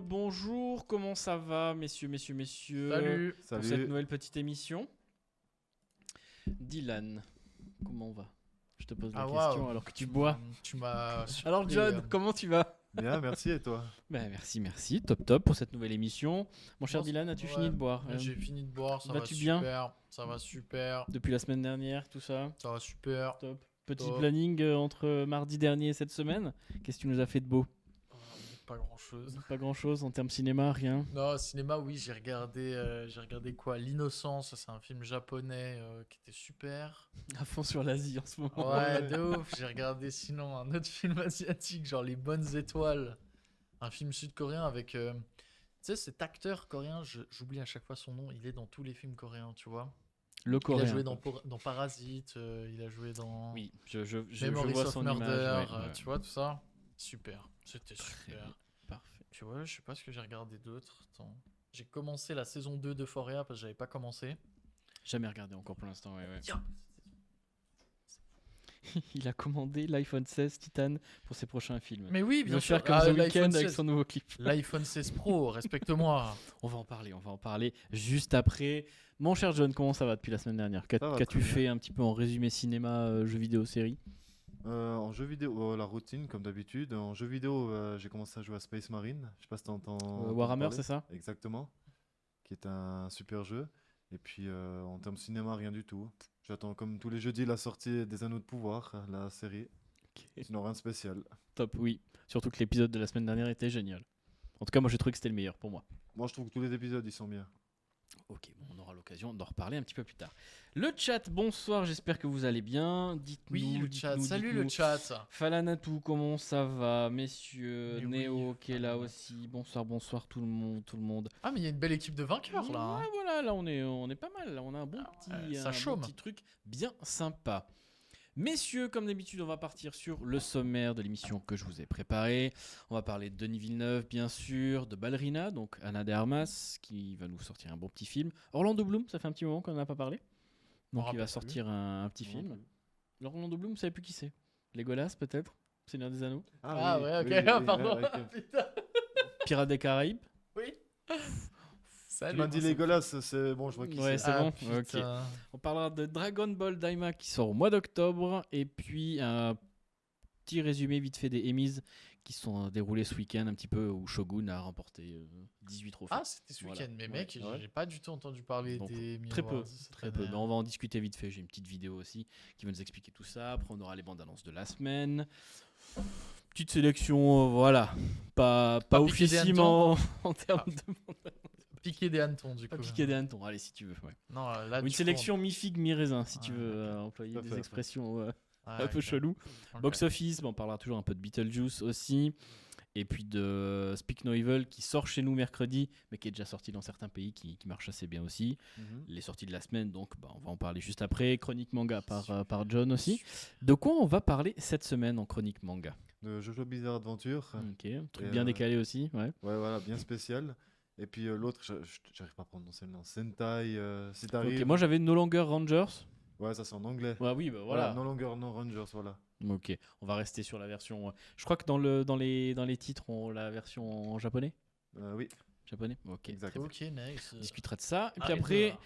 bonjour, comment ça va, messieurs. Salut. Pour cette nouvelle petite émission. Dylan, comment on va? Je te pose la question alors que tu bois. Tu m'as surpris. Alors John, comment tu vas? Bien, merci, et toi? Merci, top pour cette nouvelle émission. Mon cher Dylan, as-tu fini de boire? J'ai fini de boire, ça va vas-tu bien? super. Ça va super. Depuis la semaine dernière, tout ça? Ça va super. Top. Petit Top. planning entre mardi dernier et cette semaine. Qu'est-ce que tu nous as fait de beau? Pas grand chose. Pas grand chose en termes cinéma, rien. Non, cinéma, oui, j'ai regardé quoi? L'Innocence, c'est un film japonais qui était super. À fond sur l'Asie en ce moment. Ouais, de ouf. J'ai regardé sinon un autre film asiatique, genre Les Bonnes Étoiles. Un film sud-coréen avec. Tu sais, cet acteur coréen, j'oublie à chaque fois son nom, il est dans tous les films coréens, tu vois. Le Il coréen. a joué dans Parasite, il a joué dans. Oui, je Memories vois of son Murder, image. Ouais. tu vois tout ça. Super, c'était Très super. bien. Parfait. Tu vois, je sais pas ce que j'ai regardé d'autre. Attends. J'ai commencé la saison 2 d'Euphoria parce que j'avais pas commencé. Jamais regardé encore pour l'instant, ouais. Tiens. Il a commandé l'iPhone 16 Titan pour ses prochains films. Mais oui, Il bien veut sûr. faire comme The l'iPhone Weeknd avec 16. son nouveau clip. L'iPhone 16 Pro, respecte-moi. On va en parler juste après. Mon cher John, comment ça va depuis la semaine dernière? Ça va Qu'as-tu très bien. fait un petit peu en résumé cinéma, jeux vidéo, série? En jeu vidéo, la routine, comme d'habitude. En jeu vidéo, j'ai commencé à jouer à Space Marine. Je sais pas si t'entends. Warhammer, c'est ça? Exactement. Qui est un super jeu. Et puis, en termes cinéma, rien du tout. J'attends, comme tous les jeudis, la sortie des Anneaux de Pouvoir, la série. Sinon, rien de spécial. Top, oui. Surtout que l'épisode de la semaine dernière était génial. En tout cas, moi j'ai trouvé que c'était le meilleur pour moi. Moi, je trouve que tous les épisodes, ils sont bien. Ok, bon, on aura l'occasion d'en reparler un petit peu plus tard. Le chat, bonsoir, j'espère que vous allez bien. Dites-nous. Oui, le chat. dites-nous, Salut dites-nous. le chat. Falanatou, comment ça va, messieurs? Mais oui, Néo qui est là Falanatou. aussi. Bonsoir tout le monde. Ah, mais il y a une belle équipe de vainqueurs là. hein. Ouais, voilà, là on est pas mal. Là, on a un bon ça un chôme. bon petit truc bien sympa. Messieurs, comme d'habitude, on va partir sur le sommaire de l'émission que je vous ai préparé. On va parler de Denis Villeneuve, bien sûr, de Ballerina, donc Anna de Armas, qui va nous sortir un bon petit film. Orlando Bloom, ça fait un petit moment qu'on n'en a pas parlé. Donc il va rappelle sortir un petit film. Orlando Bloom, vous savez plus qui c'est? Legolas, peut-être? Seigneur des Anneaux? Ah ouais, ok, pardon. Putain. Pirates des Caraïbes? Oui. Tu Salut. m'as dit Legolas, c'est bon, je vois qui Ouais, c'est. c'est Ah, bon. Ok. putain. On parlera de Dragon Ball Daima qui sort au mois d'octobre et puis un petit résumé vite fait des Emmys qui se sont déroulés ce week-end un petit peu où Shogun a remporté 18 trophées. Ah, c'était ce Voilà. week-end, mais Ouais, mec, ouais. j'ai pas du tout entendu parler Donc, des très peu, Awards cette très peu. année. Mais on va en discuter vite fait. J'ai une petite vidéo aussi qui va nous expliquer tout ça. Après, on aura les bandes annonces de la semaine. Petite sélection, voilà. Pas Pas piquer oufissime des en termes Ah. de Piquer des hannetons, du pas coup. piquer des hannetons. Allez, si tu veux. Ouais. Non, là, Une tu sélection mi-figue, mi-raisin, si tu Ouais, veux ok. employer Tout à des fait. expressions prends. un peu chelou. Ok. Box Office, on parlera toujours un peu de Beetlejuice aussi. Et puis de Speak No Evil qui sort chez nous mercredi, mais qui est déjà sorti dans certains pays, qui marche assez bien aussi. Mhm. Les sorties de la semaine, donc on va en parler juste après. Chronique manga par John aussi. De quoi on va parler cette semaine en chronique manga? De Jojo Bizarre Adventure. Ok, un truc Et, bien décalé aussi, ouais. Ouais, voilà, bien spécial. Et puis l'autre, j'arrive pas à prononcer le nom. Sentai, si t'arrives. Ok, moi j'avais No Longer Rangers. Ouais, ça c'est en anglais. Ouais, oui, bah voilà. No Longer No Rangers, voilà. Ok, on va rester sur la version. Je crois que dans les titres, on la version en japonais. Oui, Japonais. Ok. exact. Ok, nice. On discutera de ça. Et Ah, puis après,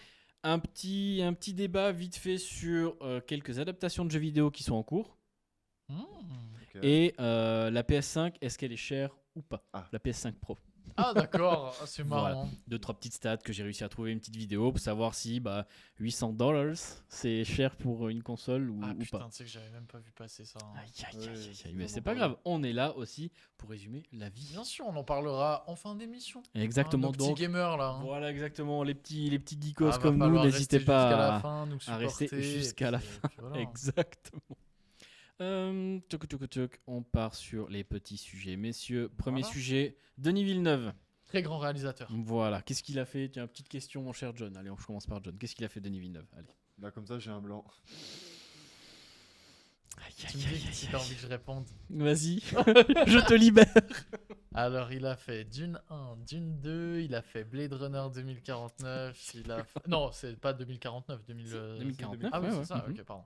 un petit débat vite fait sur quelques adaptations de jeux vidéo qui sont en cours. Ok. Et la PS5, est-ce qu'elle est chère ou pas? Ah. La PS5 Pro. Ah, d'accord. Ah, c'est Voilà. marrant. 2-3 petites stats que j'ai réussi à trouver une petite vidéo pour savoir si $800 c'est cher pour une console ou, Ah, ou putain, pas. tu sais que j'avais même pas vu passer ça. hein. Aïe, aïe, Ouais, aïe, aïe, c'est mais vraiment c'est pas pas grave, on est là aussi pour résumer la vie. Bien sûr, on en parlera en fin d'émission. Exactement, Nos petits donc gamers là. hein. voilà exactement les petits geekos Ah, va comme nous, falloir n'hésitez rester jusqu'à la pas fin, nous à rester supporter, jusqu'à et la puis- fin. puis voilà. Exactement. Tuc, on part sur les petits sujets. Messieurs, premier Voilà. sujet, Denis Villeneuve. Très grand réalisateur. Voilà, qu'est-ce qu'il a fait? Tiens, petite question, mon cher John. Allez, je commence par John. Qu'est-ce qu'il a fait, Denis Villeneuve? Allez. Là, comme ça, j'ai un blanc. Aïe, Tu me dis si t'as envie que je réponde. Vas-y, je te libère. Alors, il a fait Dune 1, Dune 2, il a fait Blade Runner 2049, il a fait... Non, c'est pas 2049, 2049, Ah oui, ouais, c'est ouais. ça, Mhm. ok, pardon.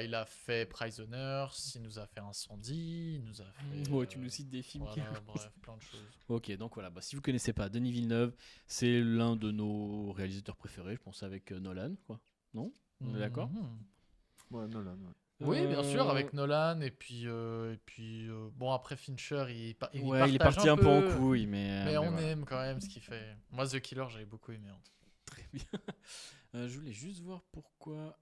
Il a fait Prisoners, il nous a fait Incendie, il nous a fait. Ouais, tu nous cites des films Voilà, bref, plein de choses. Ok, donc voilà, si vous connaissez pas Denis Villeneuve, c'est l'un de nos réalisateurs préférés, je pense avec Nolan, quoi. Non? On est d'accord? Mhm. Ouais, Nolan, ouais. Oui, bien sûr, Euh, avec Nolan et puis bon après Fincher, Ouais, il est partage parti un peu en couille, mais mais on voilà. aime quand même ce qu'il fait. Moi, The Killer, j'avais beaucoup aimé. Très bien. Je voulais juste voir pourquoi.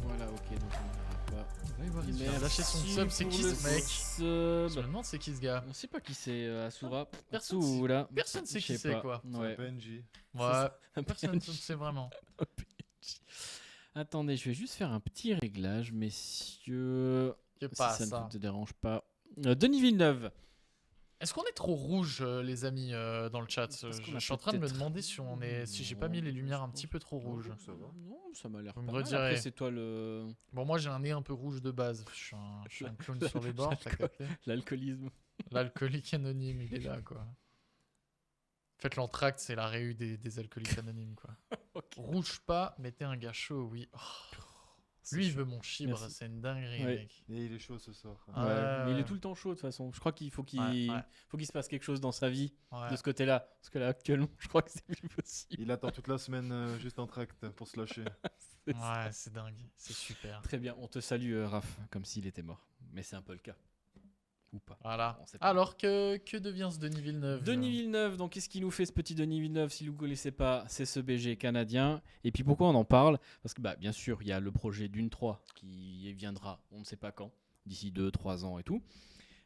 Voilà, ok, donc on verra pas. Va y voir, il se fait Merci lâcher son sub. C'est pour qui le ce mec sub. Je me demande c'est qui ce gars. On sait pas qui c'est, Asura. Personne Asura. personne sait Je qui sais c'est, pas. quoi. C'est Ouais. un PNJ. Ouais, Un personne ne PNJ. sait vraiment. Attendez, je vais juste faire un petit réglage, messieurs. Que Si pas ça ça. ne te dérange pas. Denis Villeneuve. Est-ce qu'on est trop rouge, les amis, dans le chat? Parce qu'on Je a suis en train de me peut-être- demander si j'ai pas mis les lumières un petit peu trop rouges. Ça va. Non, ça m'a l'air Vous me pas mal. redirez. Après, c'est toi le Bon, moi j'ai un nez un peu rouge de base. Je suis un clown sur les bords, t'as capté? l'alcoolisme. L'alcoolique anonyme, il est là, quoi. En fait, l'entracte, c'est la réu des alcooliques anonymes, quoi. Ok. Rouge pas, mettez un gars chaud, oui. Oh, C'est lui, il chaud. veut mon chibre, Merci. c'est une dinguerie, Ouais. mec. Et il est chaud ce soir. Ah, Ouais, mais il ouais. est tout le temps chaud de toute façon. Je crois qu'il faut qu'il Ouais. faut qu'il se passe quelque chose dans sa vie Ouais. de ce côté-là. Parce que là, actuellement, je crois que c'est plus possible. Il attend toute la semaine juste en tract pour se lâcher. Ouais, c'est dingue, c'est super. Très bien, on te salue, Raph, comme s'il était mort. Mais c'est un peu le cas. Ou pas. Voilà. On sait pas. Alors, que devient ce Denis Villeneuve? Denis Villeneuve, donc qu'est-ce qu'il nous fait ce petit Denis Villeneuve? Si vous ne connaissez pas, c'est ce BG canadien. Et puis pourquoi on en parle? Parce que bien sûr, il y a le projet Dune 3 qui viendra, on ne sait pas quand, d'ici 2-3 ans et tout.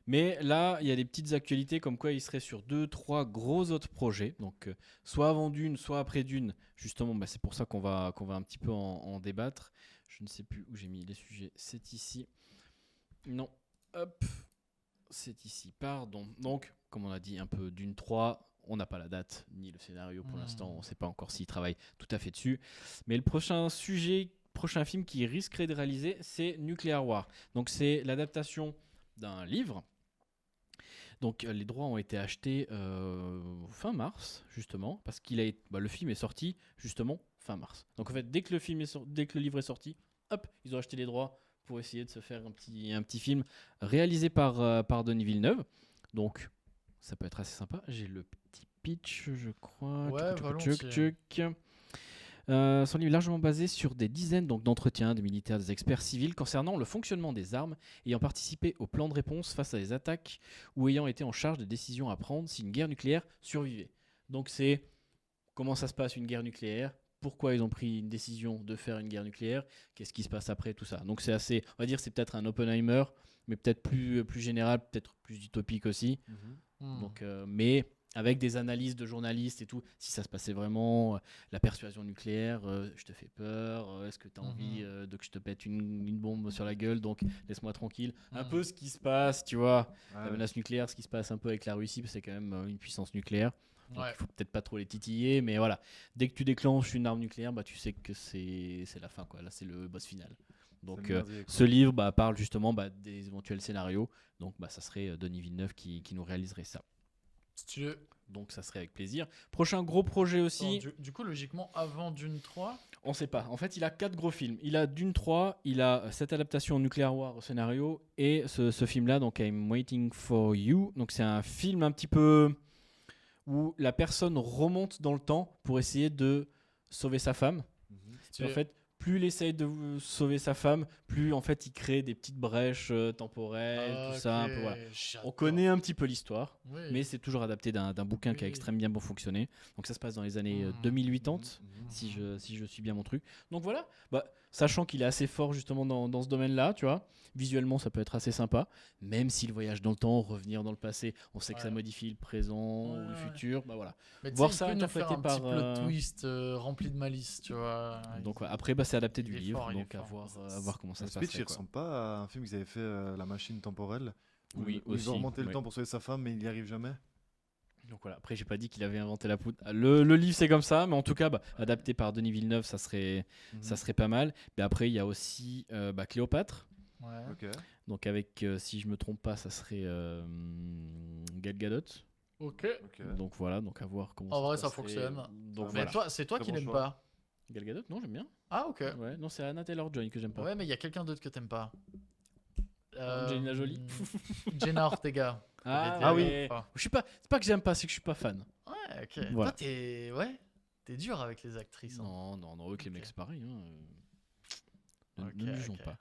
Mais là, il y a des petites actualités comme quoi il serait sur 2-3 gros autres projets. Donc soit avant Dune, soit après Dune. Justement, c'est pour ça qu'on va un petit peu en débattre. Je ne sais plus où j'ai mis les sujets. C'est ici. Non. Hop. C'est ici, pardon. Donc, comme on a dit un peu Dune 3, on n'a pas la date ni le scénario pour l'instant. On ne sait pas encore s'il travaille tout à fait dessus. Mais le prochain film qui risquerait de réaliser, c'est Nuclear War. Donc, c'est l'adaptation d'un livre. Donc, les droits ont été achetés fin mars, justement, parce le film est sorti justement fin mars. Donc, en fait, dès que le livre est sorti, hop, ils ont acheté les droits pour essayer de se faire un petit film réalisé par Denis Villeneuve. Donc, ça peut être assez sympa. J'ai le petit pitch, je crois. Ouais, volontiers. Son livre est largement basé sur des dizaines d'entretiens de militaires, des experts civils concernant le fonctionnement des armes, ayant participé au plan de réponse face à des attaques ou ayant été en charge de décisions à prendre si une guerre nucléaire survivait. Donc c'est comment ça se passe une guerre nucléaire, pourquoi ils ont pris une décision de faire une guerre nucléaire, qu'est-ce qui se passe après, tout ça. Donc c'est assez, on va dire, c'est peut-être un Oppenheimer, mais peut-être plus général, peut-être plus utopique aussi. Donc, mais avec des analyses de journalistes et tout, si ça se passait vraiment, la persuasion nucléaire, je te fais peur, est-ce que tu as envie de que je te pète une bombe sur la gueule, donc laisse-moi tranquille. Un peu ce qui se passe, tu vois, la menace nucléaire, ce qui se passe un peu avec la Russie, parce que c'est quand même une puissance nucléaire. Donc il faut peut-être pas trop les titiller, mais voilà, dès que tu déclenches une arme nucléaire, tu sais que c'est la fin, quoi. Là, c'est le boss final. Donc ce livre parle justement des éventuels scénarios. Donc ça serait Denis Villeneuve qui nous réaliserait ça. Stylé. Donc ça serait avec plaisir. Prochain gros projet aussi. Attends, du coup, logiquement, avant Dune 3, On sait pas. En fait, il a 4 gros films. Il a Dune 3, il a cette adaptation Nuclear War au scénario et ce film-là, donc I'm Waiting for You. Donc c'est un film un petit peu où la personne remonte dans le temps pour essayer de sauver sa femme. Et en fait, plus il essaye de sauver sa femme, plus en fait il crée des petites brèches temporelles, tout ça. Un peu, voilà. On connaît un petit peu l'histoire, Oui. mais c'est toujours adapté d'un bouquin qui a Oui. extrêmement bien fonctionné. Donc ça se passe dans les années 2080, si je suis bien mon truc. Donc voilà, sachant qu'il est assez fort justement dans ce domaine-là, tu vois, visuellement ça peut être assez sympa, même si le voyage dans le temps, revenir dans le passé, on sait que ça modifie le présent ou le futur, voilà. Mais tu voir sais, ça il peut nous faire interprété un par, petit plot twist rempli de malice, tu vois. Donc après, c'est adapté du Il est livre, fort, il est donc à fort. voir comment ça Le se speech, passe. il ressemble pas à un film qu'ils avaient fait, La Machine Temporelle. Oui, où ils aussi, ont remonté le oui. temps pour sauver sa femme, mais il n'y arrive jamais. Donc voilà, après j'ai pas dit qu'il avait inventé la poudre. Le livre c'est comme ça, mais en tout cas adapté par Denis Villeneuve, ça serait pas mal. Mais après il y a aussi Cléopâtre. Ouais. Ok. Donc avec, si je me trompe pas, ça serait Gal Gadot. Ok. Ok. Donc voilà, donc à voir comment En vrai, ça passerait. fonctionne. Donc Mais voilà. c'est toi Très qui bon n'aimes choix. pas. Gal Gadot, non, j'aime bien. Ah, ok. Ouais, non, c'est Anna Taylor-Joy que j'aime pas. Ouais, mais il y a quelqu'un d'autre que t'aimes pas. Angelina Jolie. Jenna Ortega. Ah, Comédienne, oui. j'aime pas. Je suis pas. C'est pas que j'aime pas, c'est que je suis pas fan. Ouais, ok. Voilà. Toi, t'es. Ouais. T'es dur avec les actrices. Hein. Non, avec les Ok. mecs, c'est pareil. Hein. Ne Ok, ne jugeons ok. pas.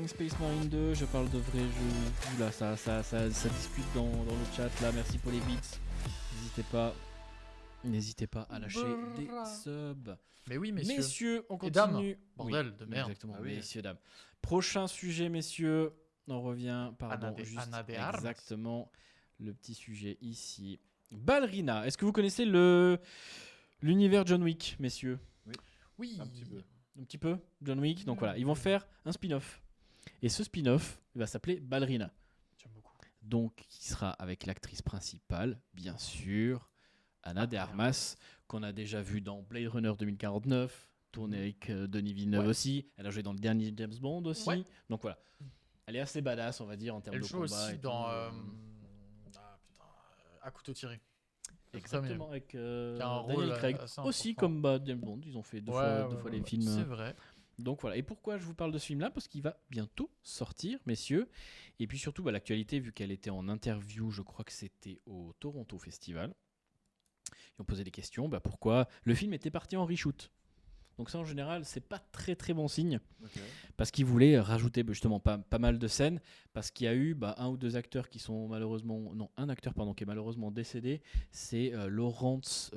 Space Marine 2, je parle de vrais jeux. Oula, ça discute dans le chat là. Merci pour les beats. N'hésitez pas à lâcher des Brrra. subs. Mais oui, messieurs. Messieurs, on Et dames. continue. Bordel de merde. Exactement, Ah oui. messieurs, dames. Prochain sujet, messieurs. On revient, Anna de- juste Anna de Armas. exactement le petit sujet ici. Ballerina, est-ce que vous connaissez l'univers John Wick, messieurs? Oui. Un petit peu. Un petit peu, John Wick. Donc voilà, ils vont faire un spin-off. Et ce spin-off, il va s'appeler Ballerina. J'aime beaucoup. Donc, qui sera avec l'actrice principale, bien sûr, Anna de Armas, qu'on a déjà vu dans Blade Runner 2049, tournée avec Denis Villeneuve Ouais. aussi. Elle a joué dans le dernier James Bond aussi. Ouais. Donc voilà, elle est assez badass, on va dire, en termes Elle de joue combat. aussi et dans. tout, Ah putain. À couteau tiré. exactement, avec Qui a un Daniel rôle Craig. assez Aussi important. comme James Bond, ils ont fait deux fois les films. C'est vrai. Donc voilà. Et pourquoi je vous parle de ce film-là? Parce qu'il va bientôt sortir, messieurs. Et puis surtout, l'actualité, vu qu'elle était en interview, je crois que c'était au Toronto Festival. Ils ont posé des questions. Pourquoi le film était parti en reshoot? Donc ça, en général, c'est pas très très bon signe. Ok. Parce qu'ils voulaient rajouter justement pas mal de scènes. Parce qu'il y a eu un ou deux acteurs qui sont malheureusement... Non, un acteur, pardon, qui est malheureusement décédé. C'est Lawrence...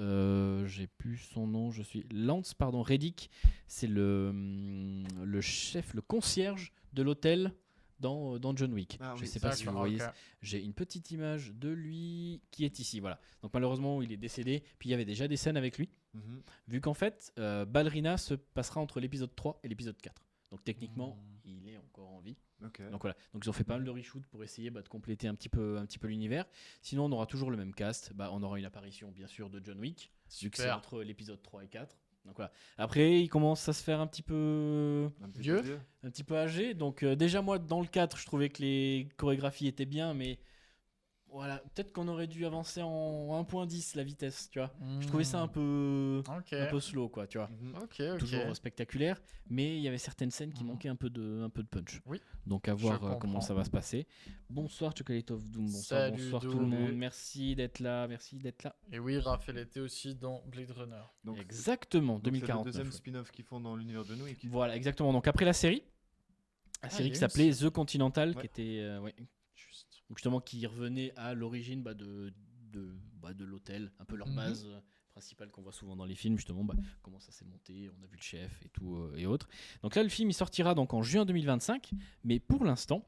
j'ai plus son nom. Lance, pardon, Reddick. C'est le chef, le concierge de l'hôtel dans John Wick. Ah Je oui, sais pas si vous D'accord, voyez. ok. J'ai une petite image de lui qui est ici. Voilà. Donc malheureusement, il est décédé. Puis il y avait déjà des scènes avec lui. Mhm. Vu qu'en fait, Ballerina se passera entre l'épisode 3 et l'épisode 4. Donc techniquement, il est encore en vie. Ok. Donc voilà. Donc ils ont fait pas mal de reshoot pour essayer de compléter un petit peu l'univers. Sinon, on aura toujours le même cast. On aura une apparition bien sûr de John Wick, vu que c'est Super. entre l'épisode 3 et 4. Donc voilà. Après, il commence à se faire un petit peu Vieux. âgé. Donc déjà moi dans le 4, je trouvais que les chorégraphies étaient bien, mais voilà, peut-être qu'on aurait dû avancer en 1.10 la vitesse, tu vois. Je trouvais ça un peu slow, quoi, tu vois. Mhm. Ok, ok. Toujours spectaculaire, mais il y avait certaines scènes qui Mhm. manquaient un peu de punch. Oui. Donc à voir comprends. comment ça va se passer. Bonsoir Chocolate of Doom, bonsoir, Salut, bonsoir tout Doom. le monde. Merci d'être là. Et oui, Raphaël était aussi dans Blade Runner. Donc, Exactement, donc c'est le 2049. deuxième ouais. spin-off qu'ils font dans l'univers de John Wick. Voilà, exactement. Donc après la série il y qui a une s'appelait The Continental, Ouais. qui était Juste. donc justement qui revenait à l'origine de l'hôtel, un peu leur Mhm. base principale qu'on voit souvent dans les films, justement, comment ça s'est monté, on a vu le chef et tout et autres. Donc là, le film il sortira donc en juin 2025, mais pour l'instant,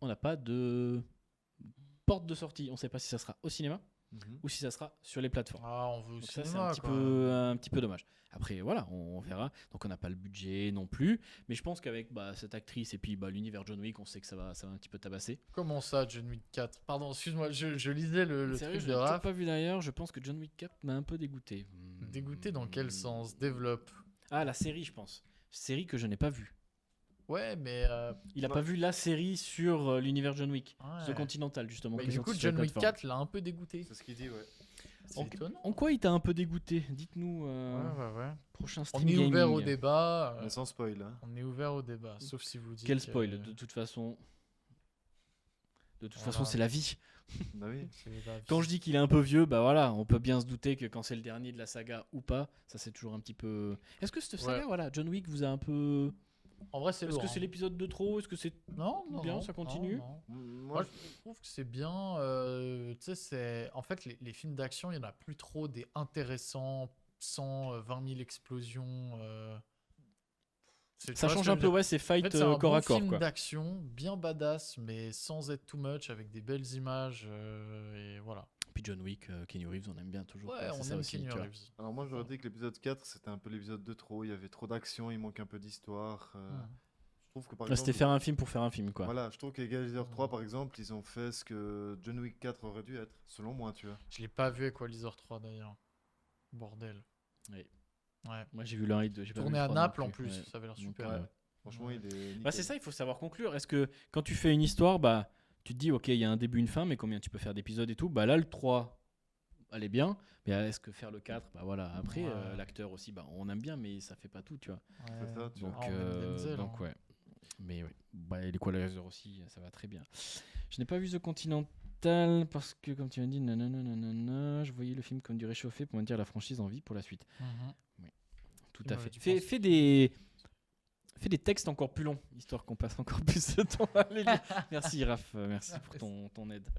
on n'a pas de porte de sortie. On ne sait pas si ça sera au cinéma Mhm. ou si ça sera sur les plateformes. Ah, on veut au Donc ça, c'est cinéma, un petit, quoi. un petit peu dommage. Après, voilà, on verra. Donc, on n'a pas le budget non plus. Mais je pense qu'avec cette actrice et puis l'univers John Wick, on sait que ça va un petit peu tabasser. Comment ça, John Wick 4? Pardon, excuse-moi, je lisais le Sérieux, truc je de l'ai toujours Raph. pas vu d'ailleurs. Je pense que John Wick 4 m'a un peu dégoûté. Dégoûté dans quel sens? Développe. Ah, la série, je pense. Série que je n'ai pas vue. Ouais, mais. Il a Ouais. pas vu la série sur l'univers John Wick. ouais. The Continental, justement. Mais qui est du coup, sorti sur la John Wick plateforme. 4 l'a un peu dégoûté. C'est ce qu'il dit, ouais. C'est étonnant. En quoi il t'a un peu dégoûté? Dites-nous. Ouais. Prochain On stream est ouvert gaming. au débat. Mais sans spoil, hein. On est ouvert au débat, sauf si vous dites. Quel que- spoil? De toute façon. De toute Voilà. façon, c'est la vie. Bah oui. C'est la vie. Quand je dis qu'il est un peu vieux, voilà, on peut bien se douter que quand c'est le dernier de la saga ou pas, ça c'est toujours un petit peu. Est-ce que cette saga, Ouais. voilà, John Wick vous a un peu. En vrai, c'est Est-ce lourd. que c'est hein. l'épisode de trop? Est-ce que c'est. Non, non. bien, non, ça continue non, non. Moi, Moi, je trouve que c'est bien. Tu sais, c'est. En fait, les films d'action, il n'y en a plus trop des intéressants, 120 000 explosions. Tu Ça vois ce change que un je peu, veux dire? ouais, c'est En fight fait, c'est un corps bon à corps, film quoi. d'action, bien badass, mais sans être too much, avec des belles images. Et voilà. Puis John Wick, Keanu Reeves, on aime bien toujours. Ouais, quoi, c'est on ça aime aussi, Keanu tu vois. Reeves. alors moi j'aurais dit que l'épisode 4 c'était un peu l'épisode de trop, il y avait trop d'action, il manque un peu d'histoire. Je trouve que par Là, c'était exemple, faire un film pour faire un film, quoi. voilà, je trouve qu'Egalizer 3 par exemple, ils ont fait ce que John Wick 4 aurait dû être, selon moi, tu vois. Je l'ai pas vu Equalizer 3 d'ailleurs. Bordel. Oui. Ouais. Moi j'ai vu le 1 et 2. j'ai pas vu Tourné le à 3 non Naples en plus, plus, ouais. ça avait l'air Donc, super. ouais. Franchement, Ouais. il est nickel. Bah, c'est ça, il faut savoir conclure. Est-ce que quand tu fais une histoire, tu te dis, ok, il y a un début, une fin, mais combien tu peux faire d'épisodes et tout? Bah là, le 3, elle est bien, mais est-ce que faire le 4, bah voilà, après Ouais. l'acteur aussi, bah on aime bien, mais ça fait pas tout, tu vois. C'est ça, tu Donc, vois. Ah, on aime Denzel, hein. ouais. Mais oui, bah, et l'Equalizer aussi, ça va très bien. Je n'ai pas vu The Continental parce que, comme tu m'as dit, nanana, je voyais le film comme du réchauffé pour maintenir la franchise en vie pour la suite. Mhm. Tout Tu à m'avais fait. dit Fais, penser. fais des textes encore plus longs, histoire qu'on passe encore plus de temps à les lire. Merci Raph, merci pour ton aide.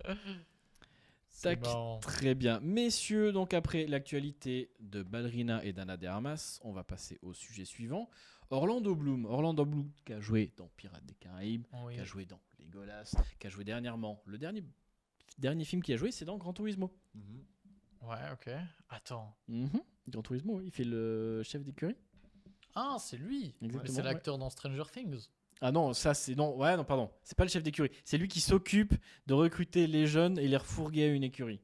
C'est Tac, marrant. très bien. Messieurs, donc après l'actualité de Ballerina et d'Anna de Armas, on va passer au sujet suivant. Orlando Bloom. Orlando Bloom qui a joué dans Pirates des Caraïbes, Oui. qui a joué dans Legolas, qui a joué dernièrement. Le dernier film qu'il a joué, c'est dans Gran Turismo. Mhm. Ouais, ok. Attends. Gran Turismo, oui, il fait le chef d'écurie. Ah, c'est lui. Exactement, Mais c'est ouais. l'acteur dans Stranger Things. Ah non, ça c'est non, ouais non pardon, c'est pas le chef d'écurie, c'est lui qui s'occupe de recruter les jeunes et les refourguer à une écurie.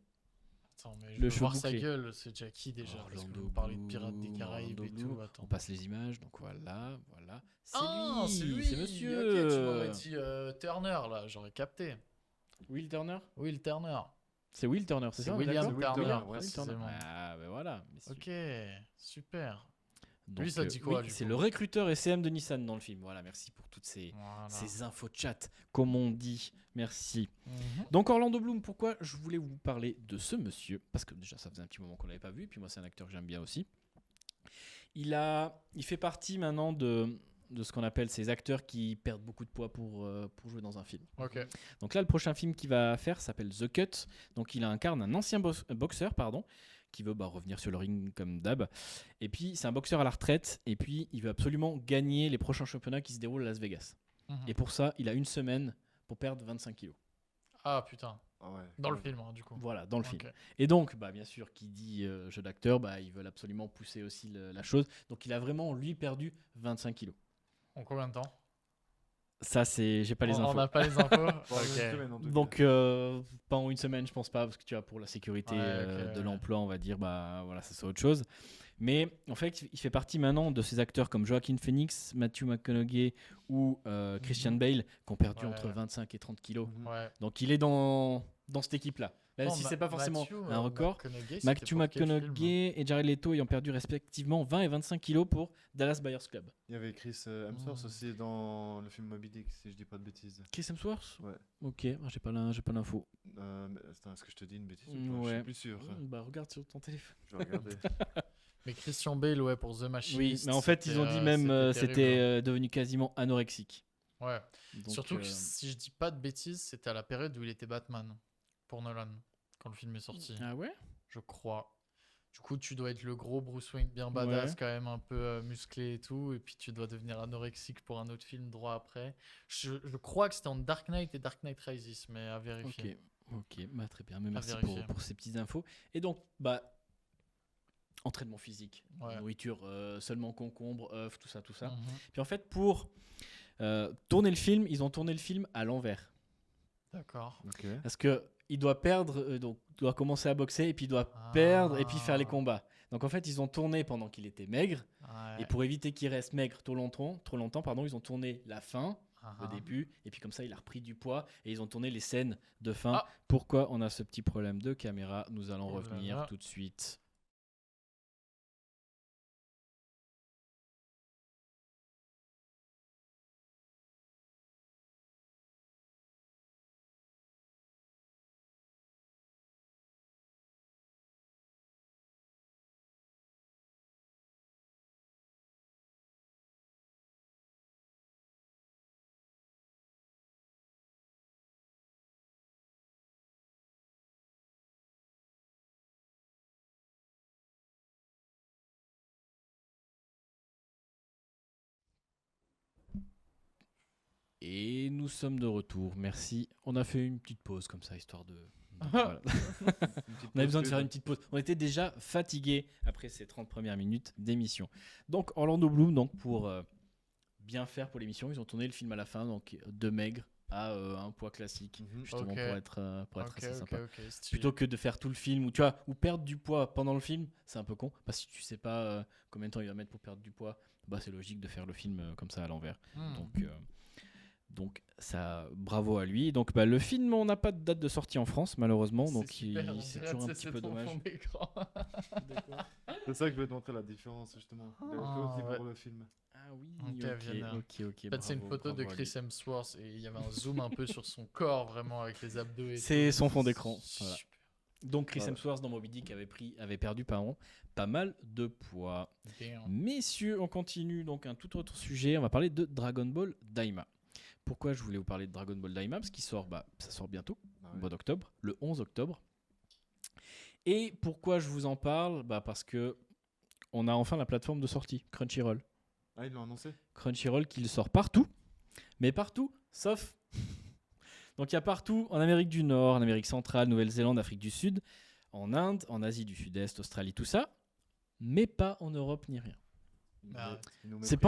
Attends, mais je Le veux cheveu voir sa bouclé. gueule. C'est déjà qui déjà? Parce que Orlando vous parlez de Pirates des Bloom, Caraïbes Orlando et Bloom. tout. On Attends. passe les images, donc voilà. C'est Ah, c'est lui. c'est monsieur. Ok, tu m'aurais dit Turner là, j'aurais capté. Will Turner. Will Turner. C'est Will Turner, c'est C'est ça on est William d'accord Turner, Turner, ouais, Will Turner. précisément. Ah ben voilà. Messieurs. Ok, super. Donc, Lui, ça dit quoi, oui, du c'est coup le recruteur SCM de Nissan dans le film. Voilà, merci pour toutes Voilà. ces infos chat, comme on dit. Merci. Mhm. Donc Orlando Bloom, pourquoi je voulais vous parler de ce monsieur? Parce que déjà ça faisait un petit moment qu'on l'avait pas vu, et puis moi c'est un acteur que j'aime bien aussi. Il fait partie maintenant de ce qu'on appelle ces acteurs qui perdent beaucoup de poids pour jouer dans un film. Ok. Donc là le prochain film qu'il va faire s'appelle The Cut. Donc il incarne un ancien boxeur, qui veut revenir sur le ring comme d'hab. Et puis c'est un boxeur à la retraite, et puis il veut absolument gagner les prochains championnats qui se déroulent à Las Vegas. Mhm. Et pour ça, il a une semaine pour perdre 25 kilos. Ah putain. Ah ouais. Dans le Ouais. film, hein, du coup. Voilà, dans le film. Ok. Et donc, bien sûr, qui dit jeu d'acteur, ils veulent absolument pousser aussi la chose. Donc, il a vraiment, lui, perdu 25 kilos. En combien de temps? Ça, j'ai pas les On infos. n'a pas les infos. Bon, une Ok. semaine, en tout Donc, cas. pas en une semaine, je pense pas, parce que tu vois, pour la sécurité Ouais, ok, de ouais. l'emploi, on va dire, voilà, ça c'est autre chose. Mais en fait, il fait partie maintenant de ces acteurs comme Joaquin Phoenix, Matthew McConaughey ou Christian Bale, qui ont perdu Ouais. entre 25 et 30 kilos. Mhm. Ouais. Donc, il est dans cette équipe-là. Même Bon, si c'est pas forcément Matthew, un record. McConaughey, c'était Matthew pour quel film? McConaughey et Jared Leto ayant perdu respectivement 20 et 25 kilos pour Dallas Buyers Club. Il y avait Chris Hemsworth Mm. aussi dans le film Moby Dick, si je dis pas de bêtises. Chris Hemsworth. Ouais. Ok, j'ai pas l'info. Mais attends, est-ce que je te dis une bêtise ou pas Ouais. Je suis plus sûr. Regarde sur ton téléphone. Je vais regarder. Mais Christian Bale, ouais, pour The Machine. Oui, mais en fait, ils ont dit même c'était devenu quasiment anorexique. Ouais. Donc, Surtout que si je dis pas de bêtises, c'était à la période où il était Batman pour Nolan, quand le film est sorti. Ah ouais. Je crois. Du coup, tu dois être le gros Bruce Wayne bien badass, Ouais. quand même un peu musclé et tout, et puis tu dois devenir anorexique pour un autre film droit après. Je crois que c'était en Dark Knight et Dark Knight Rises, mais à vérifier. Ok, très bien. Mais merci vérifier. pour ces petites infos. Et donc, entraînement physique, Ouais. nourriture seulement concombre, œufs, tout ça. Mhm. Puis en fait, pour tourner le film, ils ont tourné le film à l'envers. D'accord. Ok. Parce que il doit perdre, donc il doit commencer à boxer et puis il doit perdre et puis faire les Ah. combats. Donc en fait, ils ont tourné pendant qu'il était maigre Ouais. et pour éviter qu'il reste maigre trop longtemps, ils ont tourné la fin, Ah, le ah. début, et puis comme ça, il a repris du poids et ils ont tourné les scènes de fin. Ah. Pourquoi on a ce petit problème de caméra? Nous allons Oh là revenir là. tout de suite. Et nous sommes de retour. Merci. On a fait une petite pause comme ça, histoire de. Voilà. On avait besoin de faire une petite pause. On était déjà fatigués après ces 30 premières minutes d'émission. Donc Orlando Bloom, pour bien faire pour l'émission, ils ont tourné le film à la fin, donc de maigre à un poids classique, Mhm. justement Ok. pour être assez sympa. Ok, stylé. Plutôt que de faire tout le film, ou perdre du poids pendant le film, c'est un peu con. Parce que si tu sais pas combien de temps il va mettre pour perdre du poids, c'est logique de faire le film comme ça à l'envers. Hmm. Donc Donc ça, bravo à lui. Donc le film, on n'a pas de date de sortie en France malheureusement, donc C'est super, on c'est dirait, toujours un tu sais, petit peu c'est ton dommage. fond d'écran. C'est ça que je vais te montrer la différence justement. J'avais fait aussi ouais. pour le film. Ah oui, Ok, Vienna. ok. En fait, c'est une photo de Chris Hemsworth et il y avait un zoom un peu sur son corps, vraiment, avec les abdos et C'est tout. son fond d'écran. Voilà. Super. Donc Chris Voilà. Hemsworth dans Moby Dick avait perdu pas mal de poids. Damn. Messieurs, on continue donc un tout autre sujet. On va parler de Dragon Ball Daima. Pourquoi je voulais vous parler de Dragon Ball Daima? Parce qu'il sort, ça sort bientôt, Ah au ouais. mois d'octobre, le 11 octobre. Et pourquoi je vous en parle? Parce que on a enfin la plateforme de sortie, Crunchyroll. Ah, ils l'ont annoncé? Crunchyroll qui le sort partout, mais partout, sauf... Donc il y a partout, en Amérique du Nord, en Amérique centrale, Nouvelle-Zélande, Afrique du Sud, en Inde, en Asie du Sud-Est, Australie, tout ça, mais pas en Europe ni rien. Ah, Ils nous C'est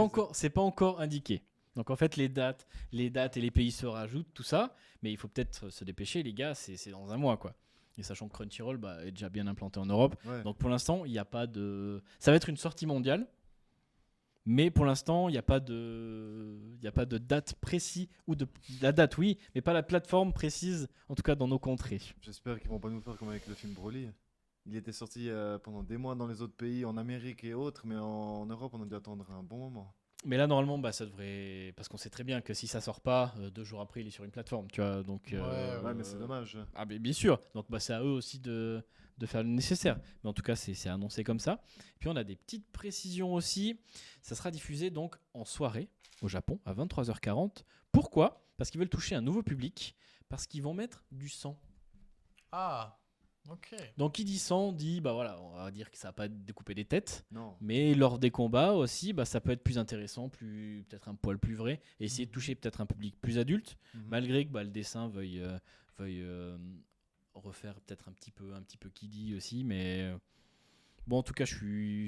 pas encore indiqué. Donc en fait les dates et les pays se rajoutent, tout ça, mais il faut peut-être se dépêcher les gars, c'est dans un mois quoi. Et sachant que Crunchyroll est déjà bien implanté en Europe, Ouais. donc pour l'instant il n'y a pas de... Ça va être une sortie mondiale, mais pour l'instant il n'y a pas de date précise, ou de la date oui, mais pas la plateforme précise, en tout cas dans nos contrées. J'espère qu'ils vont pas nous faire comme avec le film Broly. Il était sorti pendant des mois dans les autres pays, en Amérique et autres, mais en Europe, on a dû attendre un bon moment. Mais là normalement ça devrait... Parce qu'on sait très bien que si ça sort pas, 2 jours après il est sur une plateforme, tu vois, donc... Ouais, mais c'est dommage. Ah, mais bien sûr. Donc, c'est à eux aussi de faire le nécessaire. Mais en tout cas, c'est annoncé comme ça. Puis, on a des petites précisions aussi. Ça sera diffusé donc en soirée au Japon à 23h40. Pourquoi? Parce qu'ils veulent toucher un nouveau public. Parce qu'ils vont mettre du sang. Ah, ok. Donc, qui dit sang dit, voilà, on va dire que ça va pas découper des têtes. Non. Mais lors des combats aussi, ça peut être plus intéressant, peut-être un poil plus vrai. Et essayer de toucher peut-être un public plus adulte. Mhm. Malgré que le dessin veuille refaire peut-être un petit peu kiddie aussi, mais bon en tout cas je suis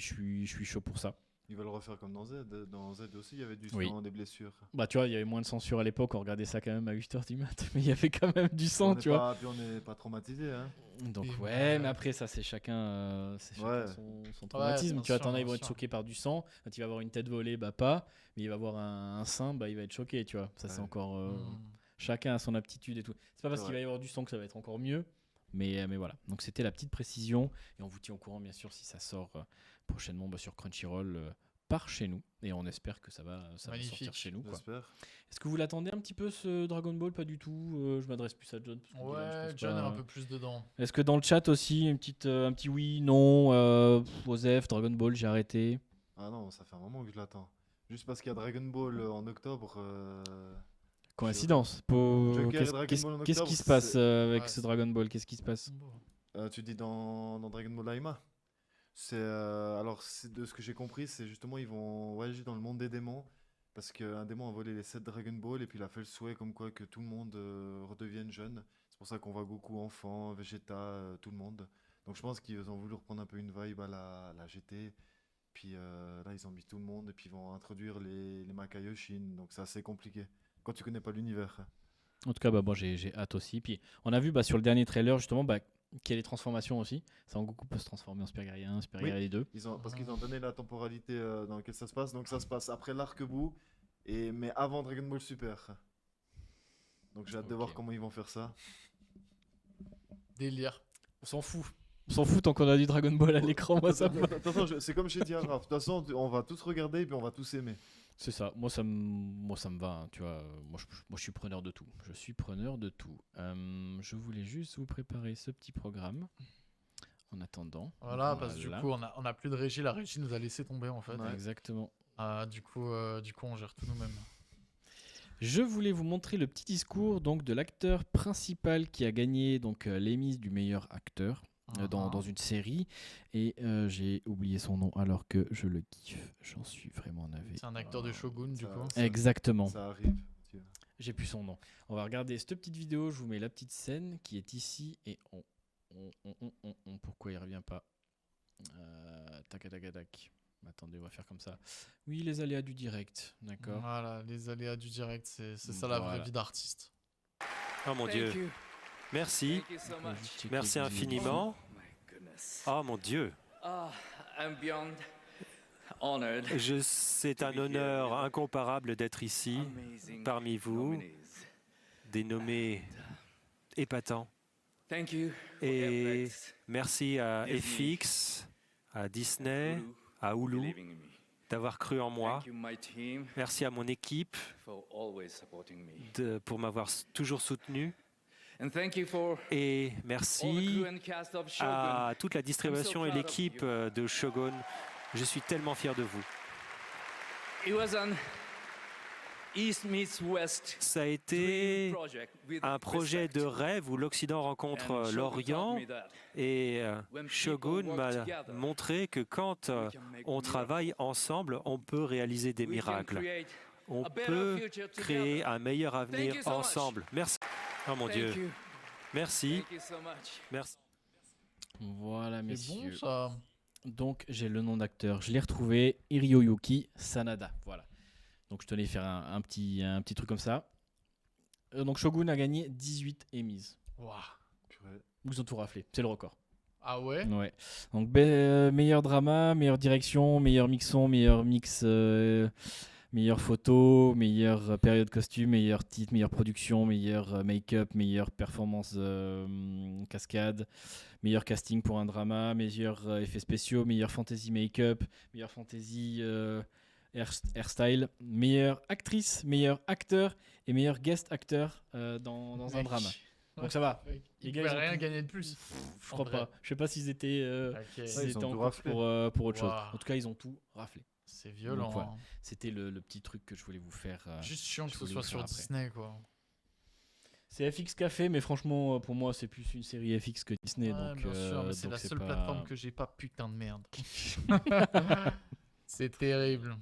chaud pour ça. Ils veulent refaire comme dans Z. Dans Z aussi, il y avait du Oui. sang, des blessures. Tu vois, il y avait moins de censure à l'époque, on regardait ça quand même à 8h du mat, mais il y avait quand même du sang, tu vois. Puis on n'est pas traumatisé, hein. Donc Et ouais, mais après ça c'est chacun, Ouais. son traumatisme. bien Tu vois, sûr, t'en as, ils bien vont être sûr. choqués par du sang, quand il va avoir une tête volée, pas, mais il va avoir un sein, il va être choqué, tu vois. Ça c'est Ouais. encore... Hmm. Chacun a son aptitude et tout. C'est pas parce C'est qu'il va y avoir du sang que ça va être encore mieux. Mais voilà. Donc c'était la petite précision. Et on vous tient au courant, bien sûr, si ça sort prochainement sur Crunchyroll par chez nous. Et on espère que ça va Magnifique. sortir chez nous. Quoi. J'espère. Est-ce que vous l'attendez un petit peu, ce Dragon Ball? Pas du tout. Je m'adresse plus à John. parce que Dylan, je Ouais, pense John pas. est un peu plus dedans. Est-ce que dans le chat aussi, un petit oui, non, Osef, Dragon Ball, j'ai arrêté. Ah non, ça fait un moment que je l'attends. Juste parce qu'il y a Dragon Ball en octobre. Coïncidence. Joker et Dragon Ball en Qu'est-ce qui octobre, se passe c'est- avec Ouais, ce c'est- Dragon Ball? Qu'est-ce qui se passe? Tu dis dans Dragon Ball Daima. C'est alors de ce que j'ai compris, c'est justement ils vont voyager dans le monde des démons parce qu'un démon a volé les 7 Dragon Ball et puis il a fait le souhait comme quoi que tout le monde redevienne jeune. C'est pour ça qu'on voit Goku enfant, Vegeta, tout le monde. Donc je pense qu'ils ont voulu reprendre un peu une vibe à la GT. Puis là ils ont mis tout le monde et puis ils vont introduire les Makaioshin. Donc c'est assez compliqué quand tu connais pas l'univers. En tout cas, moi j'ai hâte aussi. Puis on a vu sur le dernier trailer justement qu'il y a les transformations aussi. Goku peut se transformer en Super Guerrier 1, Super Oui. Guerrier 2. Parce qu'ils ont donné la temporalité dans laquelle ça se passe. Donc ça se passe après l'arc-bout, mais avant Dragon Ball Super. Donc j'ai hâte de voir Ok. comment ils vont faire ça. Délire. On s'en fout. On s'en fout tant qu'on a du Dragon Ball à l'écran, moi ça me va. De toute façon, c'est comme j'ai dit à Raph. De toute façon, on va tous regarder et puis on va tous aimer. C'est ça, moi ça me va, hein, tu vois. Moi je suis preneur de tout. Je suis preneur de tout. Je voulais juste vous préparer ce petit programme en attendant. Voilà, parce que du Voilà. coup, on a plus de régie. La régie nous a laissé tomber en fait. Ouais. Exactement. Du coup, on gère tout nous-mêmes. Je voulais vous montrer le petit discours donc de l'acteur principal qui a gagné donc l'Emmy du meilleur acteur dans une série et j'ai oublié son nom alors que je le kiffe. J'en suis vraiment navé. C'est un acteur de Shogun, du coup. Exactement. Ça arrive. Tiens. J'ai plus son nom. On va regarder cette petite vidéo. Je vous mets la petite scène qui est ici et pourquoi il revient pas? Tac tac tac. Attendez, on va faire comme ça. Oui, les aléas du direct, d'accord. Voilà, les aléas du direct, c'est ça la vraie Voilà. vie d'artiste. Oh mon Dieu. Merci. Merci infiniment. Oh mon Dieu. I'm beyond C'est un honneur incomparable d'être ici, parmi vous, des nommés épatants. Et merci à FX, à Disney, à Hulu, d'avoir cru en moi. Merci à mon équipe pour m'avoir toujours soutenu. Et merci à toute la distribution et l'équipe de Shogun. Je suis tellement fier de vous. Ça a été un projet de rêve où l'Occident rencontre l'Orient et Shogun m'a montré que quand on travaille ensemble, on peut réaliser des miracles. On peut créer un meilleur avenir ensemble. Merci. Oh mon Dieu. Merci. Merci. Voilà, C'est messieurs. bon ça. Donc, j'ai le nom d'acteur. Je l'ai retrouvé. Hiroyuki Sanada. Voilà. Donc, je tenais à faire un petit truc comme ça. Donc, Shogun a gagné 18 Emmys. Waouh. Ils ont tout raflé. C'est le record. Ah ouais. Ouais. Donc, meilleur drama, meilleure direction, meilleur mixon, meilleur mix, meilleure photo, meilleure période costume, meilleur titre, meilleure production, meilleur make-up, meilleure performance cascade, meilleur casting pour un drama, meilleur effets spéciaux, meilleur fantasy make-up, meilleur fantasy hairstyle, meilleure actrice, meilleur acteur et meilleur guest acteur dans un Mec. drama. Donc ça va. Ils gars, pouvaient ils ont rien tout- gagner de plus. Je crois pas. Je sais pas s'ils étaient, Ok. s'ils ils étaient ont en tout course raflé. pour autre chose. Waouh. En tout cas, ils ont tout raflé. C'est violent. Donc, voilà. hein. C'était le petit truc que je voulais vous faire. Juste chiant que je ce voulais soit vous sur faire après. Disney quoi. C'est FX Café, mais franchement, pour moi, c'est plus une série FX que Disney. Ouais, donc, bien sûr, mais c'est donc la seule pas- plateforme que j'ai pas, putain de merde. C'est terrible.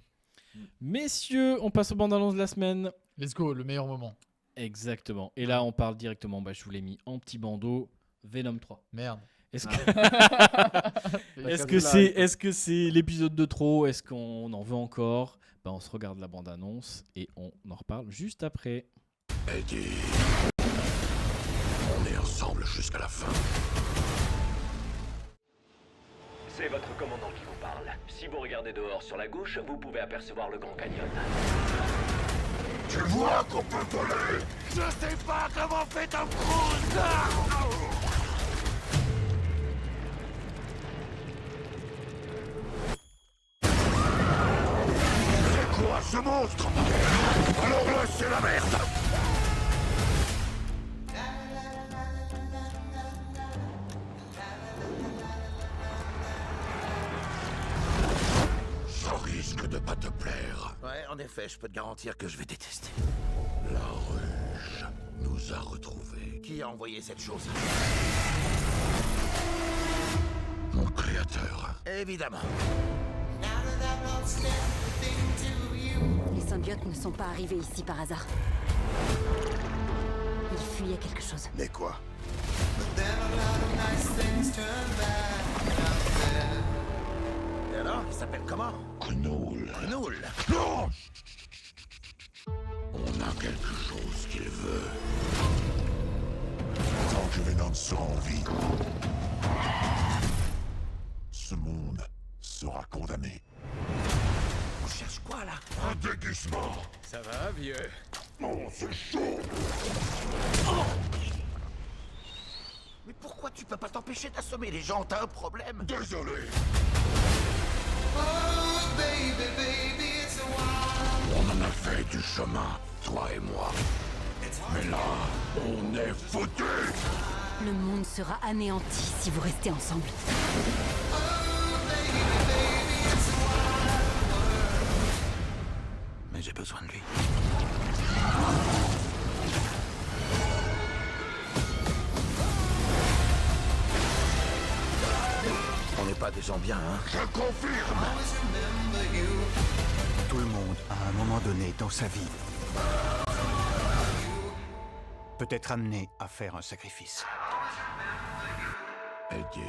Messieurs, on passe aux bandes annonces de la semaine. Let's go, le meilleur moment. Exactement. Et là, on parle directement. Je vous l'ai mis en petit bandeau. Venom 3. Merde. Est-ce que Est-ce est-ce que c'est l'épisode de trop? Est-ce qu'on en veut encore? On se regarde la bande annonce et on en reparle juste après. Eddie, on est ensemble jusqu'à la fin. C'est votre commandant qui vous parle. Si vous regardez dehors sur la gauche, vous pouvez apercevoir le Grand Canyon. Tu vois qu'on peut voler? Je sais pas comment fait Tom Cruise! C'est quoi ce monstre? Alors là, c'est la merde! Ça risque de pas te plaire. Ouais, en effet, je peux te garantir que je vais détester. La ruche nous a retrouvés. Qui a envoyé cette chose? Mon créateur. Évidemment. Les symbiotes ne sont pas arrivés ici par hasard. Ils fuyaient quelque chose. Mais quoi? Et alors, il s'appelle comment? Gnoul. Gnoul. Non! On a quelque chose qu'il veut. Tant que Venom sera en vie, ce monde sera condamné. On cherche quoi, là? Un déguisement. Ça va, vieux? Oh, c'est chaud. Mais pourquoi tu peux pas t'empêcher d'assommer les gens? T'as un problème? Désolé. On en a fait du chemin, toi et moi. Mais là, on est foutus. Le monde sera anéanti si vous restez ensemble. Mais j'ai besoin de lui. On n'est pas des gens bien, hein? Je confirme. Tout le monde, à un moment donné dans sa vie, peut être amené à faire un sacrifice. Eddie,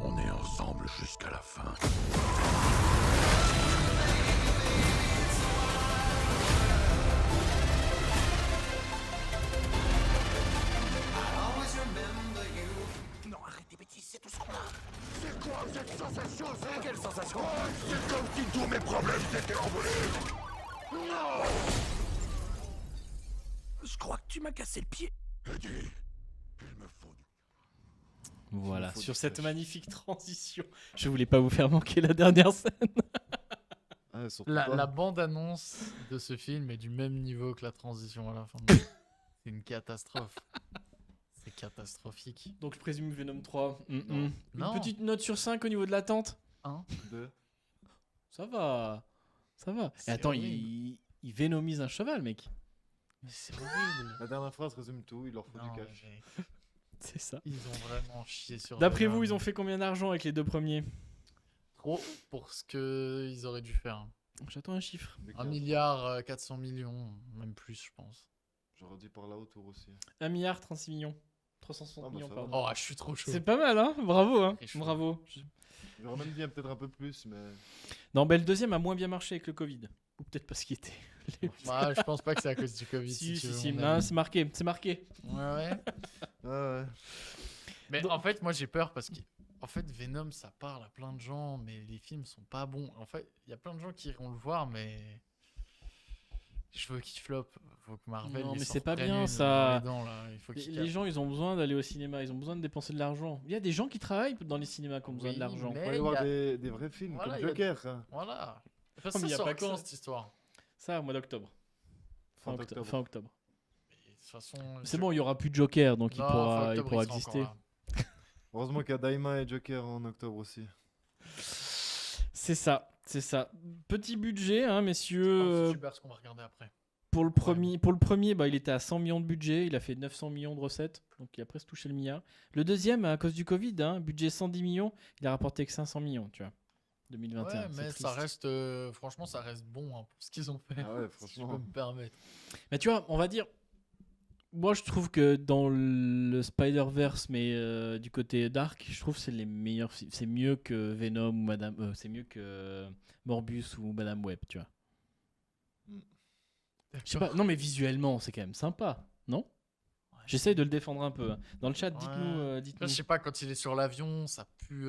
on est ensemble jusqu'à la fin. Non, arrête tes bêtises, c'est tout ce qu'on a. C'est quoi cette sensation? Quelle sensation? C'est comme si Je crois que tu m'as cassé le pied. Voilà, faut sur du cette cash. magnifique transition. Je voulais pas vous faire manquer la dernière scène. Ah, surtout La, pas. la bande-annonce de ce film est du même niveau que la transition à la fin. C'est une catastrophe. C'est catastrophique. Donc je présume Venom 3. Non. Une petite note sur 5 au niveau de l'attente. 2. Ça va. Ça va. Et C'est attends, horrible. il vénomise un cheval, mec. Mais c'est horrible. La dernière phrase résume tout, il leur faut Non, du cash. mais C'est ça. ils ont vraiment chié sur D'après Venom. vous, ils ont fait combien d'argent avec les deux premiers? trop pour ce qu'ils auraient dû faire. J'attends un chiffre. 1 milliard 400 millions, même plus, je pense. J'aurais dit par là autour aussi. 1 milliard 36 millions. 360 Ah, bah, millions, ça va. pardon. Oh, je suis trop chaud. C'est pas mal, hein. Bravo, hein. Très chaud. Bravo. J'aurais même dit peut-être un peu plus, mais. Non, ben le deuxième a moins bien marché avec le Covid. Ou peut-être parce qu'il était. Bah, je pense pas que c'est à cause du Covid. Si, tu si, veux si. mon Non, avis. c'est marqué. C'est marqué. Ouais, ouais. Ouais. Mais Donc- en fait, moi j'ai peur parce que en fait, Venom ça parle à plein de gens, mais les films sont pas bons. En fait, il y a plein de gens qui iront le voir, mais je veux qu'il floppe. Faut que Marvel. Non, il mais s'en c'est pas reprenne bien, une ça. dans les dents, là. Il faut qu'il Les gens, ils ont besoin d'aller au cinéma. Ils ont besoin de dépenser de l'argent. Il y a des gens qui travaillent dans les cinémas qui ont besoin Oui, de l'argent. mais- Faut aller il voir y a- des vrais films Voilà, comme il y a- Joker. Hein. Voilà. Enfin, mais ça y a sort pas que quand ça. cette histoire? Ça, au mois d'octobre. Fin, Fin octobre. octobre. Fin octobre. Et de toute façon, C'est bon, il y aura plus de Joker, donc Non, il fin pourra octobre, pourra ils sont exister. encore là. Heureusement qu'il y a Daima et Joker en octobre aussi. C'est ça, c'est ça. Petit budget, hein, Oh, messieurs. c'est super ce qu'on va regarder après. Pour le premier, bah, il était à 100 millions de budget, il a fait 900 millions de recettes, donc il a presque touché le milliard. Le deuxième, à cause du Covid, hein, budget 110 millions, il a rapporté que 500 millions, tu vois. 2021. Ouais, c'est mais ça triste. reste, franchement, ça reste bon hein, pour ce qu'ils ont fait. Ah ouais, Si je franchement. peux me permettre. Mais tu vois, on va dire. Moi, je trouve que dans le Spider-Verse, mais du côté Dark, je trouve que c'est les meilleurs films. C'est mieux que Venom ou Madame. C'est mieux que Morbius ou Madame Web, tu vois. Je sais pas. Non, mais visuellement, c'est quand même sympa, non? J'essaye de le défendre un peu. Hein. Dans le chat, dites-nous. Là, dites-nous. je sais pas, quand il est sur l'avion, ça pue.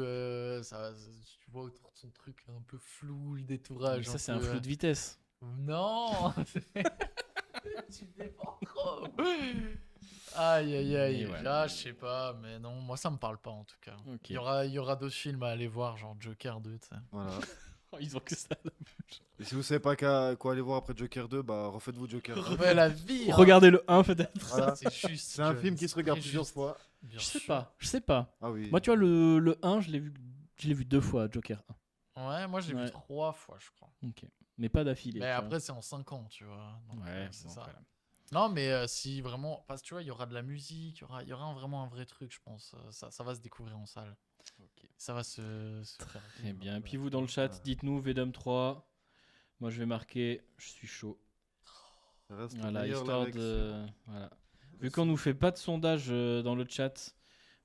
Tu vois autour de son truc un peu flou, le Mais détourage. ça, c'est un flou de vitesse. Non Tu défends trop Aïe, aïe, aïe. Mais ouais. Là, je sais pas, mais non, moi, ça me parle pas en tout cas. Ok. Il y aura d'autres films à aller voir, genre Joker 2, tu sais. Voilà. Ils ont que ça. Et si vous savez pas quoi aller voir après Joker 2, bah refaites-vous Joker 2. Ouais, la vie hein. Regardez le 1 peut-être. Voilà. C'est juste. C'est un John, film qui se regarde très plusieurs juste. fois. Bien Je sais sûr. pas. Je sais pas. Ah oui. Moi, tu vois, le 1, je l'ai vu 2 fois, Joker 1. Ouais, moi, j'ai Ouais. vu 3 fois, je crois. Ok. Mais pas d'affilée. Mais tu vois. après, c'est en 5 ans, tu vois. Donc, Ouais, c'est bon, ça. voilà. Non, mais si vraiment. Parce que tu vois, il y aura de la musique, il y aura vraiment un vrai truc, je pense. Ça va se découvrir en salle. Ok. Ça va se faire. Très vivre. bien. Et puis vous, dans le chat, dites-nous Venom 3. Moi, je vais marquer je suis chaud. Ça reste le Voilà, meilleur histoire live de. Voilà. Vu qu'on nous fait pas de sondage dans le chat,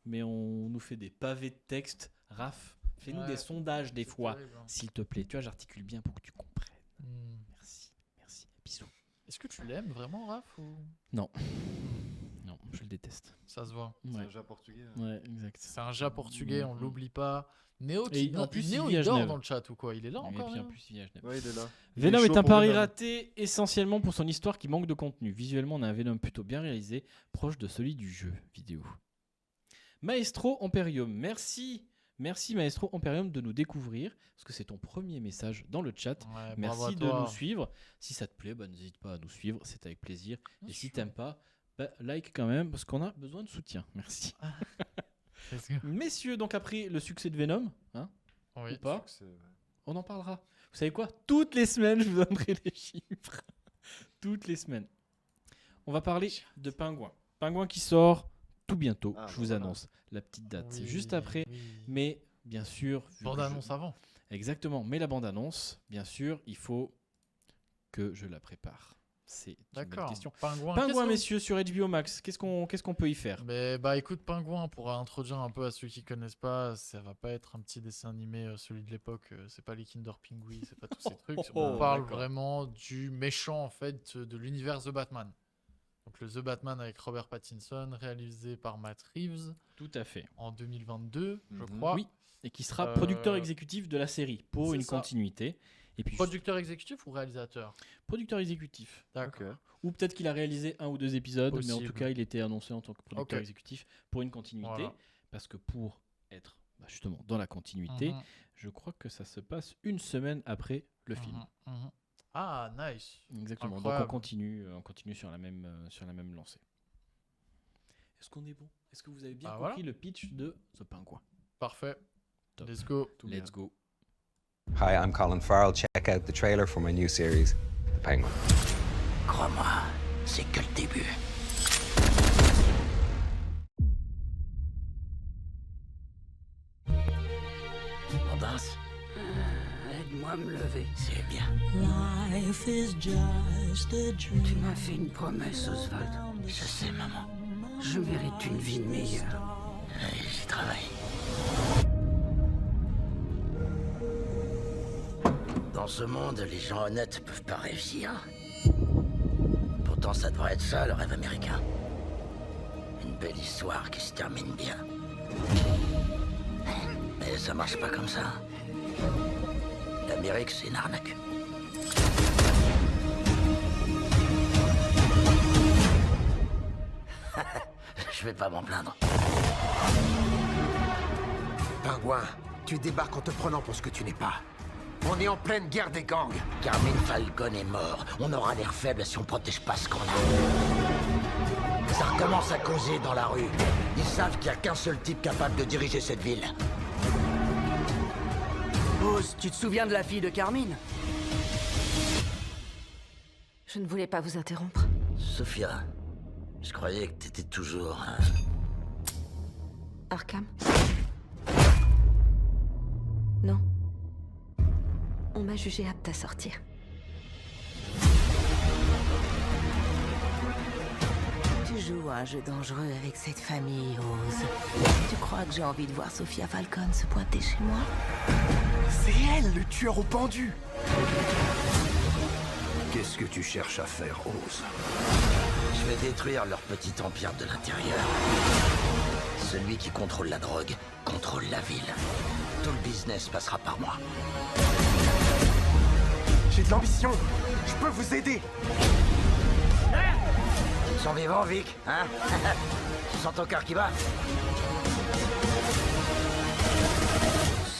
mais on nous fait des pavés de texte, Raph, fais-nous Ouais, des sondages des c'est fois, terrible, hein. s'il te plaît. Tu vois, j'articule bien pour que tu comprennes. Hmm. Merci, merci. Bisous. Est-ce que tu l'aimes vraiment, Raph ou... Non, je le déteste. Ça se voit. C'est Ouais, un jeu portugais. hein. ouais, exact. C'est un jas portugais, on Mhm. l'oublie pas. Néo, Et en en plus, plus, il Néo, vit à il dort Genève. dans le chat ou quoi? Il est là Et encore, puis en Néo plus, il vient à Genève. Ouais, il est là. Il Venom chaud est un pour pari Venom. raté essentiellement pour son histoire qui manque de contenu. Visuellement, on a un Venom plutôt bien réalisé, proche de celui du jeu vidéo. Maestro Imperium, merci. Merci Maestro Imperium de nous découvrir, parce que c'est ton premier message dans le chat. Ouais, bravo à Merci de toi. nous suivre. Si ça te plaît, bah, n'hésite pas à nous suivre, c'est avec plaisir. Bien Et si sûr. t'aimes pas, bah, like quand même, parce qu'on a besoin de soutien. Merci. Let's go. Messieurs, donc après le succès de Venom, hein, Oui. ou pas, C'est- on en parlera. Vous savez quoi? Toutes les semaines, je vous donnerai les chiffres. Toutes les semaines. On va parler de Pingouin. Pingouin qui sort tout bientôt. Ah, je bah vous voilà. annonce la petite date. C'est Oui, juste après. oui. Mais bien sûr. vu que Bande je- annonce avant. Exactement. Mais la bande-annonce, bien sûr, il faut que je la prépare. C'est une bonne D'accord. question. Pingouin, Pingouin, qu'est-ce que- messieurs, sur HBO Max, qu'est-ce qu'on peut y faire? Mais bah écoute, Pingouin, pour introduire un peu à ceux qui connaissent pas, ça va pas être un petit dessin animé, celui de l'époque, c'est pas les Kinder Pingui, c'est pas tous ces trucs. On Oh, parle d'accord. vraiment du méchant en fait de l'univers The Batman. Donc le The Batman avec Robert Pattinson, réalisé par Matt Reeves Tout à fait. en 2022, je Mhm. crois. Oui. Et qui sera producteur Euh, exécutif de la série pour c'est une ça. continuité. Et puis Producteur exécutif ou réalisateur? producteur exécutif. D'accord. Ok. Ou peut-être qu'il a réalisé 1 ou 2 épisodes, mais en tout Possible. cas, il était annoncé en tant que producteur Ok. exécutif pour une continuité. Voilà. Parce que pour être justement dans la continuité, Mhm, je crois que ça se passe une semaine après le film. mhm. Ah, nice. Exactement. Donc Incroyable. on continue sur la même lancée. Est-ce qu'on est bon? Est-ce que vous avez bien Ah, compris voilà. le pitch de The Penguin? Parfait. Top. Let's go. Tout Let's bien. go. Hi, I'm Colin Farrell. Check out the trailer for my new series, The Penguin. Crois-moi, c'est que le début. On danse? Aide-moi à me lever. C'est bien. Tu m'as fait une promesse, Oswald. Je sais, maman. Je mérite une vie meilleure. J'y travaille. Dans ce monde, les gens honnêtes peuvent pas réussir. Pourtant, ça devrait être ça, le rêve américain. Une belle histoire qui se termine bien. Mais ça marche pas comme ça. L'Amérique, c'est une arnaque. Je vais pas m'en plaindre. Pingouin, tu débarques en te prenant pour ce que tu n'es pas. On est en pleine guerre des gangs. Carmine Falcone est mort. On aura l'air faible si on protège pas ce qu'on a. Ça recommence à causer dans la rue. Ils savent qu'il n'y a qu'un seul type capable de diriger cette ville. Oz, tu te souviens de la fille de Carmine? Je ne voulais pas vous interrompre. Sophia, je croyais que t'étais toujours... Arkham? Non. On m'a jugé apte à sortir. Tu joues à un jeu dangereux avec cette famille, Oz. Tu crois que j'ai envie de voir Sophia Falcone se pointer chez moi? C'est elle, le tueur au pendu. Qu'est-ce que tu cherches à faire, Oz? Je vais détruire leur petit empire de l'intérieur. Celui qui contrôle la drogue contrôle la ville. Tout le business passera par moi. J'ai de l'ambition. Je peux vous aider. Tu te sens vivant, Vic, hein? Tu sens ton cœur qui bat?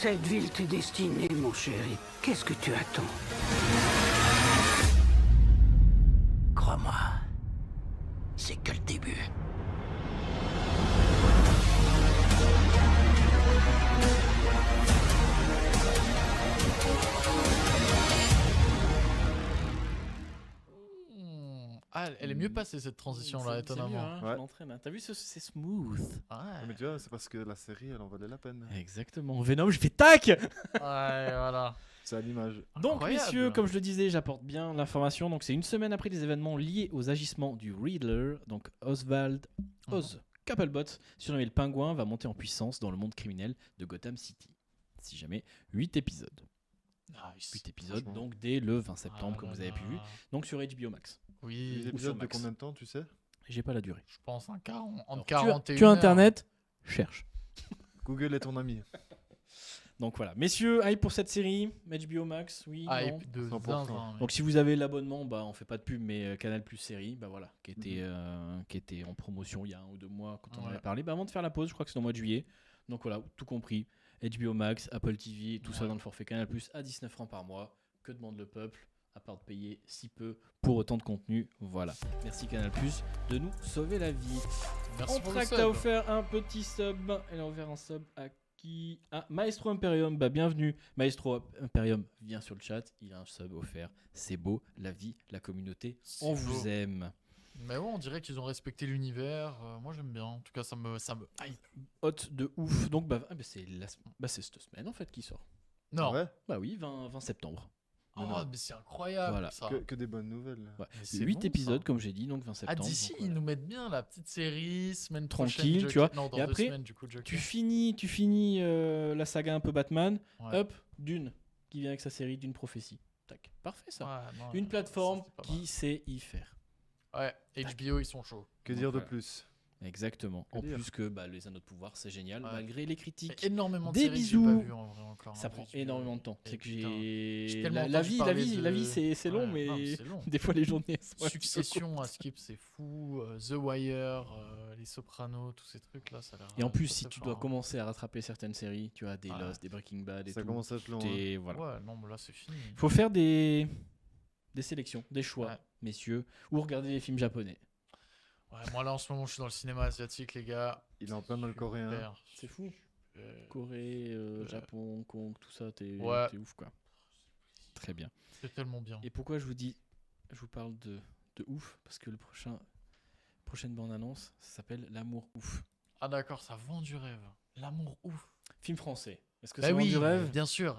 Cette ville t'est destinée, mon chéri. Qu'est-ce que tu attends? Crois-moi, c'est que le début. Ah, elle est mieux passée cette transition-là, C'est étonnamment. mieux, hein, je Ouais. m'entraîne, hein. T'as vu, c'est smooth. Mais tu vois, c'est parce que la série, elle en valait la peine. Exactement. Venom, je fais tac. Ouais, voilà. C'est à l'image. Donc, Incroyable. messieurs, comme je le disais, j'apporte bien l'information. Donc, c'est une semaine après les événements liés aux agissements du Riddler. Donc, Oz Coupplebot, surnommé le Pingouin, va monter en puissance dans le monde criminel de Gotham City. Si jamais, 8 épisodes. Nice. 8 épisodes, Franchement. donc dès le 20 septembre, Ah comme là vous avez pu là. vu. Donc, sur HBO Max. Oui, Les sur épisodes de Max. combien de temps, tu sais? J'ai pas la durée. je pense entre Alors, 40 et tu as 1 heure. internet? Cherche. Google est ton ami. Donc voilà, messieurs, hype pour cette série, HBO Max, oui, non. Hype de 100%. zinzin, mec. Donc si vous avez l'abonnement, bah on fait pas de pub, mais Canal Plus série, bah voilà, qui était en promotion il y a 1 ou 2 mois quand on en Ouais. avait parlé, bah avant de faire la pause, je crois que c'est au mois de juillet. Donc voilà, tout compris, HBO Max, Apple TV, tout ça Ouais. dans le forfait Canal Plus à 19 francs par mois. Que demande le peuple, à part de payer si peu pour autant de contenu. Voilà. Merci Canal Plus de nous sauver la vie. Merci pour le Anthrax sub. a offert un petit sub. Elle a offert un sub à qui? Ah, Maestro Imperium. Bah, bienvenue. Maestro Imperium vient sur le chat. Il a un sub offert. C'est beau. La vie, la communauté. C'est On beau. vous aime. Mais ouais, on dirait qu'ils ont respecté l'univers. Moi, j'aime bien. En tout cas, ça me hype. Hot de ouf. Donc, c'est cette semaine en fait qui sort. Non. Ouais. Bah oui, 20 septembre. Oh, mais c'est incroyable Voilà. ça. Que des bonnes nouvelles. Ouais. Mais c'est 8 bon, ça. épisodes, comme j'ai dit, donc 20 Ah, septembre. d'ici, donc ils nous mettent bien la petite série, semaine Tranquille, prochaine. tu vois. Non, dans Et 2 après, semaines, du coup, Joker. Tu finis la saga un peu Batman. Ouais. Hop, Dune, qui vient avec sa série Dune Prophétie. Tac. Parfait ça. Ouais, non, Une ça, plateforme c'est pas mal. qui sait y faire. Ouais, HBO, ils sont chauds. Que Donc, dire de voilà. plus? Exactement. En dire. plus que les anneaux de pouvoir, c'est génial, Ouais. malgré les critiques. Énormément de Des séries que j'ai bisous. pas vues en vrai encore. Ça hein, prend parce que- énormément de temps. Et C'est que putain, j'ai j'ai tellement la entendu vie, parler la vie, de- c'est long, Ouais, mais non, mais c'est long. des fois les journées. sont un petit peu Succession à skip, c'est fou. The Wire, Les Sopranos, tous ces trucs-là, ça a l'air. Et en plus, très, si très tu fort, dois hein. commencer à rattraper certaines séries, tu as des Ouais. Lost, des Breaking Bad et Ça tout. commence à être long. Et voilà. Ouais, non, mais là, c'est fini. Faut faire des sélections, des choix, Ouais. messieurs, ou regarder des films japonais. Ouais, moi, là, en ce moment, je suis dans le cinéma asiatique, les gars. Il est en plein dans le coréen. Super. C'est fou. Euh, Corée, Japon, Hong Kong, tout ça, t'es Ouais. ouf quoi. Très bien. C'est tellement bien. Et pourquoi je vous parle de ouf? Parce que prochaine bande-annonce, ça s'appelle L'amour ouf. Ah, d'accord, ça vend du rêve. L'amour ouf. Film français. Est-ce que Bah ça vend oui, du rêve bien sûr.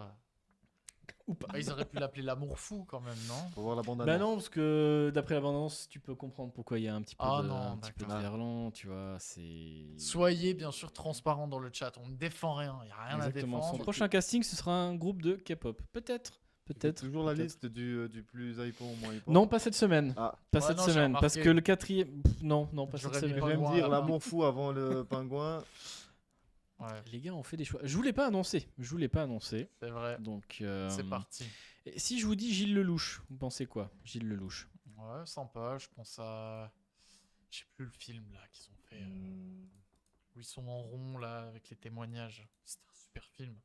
ou pas? Bah, ils auraient pu l'appeler l'amour fou quand même, non? Faut voir la bande Bah non, parce que d'après la bande-annonce, tu peux comprendre pourquoi il y a un petit peu Ah de, non, un petit peu de d'accord. verlan, tu vois, c'est... Soyez bien sûr transparent dans le chat. On ne défend rien. Il n'y a rien Exactement. à Son défendre. prochain casting, ce sera un groupe de K-pop. Peut-être. Toujours la peut-être. liste du plus hypant au moins hypant. Non, pas cette semaine. Ah. Pas Ouais, cette non, j'ai semaine. Parce remarqué. que le quatrième... Non, pas cette J'aurais mis semaine. pas Je vais me loin dire à la fin. l'amour fou avant le pingouin. Ouais, Les gars ont fait des choix. Je vous l'ai pas annoncé. c'est vrai. Donc, C'est parti. et si je vous dis Gilles Lelouch, vous pensez quoi, Gilles Lelouch? Ouais, sympa. Je pense à. Je sais plus le film là qu'ils ont fait. Où ils sont en rond là avec les témoignages. C'était un super film.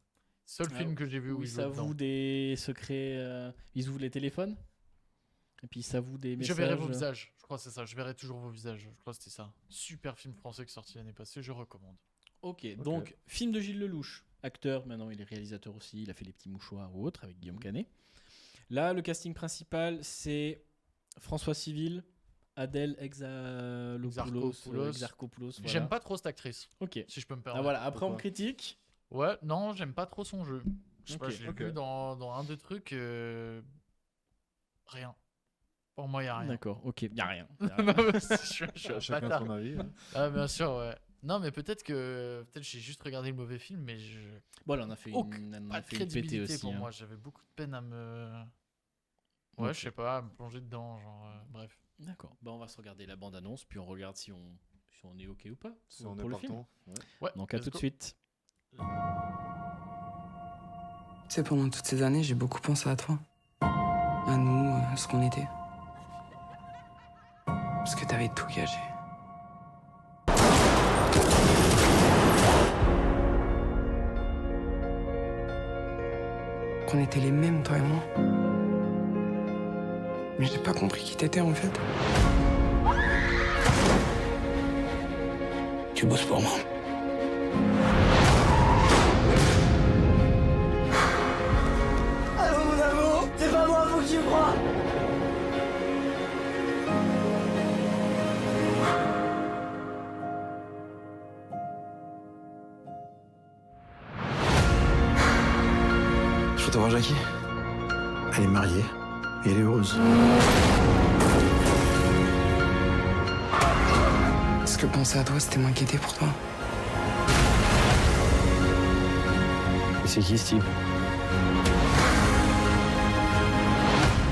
Seul Ah, film que j'ai vu où Où ils ils jouent dedans. s'avouent des secrets. Ils ouvrent les téléphones. Et puis ils s'avouent des Je messages. verrai vos visages. Je crois que c'est ça. Je verrai toujours vos visages. Je crois que c'était ça. Super film français qui est sorti l'année passée. Je recommande. Ok, donc film de Gilles Lelouch. Acteur, maintenant il est réalisateur aussi. Il a fait Les Petits Mouchoirs ou autre avec Guillaume Canet. Là, le casting principal, c'est François Civil, Adèle Exarchopoulos. Voilà. J'aime pas trop cette actrice. Ok. Si je peux me Ah permettre. voilà, après on Pourquoi critique. Ouais, non, j'aime pas trop son jeu. Je sais pas, Ok. je l'ai Ok. vu dans un deux trucs. Rien. Pour moi, il y a rien. D'accord, ok, y a rien. Je suis un Chacun bâtard. son avis. hein. Ah, bien sûr, ouais. Non, mais peut-être j'ai juste regardé le mauvais film, mais Bon, là on a fait Aucun- une, on pas a de fait une pétée crédibilité aussi. pour hein. moi. J'avais beaucoup de peine à me. Ouais, Ok. je sais pas, à me plonger dedans, genre. Bref. D'accord, bah on va se regarder la bande-annonce, puis on regarde si on est ok ou pas Si pour on le est film. partant. Ouais. Ouais. Donc à let's tout de go. suite. Tu sais, pendant toutes ces années, j'ai beaucoup pensé à toi. À nous, à ce qu'on était. Parce que t'avais tout gagé. Qu'on était les mêmes, toi et moi. Mais j'ai pas compris qui t'étais en fait. Tu bosses pour moi. Allô mon amour, c'est pas moi, faut que tu crois. Je peux te voir Jackie. Elle est mariée et elle est heureuse. Est-ce que penser à toi, c'était m'inquiéter pour toi? Et c'est qui Steve?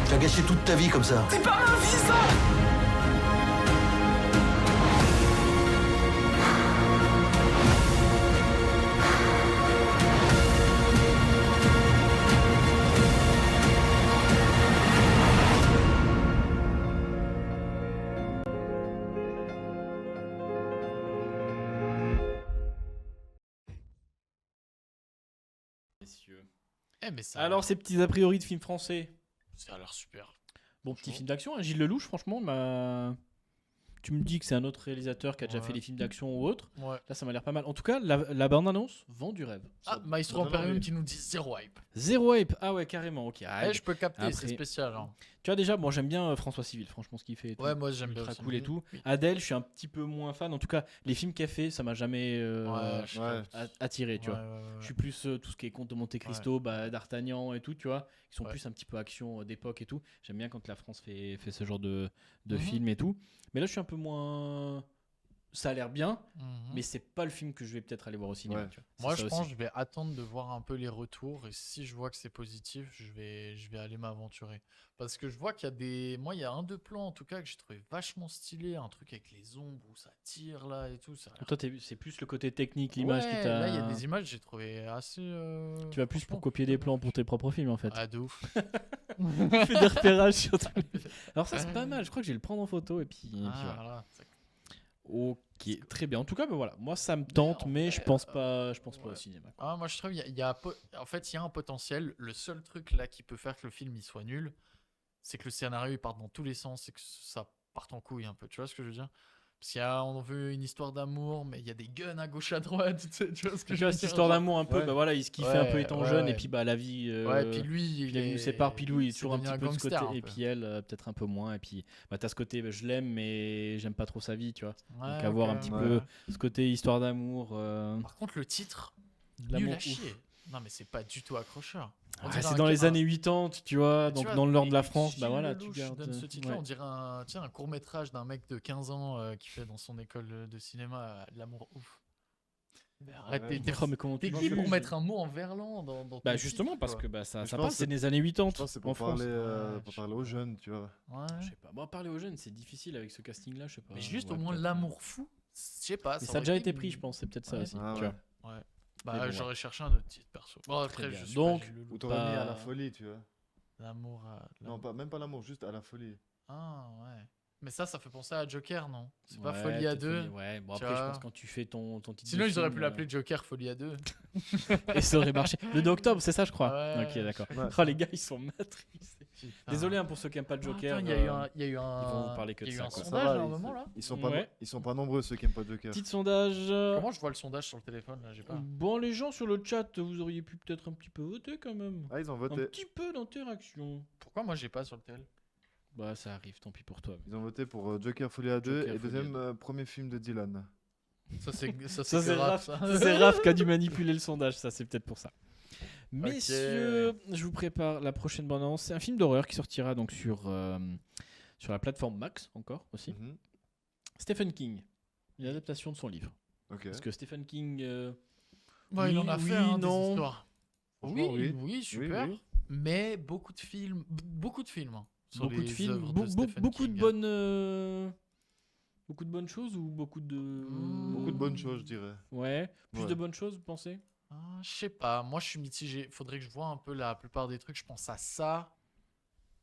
Tu as gâché toute ta vie comme ça. C'est pas ma vie ça. Messieurs. Eh, mais ça. Alors ces petits a priori de films français. Ça a l'air super. Bon, petit film d'action, hein, Gilles Lelouch, franchement, tu me dis que c'est un autre réalisateur qui a déjà Ouais. fait des films d'action ou autre. Ouais. Là, ça m'a l'air pas mal. En tout cas, la bande-annonce vend du rêve. Ah, Maestro donne Imperium envie. qui nous dit zéro hype. Zéro hype. Ah ouais, carrément. Ok. Ah, Eh, je peux capter, après- c'est spécial. Hein. Tu vois déjà, moi j'aime bien François Civil, franchement ce qu'il fait. et tout. Ouais, moi j'aime bien Ultra aussi. cool et tout. Oui. Adèle, je suis un petit peu moins fan. En tout cas, les films qu'elle fait, ça m'a jamais Ouais, je Ouais. attiré, tu Ouais, vois. ouais, ouais, Je suis plus tout ce qui est Comte de Monte Cristo, d'Artagnan et tout, tu vois, qui sont Ouais. plus un petit peu action d'époque et tout. J'aime bien quand la France fait ce genre de Mhm. films et tout. Mais là, je suis un peu moins ça a l'air bien, Mhm. mais c'est pas le film que je vais peut-être aller voir au cinéma. Ouais. Tu vois. C'est Moi, ça je aussi. pense que je vais attendre de voir un peu les retours. Et si je vois que c'est positif, je vais aller m'aventurer. Parce que je vois qu'il y a des. Moi, il y a un, deux plans en tout cas que j'ai trouvé vachement stylé. Un truc avec les ombres où ça tire là et tout. Ça a l'air- Toi, c'est plus le côté technique, l'image qui Ouais, t'a. là, il y a des images que j'ai trouvé assez. Tu vas plus pour franchement, copier des plans pour tes propres films en fait. Ah, de ouf. Tu fais des repérages sur ton... Alors ça c'est pas mal, je crois que je vais le prendre en photo et puis Ah, voilà. voilà. Ok, très bien. En tout cas, bah, voilà, moi ça me tente, mais je pense pas au cinéma. Ah, moi, je trouve en fait, il y a un potentiel. Le seul truc là qui peut faire que le film il soit nul, c'est que le scénario il part dans tous les sens et que ça parte en couille un peu. Tu vois ce que je veux dire? Parce on veut une histoire d'amour, mais il y a des guns à gauche à droite. Tu vois ce que Tu je vois veux cette dire? histoire Genre- d'amour un peu, Ouais. bah voilà, il se kiffait un peu Ouais, étant ouais, jeune ouais. et puis bah la vie, Ouais, puis lui, la vie nous sépare, puis lui il est c'est toujours un devenu petit peu de ce côté gangster un et peu. puis elle peut-être un peu moins et puis bah t'as ce côté bah, je l'aime mais j'aime pas trop sa vie, tu vois. Ouais, Donc avoir ok, un petit ouais. peu ce côté histoire d'amour. Par contre, le titre, L'amour nul à ouf. chier. Non, mais c'est pas du tout accrocheur. On Ah, dirait c'est un- dans les un- années 80, tu vois, Tu donc vois, dans le nord de la et France, Gilles bah voilà, tu Lelouch gardes. donne ce titre-là, ouais. on dirait un court-métrage d'un mec de 15 ans qui fait dans son école de cinéma L'amour ouf. Mais arrête, ouais, t'es Oh, mais comment tu qui juges pour mettre un mot en verlan dans Bah ton justement titre, parce quoi. que bah, ça, Mais je ça pense passe, que c'est des années 80 Je pense que c'est en pour France. parler, Ouais, pour je parler sais aux pas. jeunes, tu vois. Ouais. Je sais pas. Bon, parler aux jeunes, c'est difficile avec ce casting-là, je sais pas. Mais juste Ouais, au moins peut-être. l'amour fou, je sais pas. Mais ça ça a aurait déjà été une- pris, je pense. C'est peut-être ça Ouais. aussi. Ah tu ouais. vois. Ouais. Mais Bah bon, j'aurais cherché un autre titre perso. Bon après bien. je suis Donc, pas Gilles Lelouch. Ou t'aurais mis à la Pas- folie, tu vois. L'amour. Non, même pas l'amour, juste à la folie. Ah ouais. Mais ça fait penser à Joker, non? C'est pas Ouais, Folie à peut-être deux. Folie- Ouais, bon Tu après, je vois. pense que quand tu fais ton titre. Sinon de ils auraient film, pu l'appeler Joker Folie à deux. Et ça aurait marché. Le 2 octobre, c'est ça, je crois. Ouais, Ok, d'accord. Ouais. Oh, les gars, ils sont matrixés. Putain. Désolé hein, pour ceux qui n'aiment pas le Ah, Joker. attends, il y a eu un, il y a eu un, ils vont vous parler que il y a de eu ça, un quoi. sondage va, à un ils- moment là. Ils sont pas nombreux ceux qui aiment pas Joker. Petit sondage. Comment je vois le sondage sur le téléphone là? J'ai pas. Bon, les gens sur le chat, vous auriez pu peut-être un petit peu voter quand même. Ah, ils ont Un voté. petit peu d'interaction. Pourquoi moi j'ai pas sur le tel? Bah, ça arrive, tant pis pour toi. Ils ont voté pour Joker Folie à 2 Joker et Folie à deuxième deux. premier film de Dylan. Ça c'est Ça, que c'est Raph, Raph, ça. c'est Raph qui a dû manipuler le sondage, ça c'est peut-être pour ça. Messieurs, je vous prépare la prochaine bande-annonce. C'est un film d'horreur qui sortira donc sur la plateforme Max, encore aussi. Mhm. Stephen King, une adaptation de son livre. Ok. Parce que Stephen King. Bah, il en a oui, fait hein, non. des histoires. Oui, Franchement, oui, super. oui. Mais beaucoup de films, hein, sur Beaucoup de les films, œuvres de Stephen beaucoup de King. bonnes. Beaucoup de bonnes choses ou beaucoup de. Beaucoup de bonnes choses, je dirais. Ouais, plus Ouais. de bonnes choses, vous pensez? Ah, je sais pas, moi je suis mitigé. Faudrait que je vois un peu la plupart des trucs. Je pense à ça.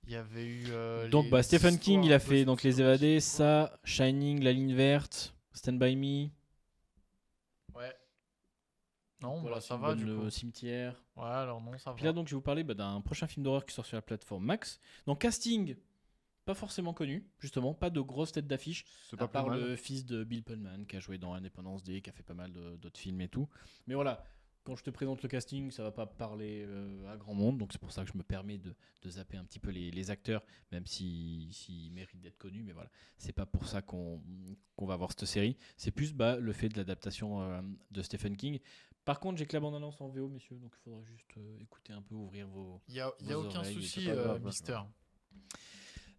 Il y avait eu. Donc les bah, Stephen King, il histoires a un peu fait donc Les sur- Évadés, ça, Shining, La Ligne Verte, Stand By Me. Ouais. Non, Voilà, bah, ça c'est va une du bonne, coup. Cimetière. Ouais, alors non, ça Puis va. là donc je vais vous parler d'un prochain film d'horreur qui sort sur la plateforme Max. Donc casting, pas forcément connu, justement, pas de grosses têtes d'affiche. C'est À pas plus part mal. le fils de Bill Pullman qui a joué dans Independence Day, qui a fait pas mal d'autres films et tout. Mais voilà, quand je te présente le casting, ça va pas parler à grand monde, donc c'est pour ça que je me permets de zapper un petit peu les acteurs, même s'ils méritent d'être connus. Mais voilà, c'est pas pour ça qu'on va voir cette série. C'est plus le fait de l'adaptation de Stephen King. Par contre, j'ai que la bande-annonce en VO, messieurs, donc il faudra juste écouter un peu, ouvrir vos. Il y a vos aucun oreilles et souci, c'est pas grave, Mister.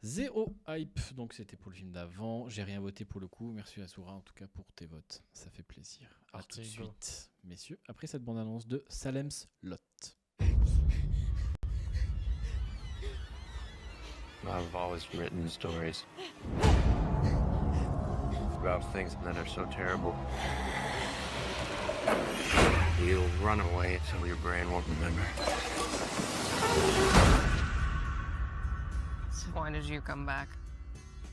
Zéro hype, donc c'était pour le film d'avant. J'ai rien voté pour le coup. Merci Asura en tout cas pour tes votes. Ça fait plaisir. À Merci, tout de Hugo. suite, messieurs, après cette bande-annonce de Salem's Lot. I've always written stories about things that are so terrible. You'll run away until your brain won't remember. So why did you come back?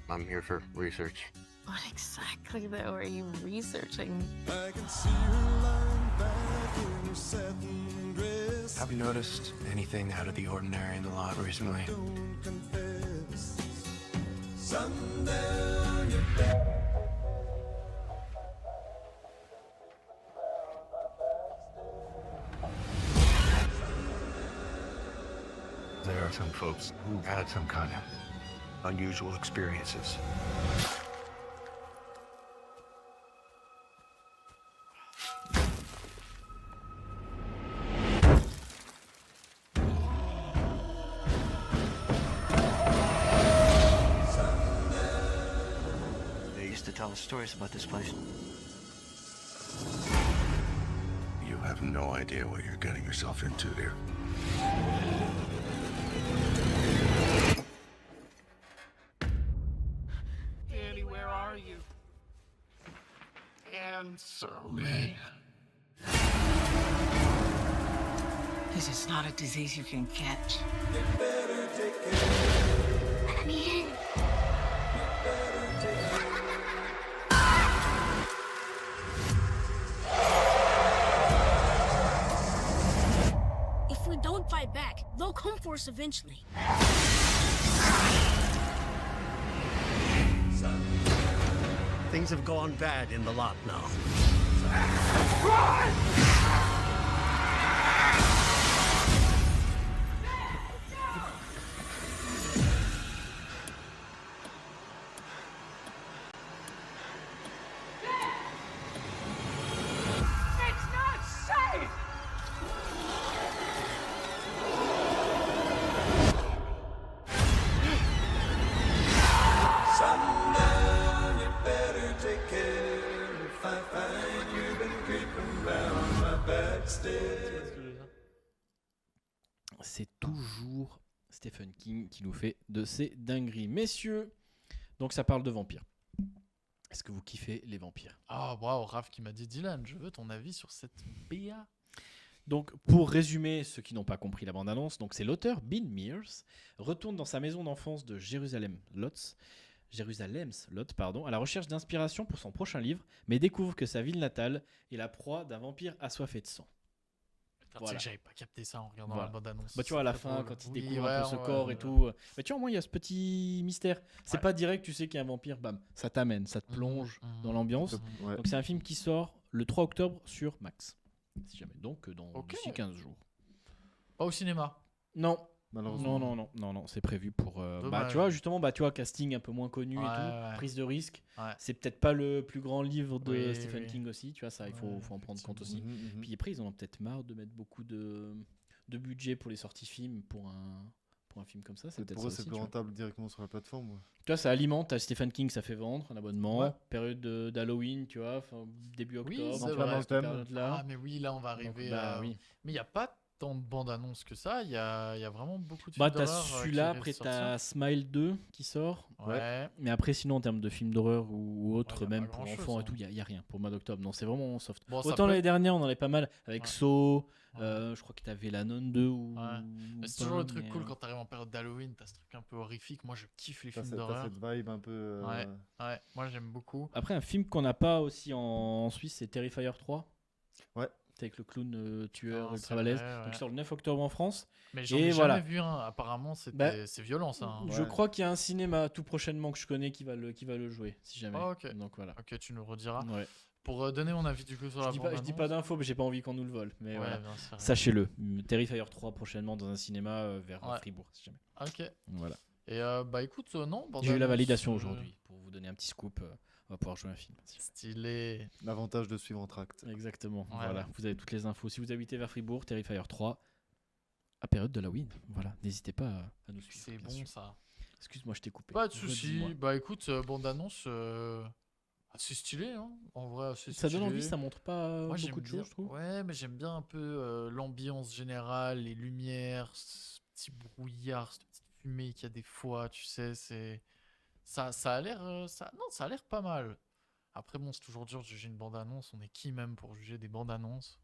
I'm here for research. What exactly, though, are you researching? I can see her lying back in her satin dress. Have you noticed anything out of the ordinary in the lot recently? Don't confess. Sundown, you're back. There are some folks who had some kind of unusual experiences. to tell us stories about this place. You have no idea what you're getting yourself into there. Danny, where are you? Answer me. This is not a disease you can catch. Let me in. If we don't fight back, they'll come for us eventually. Things have gone bad in the lot now. It's not safe! Sundown, you better take care. If I find you've been creeping round my back stairs. C'est toujours Stephen King qui nous fait de ces dingueries. Messieurs, donc ça parle de vampires. Est-ce que vous kiffez les vampires? Ah, waouh, Raph qui m'a dit Dylan, je veux ton avis sur cette BA. Donc, pour résumer ceux qui n'ont pas compris la bande-annonce, donc c'est l'auteur Bill Mears retourne dans sa maison d'enfance de Jérusalem's Lot, à la recherche d'inspiration pour son prochain livre, mais découvre que sa ville natale est la proie d'un vampire assoiffé de sang. Putain, tu sais que j'avais pas capté ça en regardant Voilà. la bande-annonce. Bah tu vois à la C'est fin drôle. quand il Oui, découvre ouais, un peu ce ouais, corps ouais, et tout, bah tu vois au moins il y a ce petit mystère. C'est pas direct, tu sais qu'il y a un vampire, bam, ça t'amène, ça te plonge dans l'ambiance. Ouais. Donc c'est un film qui sort le 3 octobre sur Max. Si jamais, donc dans d'ici 15 jours. Pas au cinéma. Non. Malheureusement. Non, c'est prévu pour. Bah, Dommage. tu vois, justement, bah, tu vois, casting un peu moins connu et tout, Ouais. prise de risque. Ouais. C'est peut-être pas le plus grand livre de Oui, Stephen oui. King aussi, tu vois, ça, il faut en prendre compte aussi. Mhm. Puis après, ils en ont peut-être marre de mettre beaucoup de budget pour les sorties films pour un film comme ça. C'est peut-être Pour ça eux, c'est aussi, plus tu vois. rentable directement sur la plateforme. Ouais. Tu vois, ça alimente, t'as Stephen King, ça fait vendre un abonnement. Ouais. Période d'Halloween, tu vois, début Oui, octobre, c'est tu vois, vrai. dans cette période-là. Ah, mais oui, là, on va arriver bah, à... oui. Mais il n'y a pas tant de bandes annonces que ça. Il y a vraiment beaucoup de films Bah, t'as d'horreur. celui-là, après t'as Smile 2 qui sort. Ouais. Mais après, sinon, en termes de films d'horreur ou autres, Ouais, y a même pas pour grand-chose, enfants et hein. tout, il y a rien pour le mois d'octobre. Non, c'est vraiment soft. Bon, ça Autant peut- l'année dernière, on en avait pas mal avec Ouais. Saw. Je crois que t'avais La Nonne 2 ou. Ouais. Mais c'est pas, toujours le truc mais, cool quand t'arrives en période d'Halloween, t'as ce truc un peu horrifique. Moi, je kiffe les films T'as d'horreur. cette vibe un peu. Ouais, moi j'aime beaucoup. Après, un film qu'on n'a pas aussi en Suisse, c'est Terrifier 3. Ouais. C'est avec le clown tueur Ah, ultra c'est balèze. vrai, Donc ouais. il sort le 9 octobre en France. Mais j'en Et ai voilà. jamais vu un. Apparemment, Bah, c'est violent ça. hein. Je crois qu'il y a un cinéma tout prochainement que je connais qui va le jouer, si jamais. Ah, ok. Donc voilà. Ok, tu nous rediras. Ouais. Pour donner mon avis du coup sur la Je dis bande-annonce. pas d'infos, mais j'ai pas envie qu'on nous le vole. Mais Ouais, voilà. bien sûr. Sachez-le. Terrifier 3 prochainement dans un cinéma vers Ouais. Fribourg, si jamais. Ok. Voilà. Et bah écoute, non. J'ai eu la bande-annonce, validation aujourd'hui pour vous donner un petit scoop. On va pouvoir jouer un film. Stylé. L'avantage de suivre en tract. Exactement. Ouais. Voilà. Vous avez toutes les infos. Si vous habitez vers Fribourg, Terrifier 3 à période de Halloween. Voilà. N'hésitez pas à nous suivre. C'est bien bon sûr. ça. Excuse-moi, je t'ai coupé. Pas de soucis. Redis-moi. Bah écoute, bande-annonce assez stylé, hein. En vrai, assez Ça donne stylé. envie, ça montre pas Moi, beaucoup j'aime de bien- choses, je trouve. Ouais, mais j'aime bien un peu l'ambiance générale, les lumières, ce petit brouillard, cette petite fumée qu'il y a des fois, tu sais, c'est ça a l'air ça a l'air pas mal. Après bon, c'est toujours dur de juger une bande-annonce, on est qui même pour juger des bandes-annonces?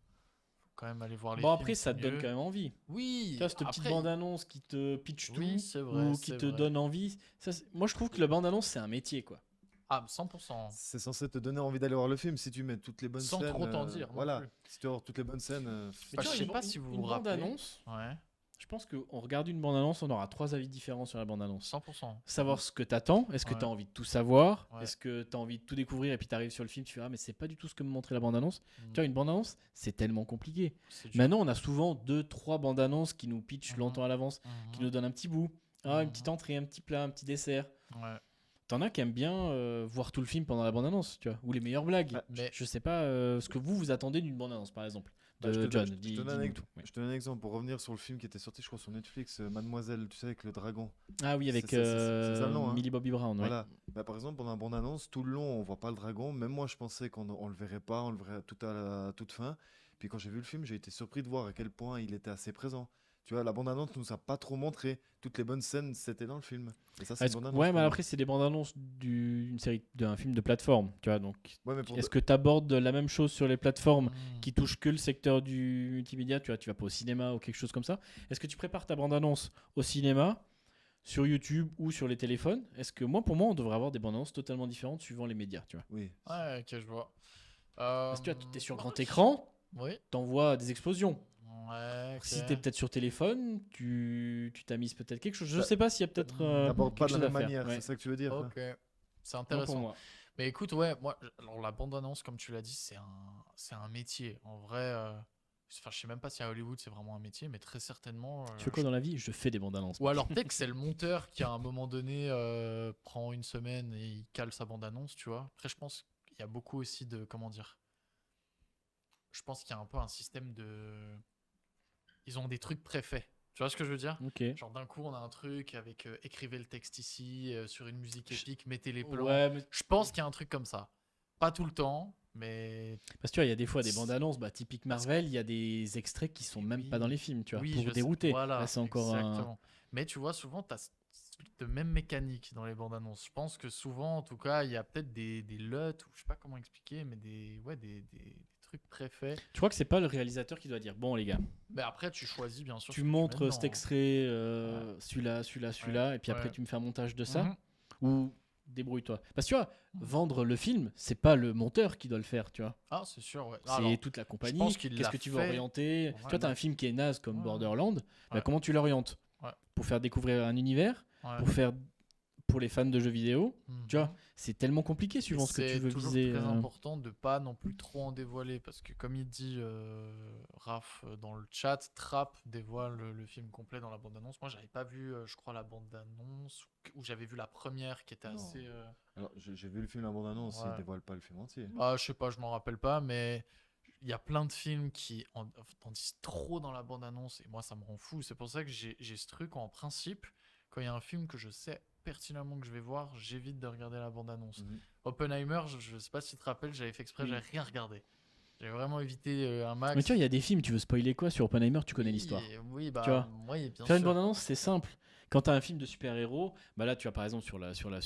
Faut quand même aller voir les Bon, films, après, ça c'est te donne mieux. quand même envie. Oui, Tu vois, cette petite après- bande-annonce qui te pitch Oui, tout c'est vrai, ou qui c'est te vrai. donne envie. Ça, moi, je trouve que la bande-annonce, c'est un métier, quoi. Ah, 100%. C'est censé te donner envie d'aller voir le film si tu mets toutes les bonnes Sans scènes. trop t'en dire non Voilà. plus. Si tu vas voir toutes les bonnes scènes. Mais tu vois, je sais pas si vous vous rappelez. bande-annonce, Ouais. je pense qu'on regarde une bande-annonce, on aura 3 avis différents sur la bande-annonce. 100%. Savoir ce que t'attends, est-ce que Ouais. t'as envie de tout savoir, Ouais. est-ce que t'as envie de tout découvrir et puis t'arrives sur le film, tu fais ah mais c'est pas du tout ce que me montrait la bande-annonce. Mm. Tu vois, une bande-annonce, c'est tellement compliqué. C'est dur. Maintenant, on a souvent 2-3 bandes-annonces qui nous pitchent longtemps à l'avance, qui Mhm. nous donnent un petit bout, une petite entrée, un petit plat, un petit dessert. Ouais. T'en as qui aiment bien voir tout le film pendant la bande-annonce, tu vois, ou les meilleures blagues. mais- Je sais pas ce que vous attendez d'une bande-annonce, par exemple. De Bah, je te John, donne- je te dis- donne un dis-nous ex- tout. Ouais. je te donne un exemple pour revenir sur le film qui était sorti, je crois, sur Netflix, Mademoiselle, tu sais, avec le dragon. Ah oui, avec C'est ça le nom, hein. Millie Bobby Brown. Ouais. Voilà. Bah, par exemple, pendant la bande-annonce, tout le long, on voit pas le dragon. Même moi, je pensais qu'on le verrait pas, on le verrait tout à la toute fin. Puis quand j'ai vu le film, j'ai été surpris de voir à quel point il était assez présent. Tu vois, la bande-annonce nous a pas trop montré. Toutes les bonnes scènes, c'était dans le film. Et ça, c'est une bande-annonce. Ouais, pour mais moi. après, c'est des bandes annonces d'une série, d'un film de plateforme. Tu vois, donc, Ouais, mais pour est-ce de- que tu abordes la même chose sur les plateformes qui touchent que le secteur du multimédia? Tu vois, tu vas pas au cinéma ou quelque chose comme ça. Est-ce que tu prépares ta bande annonce au cinéma, sur YouTube ou sur les téléphones? Est-ce que pour moi, on devrait avoir des bandes annonces totalement différentes suivant les médias, tu vois? Oui. Ouais, ok, je vois. Parce que tu es sur grand écran, Oui. t'envoies des explosions. Ouais, ok. Si t'es peut-être sur téléphone, tu t'amuses peut-être quelque chose. Je Bah, sais pas s'il y a peut-être T'abordes pas quelque de la chose même à faire. manière, Ouais. c'est ça que tu veux dire, quoi. Ok, c'est Moi, intéressant. pour moi. Mais écoute, ouais, moi, alors la bande-annonce, comme tu l'as dit, c'est un métier. En vrai, enfin, je sais même pas si à Hollywood c'est vraiment un métier, mais très certainement. Tu fais quoi dans la vie? Je fais des bandes annonces. Ou alors peut-être que c'est le monteur qui, à un moment donné, prend une semaine et il cale sa bande-annonce, tu vois. Après, je pense qu'il y a beaucoup aussi de. Comment dire? Je pense qu'il y a un peu un système de. Ils ont des trucs préfaits. Tu vois ce que je veux dire? Ok. Genre d'un coup, on a un truc avec écrivez le texte ici, sur une musique épique, mettez les plans. Ouais, mais- Je pense qu'il y a un truc comme ça. Pas tout le temps, mais. Parce que tu vois, il y a des fois des bandes annonces, typique Marvel, il y a des extraits qui sont même pas dans les films, tu vois, Oui, pour je sais, dérouter. voilà, Là, c'est encore exactement. Mais tu vois, souvent, tu as de même mécanique dans les bandes annonces. Je pense que souvent, en tout cas, il y a peut-être des LUT, ou je sais pas comment expliquer, mais des trucs préfaits. Tu crois que c'est pas le réalisateur qui doit dire bon les gars, Mais après, tu choisis bien sûr. tu ce que montres mets cet dedans, hein. extrait, celui-là, et puis après ouais. tu me fais un montage de ça, Mhm. ou débrouille-toi. Parce que tu vois, vendre le film, c'est pas le monteur qui doit le faire, tu vois. Ah, c'est sûr, ouais. C'est Alors, toute la je compagnie. pense qu'il Qu'est-ce l'a que tu veux fait. orienter? Tu vois, t'as un film qui est naze comme Ouais. Borderland, Ouais. comment tu l'orientes? Ouais. Pour faire découvrir un univers, Ouais. pour les fans de jeux vidéo, tu vois, Mhm. c'est tellement compliqué suivant ce que tu veux C'est toujours viser. très important de pas non plus trop en dévoiler parce que comme il dit Raph dans le chat, Trap dévoile le film complet dans la bande-annonce. Moi, j'avais pas vu, je crois, la bande-annonce ou j'avais vu la première qui était Non. assez. Alors, j'ai vu le film, la bande-annonce, Ouais. il dévoile pas le film entier. Ah, je sais pas, je m'en rappelle pas, mais il y a plein de films qui en disent trop dans la bande-annonce et moi, ça me rend fou. C'est pour ça que j'ai ce truc en principe, quand il y a un film que je sais pertinemment que je vais voir, j'évite de regarder la bande-annonce. Oppenheimer, je sais pas si tu te rappelles, j'avais fait exprès, Oui. j'avais rien regardé. J'avais vraiment évité un max. Mais tu vois, il y a des films, tu veux spoiler quoi sur Oppenheimer, tu connais l'histoire. Oui, bah, tu vois. oui, bien Faire une sûr. bande-annonce, c'est simple. Quand tu as un film de super-héros, là tu as par exemple sur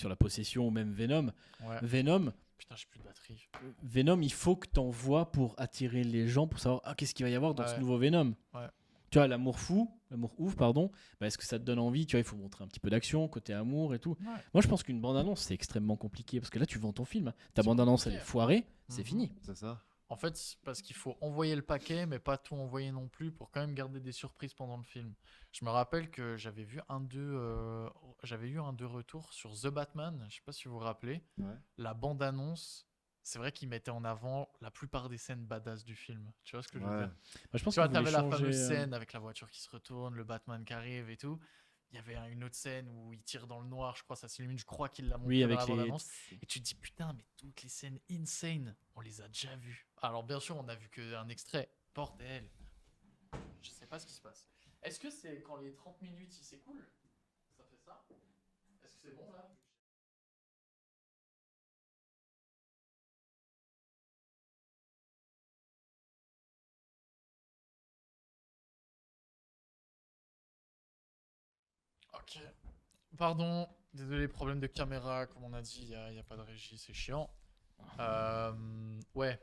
la possession ou même Venom. Ouais. Venom, Putain, j'ai plus de batterie. Venom, il faut que tu envoies pour attirer les gens, pour savoir qu'est-ce qu'il va y avoir dans ce Ouais. nouveau Venom. Ouais. Tu vois, l'amour ouf, pardon, est-ce que ça te donne envie? Tu vois, il faut montrer un petit peu d'action, côté amour et tout. Ouais. Moi, je pense qu'une bande-annonce, c'est extrêmement compliqué parce que là, tu vends ton film. Ta bande-annonce, elle est foirée, c'est Mhm. fini. C'est ça. En fait, c'est parce qu'il faut envoyer le paquet, mais pas tout envoyer non plus pour quand même garder des surprises pendant le film. Je me rappelle que j'avais vu j'avais eu un 2 retour sur The Batman, je sais pas si vous vous rappelez. Ouais. La bande-annonce, c'est vrai qu'il mettait en avant la plupart des scènes badass du film. Tu vois ce que je veux Ouais. dire? Moi, je pense Tu vois, qu'ils voulaient t'avais la fameuse changer, scène avec la voiture qui se retourne, le Batman qui arrive et tout. Il y avait une autre scène où il tire dans le noir, je crois, ça s'illumine. Je crois qu'il l'a montré Oui, dans avec la les- bande-annonce. Et tu te dis, putain, mais toutes les scènes insane, on les a déjà vues. Alors, bien sûr, on a vu qu'un extrait. Bordel. Je sais pas ce qui se passe. Est-ce que c'est quand les 30 minutes ils s'écoulent? Ça fait ça? Est-ce que c'est bon là? Ok. Pardon, désolé, problème de caméra, comme on a dit, il n'y a pas de régie, c'est chiant. Ouais.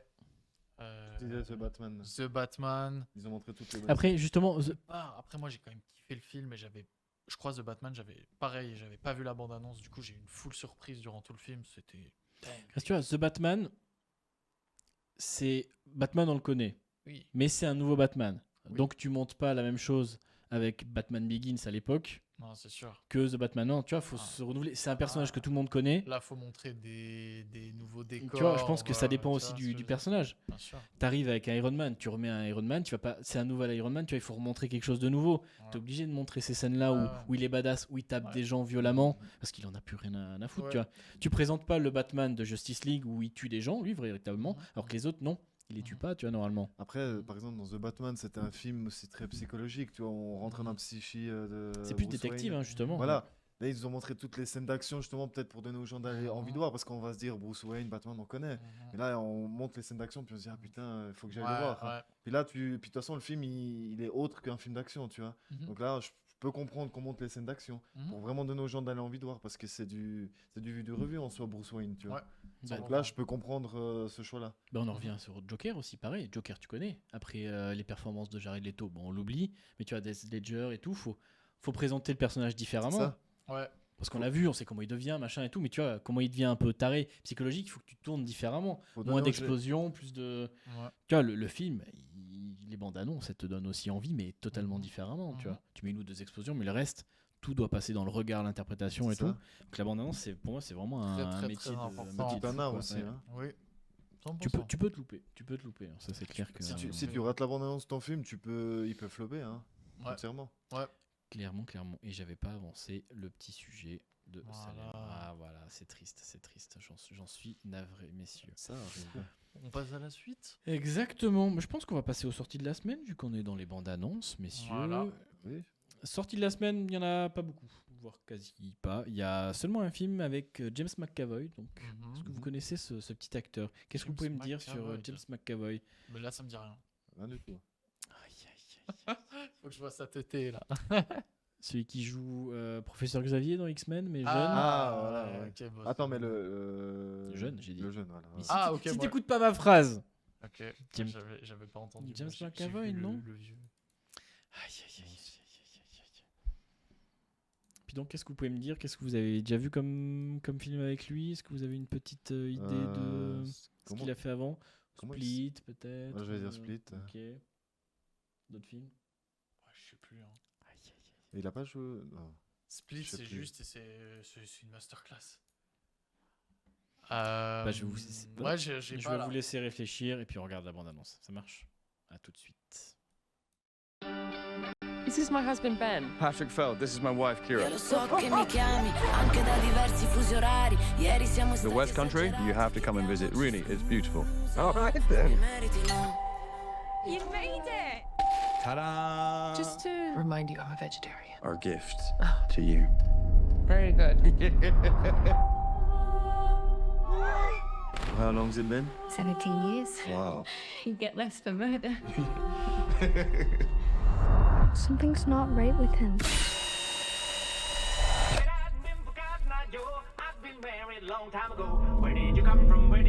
Tu disais The Batman. The Batman. Ils ont montré toutes les bonnes Après, justement, Après, moi, j'ai quand même kiffé le film et je crois The Batman, j'avais pas vu la bande-annonce, du coup, j'ai eu une full surprise durant tout le film, c'était dingue. parce que tu vois, The Batman, c'est Batman, on le connaît, Oui. mais c'est un nouveau Batman. Donc tu montes pas la même chose avec Batman Begins à l'époque Non, c'est sûr. que The Batman. Non, tu vois, faut se renouveler. C'est un personnage que tout le monde connaît. Là, faut montrer des nouveaux décors. Tu vois, je pense que ça voilà, dépend tu aussi vois ce que du je veux dire. personnage. Bien sûr. T'arrives avec un Iron Man, tu remets un Iron Man, tu vas pas. C'est un nouvel Iron Man, tu vois, il faut remontrer quelque chose de nouveau. T'es obligé de montrer ces scènes-là où il est badass, où il tape des gens violemment, parce qu'il en a plus rien à foutre. Ouais. Tu vois, tu présentes pas le Batman de Justice League où il tue des gens, lui véritablement, alors que les autres non, il les tue pas, tu vois, normalement. Après, par exemple, dans The Batman, c'était un film aussi très psychologique. Tu vois, on rentrait dans la psyché de. C'est plus Bruce détective, Wayne. hein, justement. Voilà. Là, ils nous ont montré toutes les scènes d'action, justement, peut-être pour donner aux gens envie de voir, parce qu'on va se dire, Bruce Wayne, Batman, on connaît. Mais là, on montre les scènes d'action, puis on se dit, ah putain, il faut que j'aille le voir. Ouais. Puis là, puis de toute façon, le film, il est autre qu'un film d'action, tu vois. Donc là, je peux comprendre qu'on monte les scènes d'action, pour vraiment donner aux gens d'aller envie de voir, parce que c'est du vu du revu en soi, Bruce Wayne, tu vois. Donc là, je peux comprendre ce choix-là. On en revient sur Joker aussi, pareil. Joker, tu connais. Après les performances de Jared Leto, on l'oublie, mais tu as Heath Ledger et tout, faut présenter le personnage différemment. C'est ça. Ouais. Parce qu'on l'a vu, on sait comment il devient, machin et tout, mais tu vois, comment il devient un peu taré, psychologique, il faut que tu tournes différemment. Moins d'explosions, plus de... Ouais. Tu vois, le film, les bandes annonces, ça te donne aussi envie, mais totalement différemment, tu vois. Tu mets une ou deux explosions, mais le reste, tout doit passer dans le regard, l'interprétation et tout. Donc la bande annonce, pour moi, c'est vraiment un métier de art aussi. Hein. Oui. Tu peux te louper, hein. Ça c'est clair que... Si tu rates la bande annonce de ton film, il peut flopper, hein. Entièrement. Ouais. Clairement. Et j'avais pas avancé le petit sujet de Salem. Ah voilà, c'est triste. J'en suis navré, messieurs. Ça arrive. On passe à la suite. Exactement. Je pense qu'on va passer aux sorties de la semaine, vu qu'on est dans les bandes annonces, messieurs. Voilà. Oui. Sorties de la semaine, il n'y en a pas beaucoup, voire quasi pas. Il y a seulement un film avec James McAvoy. Donc, est-ce que vous connaissez ce petit acteur? Qu'est-ce que vous pouvez me dire sur James McAvoy? Mais là, ça me dit rien. Rien du tout. Faut que je vois sa tétée là. Celui qui joue Professeur Xavier dans X-Men, mais jeune. Ah, voilà. Okay, bon, attends, mais le jeune, j'ai dit. Le jeune, voilà. Mais si t'écoutes pas ma phrase. Ok. J'avais pas entendu. James McAvoy, non. Le vieux. Aïe. Puis donc, qu'est-ce que vous pouvez me dire? Qu'est-ce que vous avez déjà vu comme film avec lui? Est-ce que vous avez une petite idée de ce qu'il a fait avant? Split, peut-être. Je vais dire Split. Ok. D'autres films? Je sais plus. Et il a pas joué. Non. Split, c'est juste et c'est une masterclass. Je vais vous laisser réfléchir et puis on regarde la bande-annonce. Ça marche? À tout de suite. This is my husband Ben. Patrick Feld, this is my wife Kira. The West Country, you have to come and visit. Really, it's beautiful. All right then. You made it! Ta-da! Just to remind you, I'm a vegetarian. Our gift to you. Very good. How long's it been? 17 years. Wow. You get less for murder. Something's not right with him.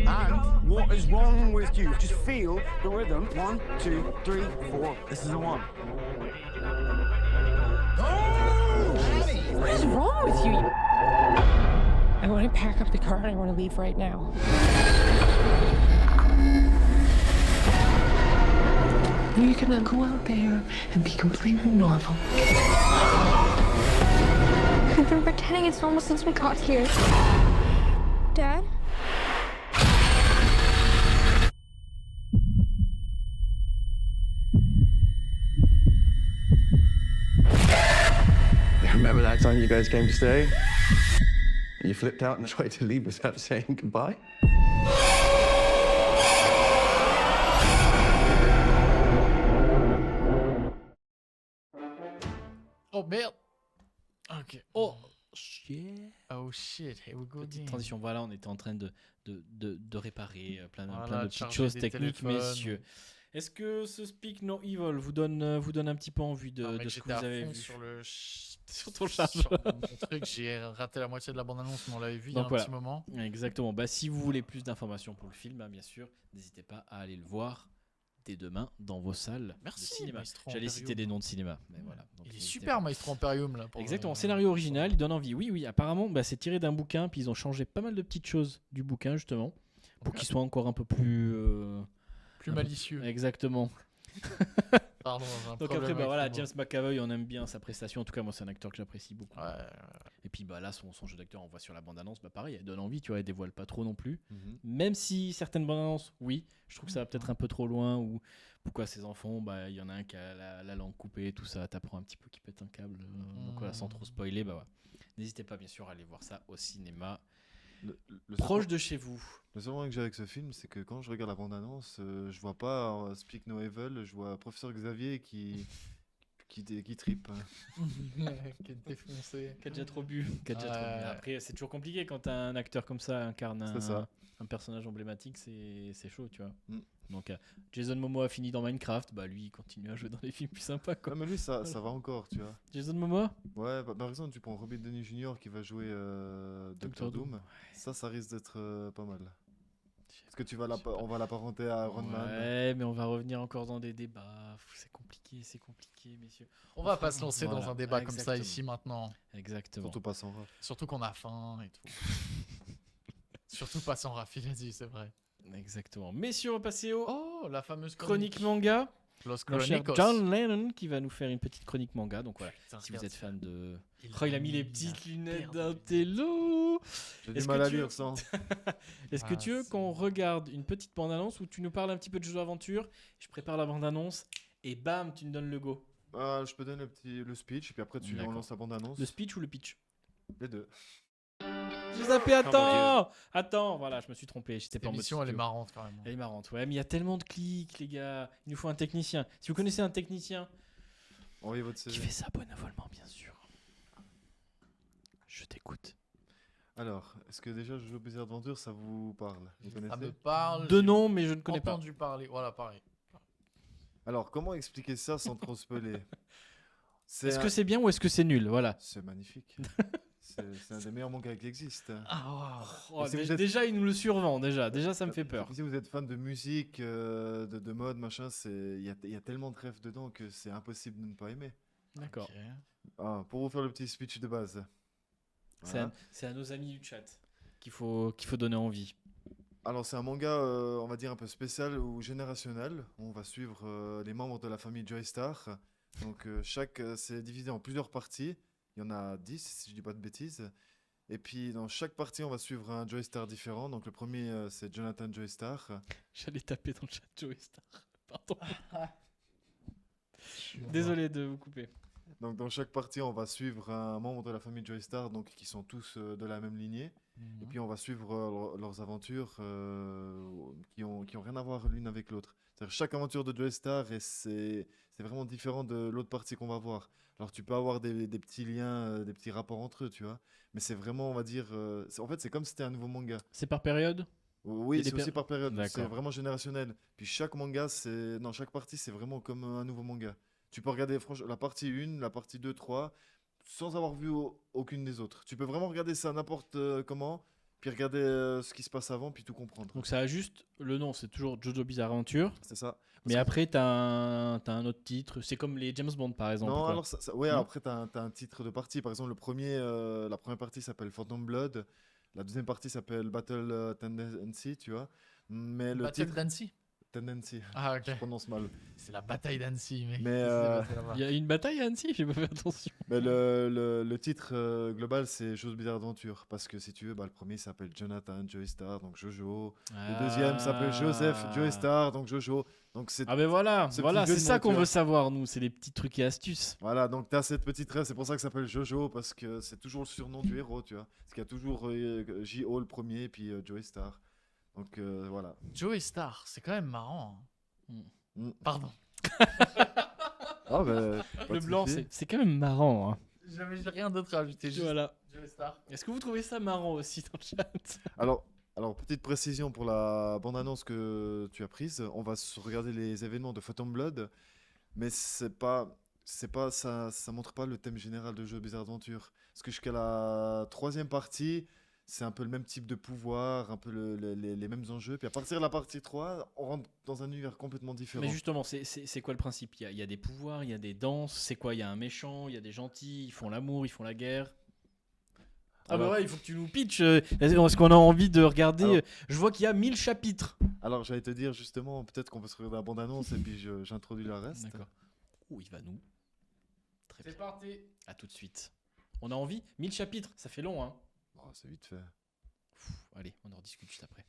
And what is wrong with you? Just feel the rhythm. 1, 2, 3, 4. This is the one. What is wrong with you? I want to pack up the car and I want to leave right now. You're gonna go out there and be completely normal. We've been pretending it's normal since we got here. Dad? Remember that time you guys came to stay? You flipped out and tried to leave without saying goodbye? Oh merde. Ok. Oh shit. Oh shit. Here we go. Petite transition. Voilà, on était en train de réparer plein Voilà, de petites choses techniques, messieurs. Est-ce que ce Speak No Evil vous donne un petit peu envie de ce que vous avez vu sur ton chargeur? Sur mon truc, j'ai raté la moitié de la bande-annonce, mais on l'avait vu il y a un petit moment. Exactement. Si vous voulez plus d'informations pour le film, bien sûr, n'hésitez pas à aller le voir dès demain dans vos salles de cinéma. J'allais citer des noms de cinéma, mais voilà. Donc, il est super, Maestro Imperium là. Exactement. Scénario original, il donne envie. Oui. Apparemment, c'est tiré d'un bouquin, puis ils ont changé pas mal de petites choses du bouquin justement pour qu'il soit encore un peu plus malicieux. Exactement. Pardon, donc après, voilà, James McAvoy, on aime bien sa prestation. En tout cas, moi, c'est un acteur que j'apprécie beaucoup. Ouais. Et puis là, son jeu d'acteur, on voit sur la bande-annonce, pareil, elle donne envie, tu vois, elle dévoile pas trop non plus. Même si certaines bandes-annonces, oui, je trouve que ça va peut-être un peu trop loin. Ou pourquoi ces enfants, il y en a un qui a la langue coupée, tout ça, t'apprends un petit peu qu'il pète un câble. Donc voilà, sans trop spoiler, voilà. N'hésitez pas, bien sûr, à aller voir ça au cinéma. Proche de chez vous. Le seul problème que j'ai avec ce film, c'est que quand je regarde la bande-annonce, je vois pas Speak No Evil, je vois Professeur Xavier qui qui tripe. Qui est défoncé. Qui a déjà trop bu. Après, c'est toujours compliqué quand un acteur comme ça incarne C'est ça. un personnage emblématique, c'est chaud, tu vois. Donc, Jason Momoa a fini dans Minecraft, bah lui, il continue à jouer dans les films plus sympas, quoi. Ouais, mais lui, ça va encore, tu vois. Jason Momoa? Ouais, par exemple, tu prends Robert Downey Jr. qui va jouer Doctor Doom. Ça risque d'être pas mal. Est-ce que on va l'apparenter à Iron Man? Ouais, mais on va revenir encore dans des débats. C'est compliqué, messieurs. On va pas se lancer dans un débat comme ça exactement. ici maintenant. Exactement. Surtout pas sans rap. Surtout qu'on a faim et tout. Surtout pas sans rap, il a dit, c'est vrai. Exactement. Messieurs, on va passer au la fameuse chronique manga. Los Mon cher Chronicos. John Lennon qui va nous faire une petite chronique manga. Donc voilà, Putain, si vous regarde êtes fan de... Il il a mis les a petites perdu. lunettes d'un télo. J'ai du mal à lire sans. Est-ce que tu veux qu'on regarde une petite bande-annonce où tu nous parles un petit peu de jeux d'aventure? Je prépare la bande-annonce et bam, tu me donnes le go. Je peux donner le speech et puis après on lance la bande-annonce. Le speech ou le pitch? Les deux. J'ai zappé, attends, voilà, je me suis trompé. J'étais pas en mode L'émission, elle est studio. marrante quand même. Elle est marrante, ouais, mais il y a tellement de clics, les gars. Il nous faut un technicien. Si vous connaissez un technicien Envoyez votre CV. qui fait ça bénévolement, bien sûr. Je t'écoute. Alors, est-ce que déjà Jojo Bizarre Adventure, ça vous parle? Vous connaissez? Ça me parle. De j'ai nom, mais je ne connais pas. entendu parler. Voilà, pareil. Alors, comment expliquer ça sans trop spoiler? Est-ce que c'est bien ou est-ce que c'est nul? Voilà. C'est magnifique. C'est un des meilleurs mangas qui existe. Oh, Si vous êtes- déjà, il nous le survend. Déjà, ça me fait peur. Si vous êtes fan de musique, de mode, machin, il y a tellement de rêves dedans que c'est impossible de ne pas aimer. D'accord. Pour vous faire le petit speech de base. Voilà. C'est à nos amis du chat qu'il faut donner envie. Alors c'est un manga, on va dire un peu spécial ou générationnel. On va suivre les membres de la famille Joystar. Donc c'est divisé en plusieurs parties. Il y en a 10 si je dis pas de bêtises. Et puis dans chaque partie on va suivre un Joystar différent. Donc le premier c'est Jonathan Joystar. J'allais taper dans le chat Joystar. Pardon. Désolé de vous couper. Donc dans chaque partie on va suivre un membre de la famille Joystar, donc qui sont tous de la même lignée. Et puis on va suivre leurs aventures qui ont rien à voir l'une avec l'autre. C'est-à-dire chaque aventure de Joystar c'est vraiment différent de l'autre partie qu'on va voir. Alors tu peux avoir des petits liens, des petits rapports entre eux, tu vois. Mais c'est vraiment, on va dire, en fait c'est comme si c'était un nouveau manga. C'est par période? Oui, Il y a c'est des aussi par période. C'est D'accord. vraiment générationnel. Puis chaque manga, chaque partie, c'est vraiment comme un nouveau manga. Tu peux regarder la partie 1, la partie 2, 3, sans avoir vu aucune des autres. Tu peux vraiment regarder ça n'importe comment, puis regarder ce qui se passe avant, puis tout comprendre. Donc ça a juste le nom, c'est toujours Jojo Bizarre Adventure. C'est ça. Mais après, t'as un autre titre. C'est comme les James Bond, par exemple. Non, quoi. alors ouais, Non après, t'as un titre de partie. Par exemple, la première partie s'appelle Phantom Blood. La deuxième partie s'appelle Battle Tendency, tu vois. Mais le Battle titre... d'Annecy. Tendency. Ah, ok. Je prononce mal. C'est la bataille d'Annecy, mec. Mais Il y a une bataille à Annecy, j'ai pas fait attention. mais le titre global, c'est Jojo Bizarre Adventure. Parce que si tu veux, le premier s'appelle Jonathan Joystar, donc Jojo. Le deuxième s'appelle Joseph Joystar, donc Jojo. Donc c'est Ah ben voilà, ce voilà, petit jeu c'est de ça mots, qu'on tu vois. veut savoir, nous. C'est les petits trucs et astuces. Voilà, donc t'as cette petite rêve, c'est pour ça que ça s'appelle Jojo, parce que c'est toujours le surnom du héros, tu vois. Parce qu'il y a toujours J.O. le premier, puis Joystar. Donc voilà. Joystar, c'est quand même marrant. Pardon. Ah bah, pas Le de blanc, souci. c'est quand même marrant. Hein. J'avais rien d'autre à ajouter. Juste Voilà. Joystar. Est-ce que vous trouvez ça marrant aussi dans le chat? Alors, petite précision pour la bande-annonce que tu as prise, on va regarder les événements de Phantom Blood, mais ça montre pas le thème général de Jojo Bizarre Adventure. Parce que jusqu'à la troisième partie, c'est un peu le même type de pouvoir, un peu les mêmes enjeux. Puis à partir de la partie 3, on rentre dans un univers complètement différent. Mais justement, c'est quoi le principe? Il y a des pouvoirs, il y a des danses. C'est quoi? Il y a un méchant, il y a des gentils, ils font l'amour, ils font la guerre. Ah bah Alors- ouais, il faut que tu nous pitches. Est-ce qu'on a envie de regarder? Alors- Je vois qu'il y a 1000 chapitres. Alors j'allais te dire justement, peut-être qu'on peut se regarder la bande-annonce et puis j'introduis le reste. D'accord. Où il va nous? Très bien. C'est parti. À tout de suite. On a envie? 1000 chapitres, ça fait long, hein? Oh, c'est vite fait. Allez, on en rediscute juste après.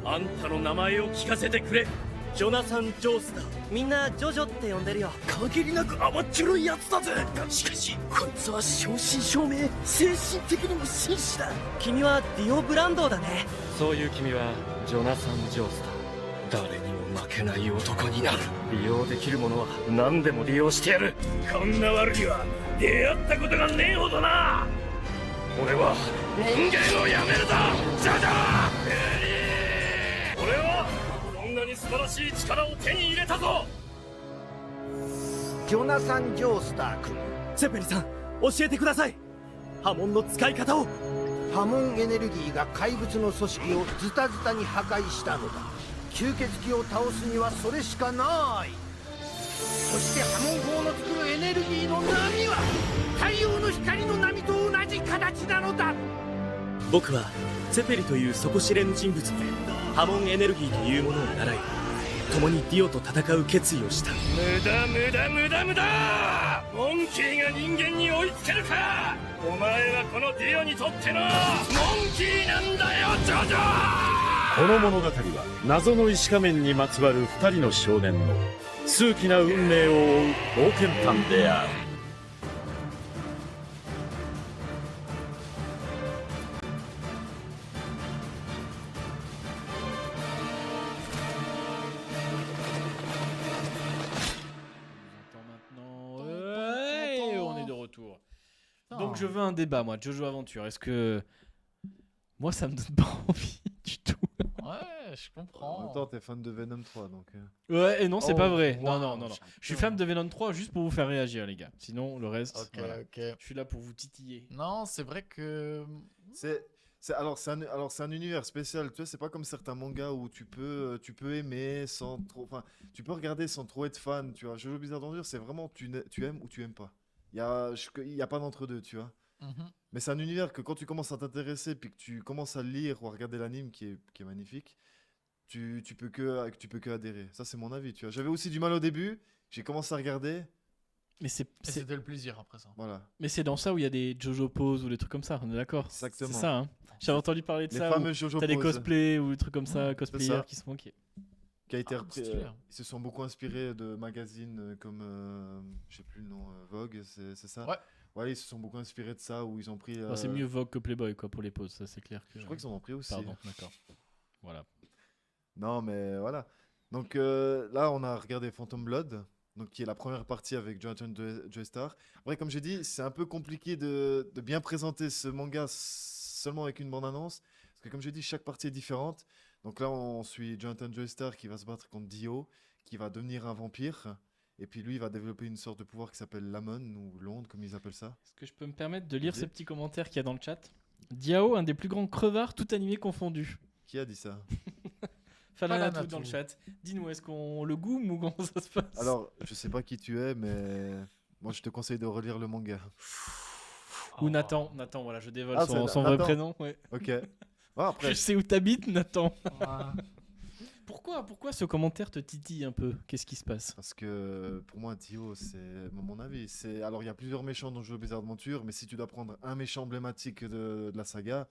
あんたの名前を聞かせてくれジョナサン・ジョースだみんなジョジョって呼んでるよ限りなく甘っちょろいやつだぜしかしこいつは正真正銘精神的にも紳士だ君はディオ・ブランドーだねそういう君はジョナサン・ジョースだ誰にも負けない男になる。利用できるものは何でも利用してやる。こんな悪には出会ったことがねえほどな。俺は人間をやめるぞ、ジョジョ。俺はこんなに素晴らしい力を手に入れたぞ。ジョナサン・ジョースター君、セペリさん、教えてください。波紋の使い方を。波紋エネルギーが怪物の組織をズタズタに破壊したのだ。吸血鬼を倒すにはそれしかない。そして波紋砲の作るエネルギーの波は太陽の光の波と同じ形なのだ。僕はセペリという底知れぬ人物に波紋エネルギーというものを習い、共にディオと戦う決意をした。無駄無駄無駄無駄。モンキーが人間に追いつけるか。お前はこのディオにとってのモンキーなんだよ、ジョジョ。この物語は謎の石仮面にまつわる2人の少年の数奇な運命を追う冒険譚である。On est de retour. Donc je veux un débat, moi, Jojo Aventure. Est-ce que moi ça me donne pas envie du tout? Ouais, je comprends. En même temps, t'es fan de Venom 3, donc... Ouais, et non, c'est pas vrai. Wow, Non. Je suis fan de Venom 3 juste pour vous faire réagir, les gars. Sinon, le reste, Ok, voilà. ok. Je suis là pour vous titiller. Non, c'est vrai que... Alors c'est un univers spécial, tu vois, c'est pas comme certains mangas où tu peux aimer sans trop... Enfin, tu peux regarder sans trop être fan, tu vois. Jojo Bizarre Adventure, c'est vraiment tu aimes ou tu aimes pas. Il y a pas d'entre-deux, tu vois. Mais c'est un univers que quand tu commences à t'intéresser puis que tu commences à lire ou à regarder l'anime qui est magnifique, tu peux que adhérer. Ça c'est mon avis, tu vois. J'avais aussi du mal au début, j'ai commencé à regarder. Mais c'était le plaisir après ça. Voilà. Mais c'est dans ça où il y a des Jojo poses ou des trucs comme ça, on est d'accord? Exactement. C'est ça, hein. J'avais entendu parler de Les ça. fameux Jojo T'as des poses. cosplays ou des trucs comme ça, C'est cosplayers ça. qui se manquaient. Qui a été repris, stylé. ils se sont beaucoup inspirés de magazines comme je sais plus le nom, Vogue, c'est ça. Ouais, ils se sont beaucoup inspirés de ça où ils ont pris. C'est mieux Vogue que Playboy quoi pour les poses, ça c'est clair. Je crois qu'ils en ont pris aussi. Pardon, d'accord. Voilà. Non mais voilà. Donc là on a regardé Phantom Blood, donc qui est la première partie avec Jonathan Joestar. Après comme j'ai dit, c'est un peu compliqué de bien présenter ce manga seulement avec une bande-annonce, parce que comme j'ai dit, chaque partie est différente. Donc là on suit Jonathan Joestar qui va se battre contre Dio, qui va devenir un vampire. Et puis lui, il va développer une sorte de pouvoir qui s'appelle l'Amon, ou l'onde, comme ils appellent ça. Est-ce que je peux me permettre de lire ces petits commentaires qu'il y a dans le chat? Diao, un des plus grands crevards, tout animé confondu. Qui a dit ça? Falanatou dans le chat. Dis-nous, est-ce qu'on le goûme ou comment ça se passe? Alors, je sais pas qui tu es, mais moi je te conseille de relire le manga. Ou Nathan, voilà, je dévole Ah, son c'est vrai Nathan. prénom. Ouais. Ok. Ah, après. Je sais où t'habites, Nathan. Pourquoi ce commentaire te titille un peu? Qu'est-ce qui se passe? Parce que pour moi, Dio, c'est mon avis. Alors, il y a plusieurs méchants dans Jojo Bizarre Adventure, mais si tu dois prendre un méchant emblématique de la saga,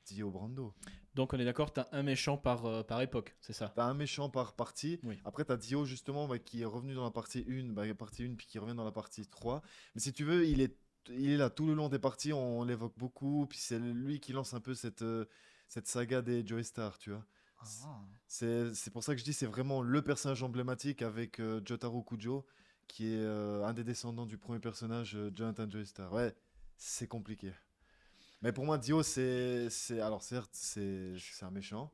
Dio Brando. Donc on est d'accord, t'as un méchant par époque, c'est ça? T'as un méchant par partie. Oui. Après, t'as Dio justement qui est revenu dans la partie 1, puis qui revient dans la partie 3. Mais si tu veux, il est là tout le long des parties, on l'évoque beaucoup. Puis c'est lui qui lance un peu cette saga des Joestar, tu vois. C'est pour ça que je dis c'est vraiment le personnage emblématique avec Jotaro Kujo, qui est un des descendants du premier personnage, Jonathan Joestar. Ouais, c'est compliqué. Mais pour moi, Dio, alors certes, c'est un méchant,